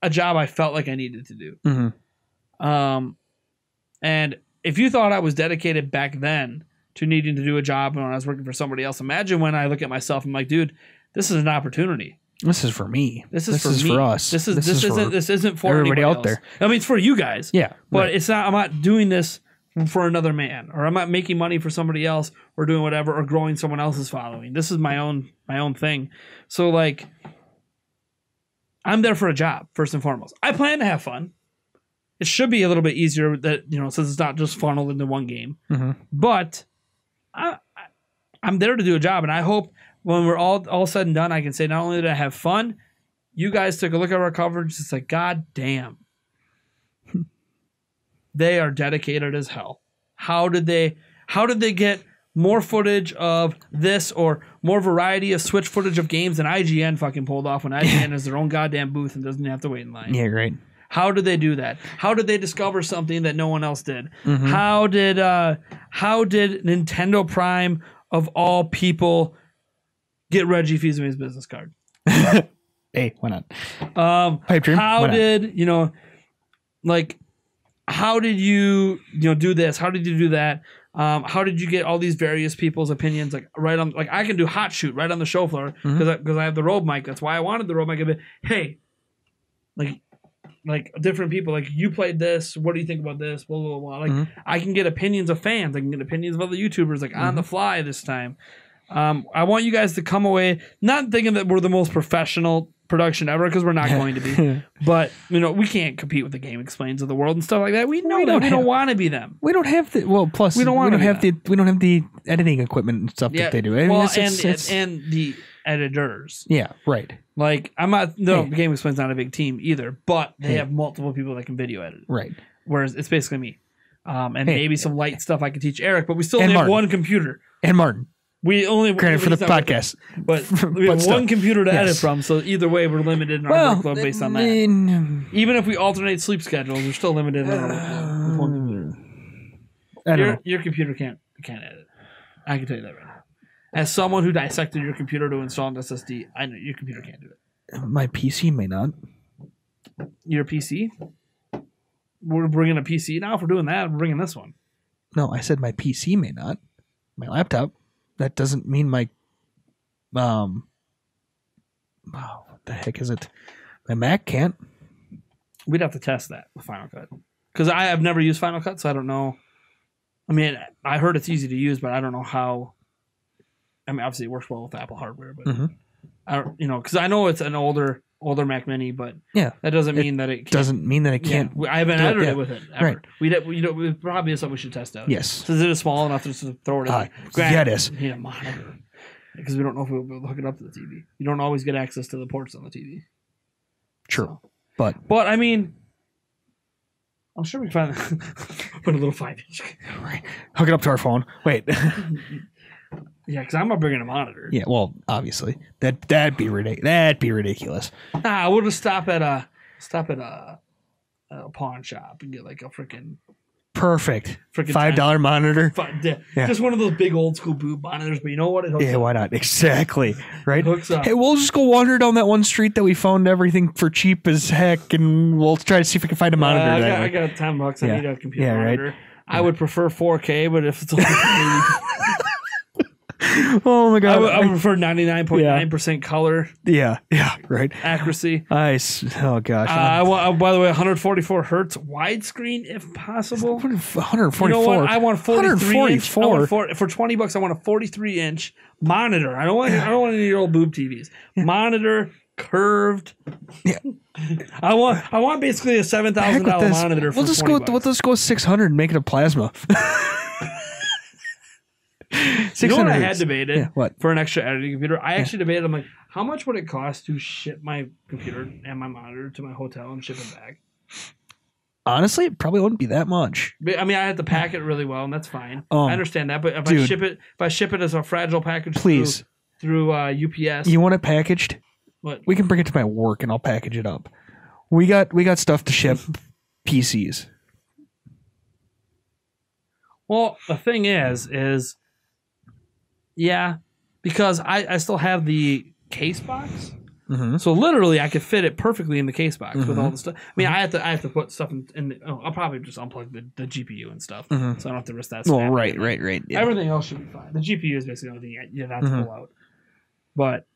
a job I felt like I needed to do. And if you thought I was dedicated back then to needing to do a job when I was working for somebody else, imagine when I look at myself and I'm like, dude, this is an opportunity. This is for me. This is for us. This isn't for everybody else. out there. I mean, it's for you guys. Yeah, but it's not. I'm not doing this for another man, or I'm not making money for somebody else, or doing whatever, or growing someone else's following. This is my own thing. So, like, I'm there for a job first and foremost. I plan to have fun. It should be a little bit easier that, since it's not just funneled into one game. But I'm there to do a job, and I hope when we're all said and done, I can say not only did I have fun, you guys took a look at our coverage. It's like, God damn. They are dedicated as hell. How did they get more footage of this or more variety of Switch footage of games than IGN fucking pulled off when IGN has their own goddamn booth and doesn't have to wait in line? Yeah, great. How did they do that? How did they discover something that no one else did? How did Nintendo Prime of all people get Reggie Fils-Aime's business card? Hey, why not? Pipe dream. How did how did you do this? How did you do that? How did you get all these various people's opinions right on? Like, I can do hot shoot right on the show floor because I have the Rode mic. That's why I wanted the Rode mic. But hey, like different people, like, you played this. What do you think about this? Blah blah blah. Like, I can get opinions of fans. I can get opinions of other YouTubers on the fly this time. I want you guys to come away not thinking that we're the most professional production ever, because we're not going to be. But we can't compete with the Game Explains of the world and stuff like that. We know that we don't want to be them. We don't have the plus we don't have the editing equipment and stuff that they do. I mean, and the editors. Yeah, right. Like Game Explains not a big team either, but they have multiple people that can video edit. Right. Whereas it's basically me. And maybe some light stuff I could teach Eric, but we still only have one computer. And Martin. We only granted for the podcast, but we have one computer to edit from. So either way, we're limited in our workload based on that. Even if we alternate sleep schedules, we're still limited in our workload with one computer. Your computer can't edit. I can tell you that right now. As someone who dissected your computer to install an SSD, I know your computer can't do it. My PC may not. Your PC? We're bringing a PC now. If we're doing that, we're bringing this one. No, I said my PC may not. My laptop. That doesn't mean my what the heck is it? My Mac can't. We'd have to test that with Final Cut, because I have never used Final Cut, so I don't know. I mean, I heard it's easy to use, but I don't know how. I mean, obviously it works well with Apple hardware, but I don't, because I know it's an older Mac Mini, but that doesn't mean that it can't. I haven't edited it with it ever. Right. We probably is something we should test out. Yes. Since it is small enough to just throw it in. Yeah, it is. We need a monitor, because we don't know if we'll be able to hook it up to the TV. You don't always get access to the ports on the TV. True. So. But I mean, I'm sure we can find put a little 5-inch. Right. Hook it up to our phone. Wait. Yeah, because I'm not bringing a monitor. Yeah, well, obviously that'd be ridiculous. That'd be ridiculous. We'll just stop at a pawn shop and get like a freaking $5 monitor. Just one of those big old school boob monitors. But you know what? It hooks up. Why not? Exactly. Right. Hooks up. Hey, we'll just go wander down that one street that we found everything for cheap as heck, and we'll try to see if we can find a monitor. I got $10. I need a computer monitor. Right. I would prefer 4K, but if it's only oh my god! I would prefer 99.9% color. Yeah, right. Accuracy. Nice. Oh gosh. By the way, 144 hertz widescreen if possible. 144. You know what? I want 43 inch. For $20, I want a 43-inch monitor. I don't want any of your old boob TVs. Monitor, curved. Yeah. I want basically a $7,000 monitor. We'll just go 600 and make it a plasma. You know what I had debated what? For an extra editing computer? I actually debated, I'm like, how much would it cost to ship my computer and my monitor to my hotel and ship it back? Honestly, it probably wouldn't be that much. I mean, I had to pack it really well, and that's fine. I understand that, but if I ship it as a fragile package through UPS. You want it packaged? What? We can bring it to my work and I'll package it up. We got stuff to ship PCs. Well, the thing is because I still have the case box. Mm-hmm. So literally I could fit it perfectly in the case box with all the stuff. I mean, I have to put stuff in I'll probably just unplug the GPU and stuff. So I don't have to risk that. Well, right. Yeah. Everything else should be fine. The GPU is basically the only thing you have to pull out. But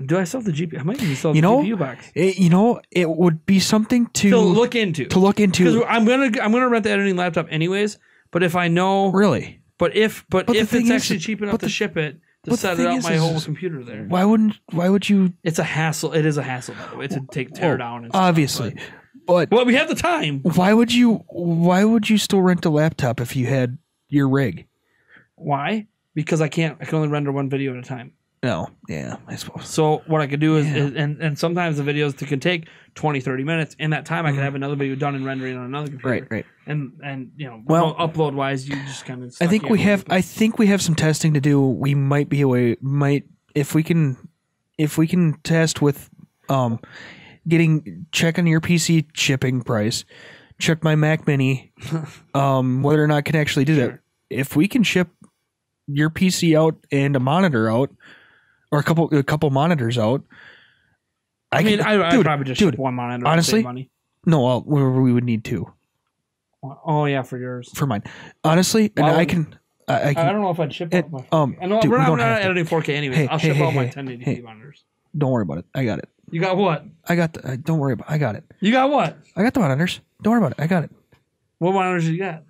do I still have the GPU? I might even still have the GPU box. It would be something to look into. Because I'm gonna rent the editing laptop anyways. But if I know really, but if it's actually cheap enough to ship it to set it up my whole computer there, why would you? It's a hassle. It is a hassle, by the way, to tear down. And obviously, but we have the time. Why would you still rent a laptop if you had your rig? Why? Because I can only render one video at a time. No, yeah, I suppose. So what I could do is and sometimes the videos can take 20-30 minutes. In that time, I can have another video done and rendering on another computer. Right. And upload wise, you just kind of. I think we have some testing to do. We might be if we can test with checking your PC shipping price, check my Mac Mini, whether or not I can actually do that. If we can ship your PC out and a monitor out. Or a couple monitors out. I'd probably just ship one monitor. Honestly, save money. No, we would need two. Oh yeah, for yours. For mine, honestly, and I can. I don't know if I'd ship out my. We're not editing 4K anyway. I'll ship out my 1080p monitors. Don't worry about it. I got it. You got what? I got. Don't worry about it. I got it. You got what? I got the monitors. Don't worry about it. I got it. What monitors you got?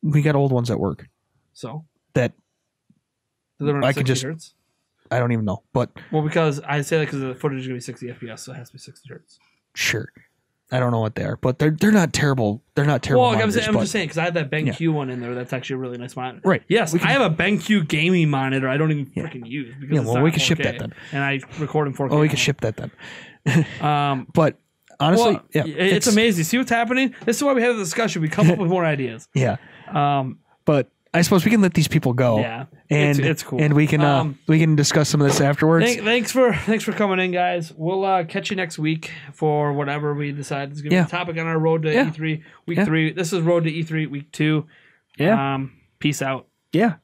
We got old ones at work. So that Does it run I at could 60 just- hertz? I don't even know, but Well, because I say that because the footage is going to be 60 FPS, so it has to be 60 hertz. sure. I don't know what they are, but they're not terrible. They're not terrible. Well, I'm monitors, but- just saying because I have that BenQ one in there. That's actually a really nice monitor. Right. Yes, I have a BenQ gaming monitor. I don't even freaking use because it's well, not we can ship 4K, that then. and I record in 4K. Oh, we can ship that then. Um, But honestly, well, yeah, it's amazing. See what's happening. This is why we have the discussion. We come up with more ideas. Yeah, Um, but I suppose we can let these people go. Yeah, and it's cool. and we can discuss some of this afterwards. Thanks for coming in, guys. We'll catch you next week for whatever we decide is going to be the topic on our road to E3 week 3. This is road to E3 week 2. Yeah. Peace out. Yeah.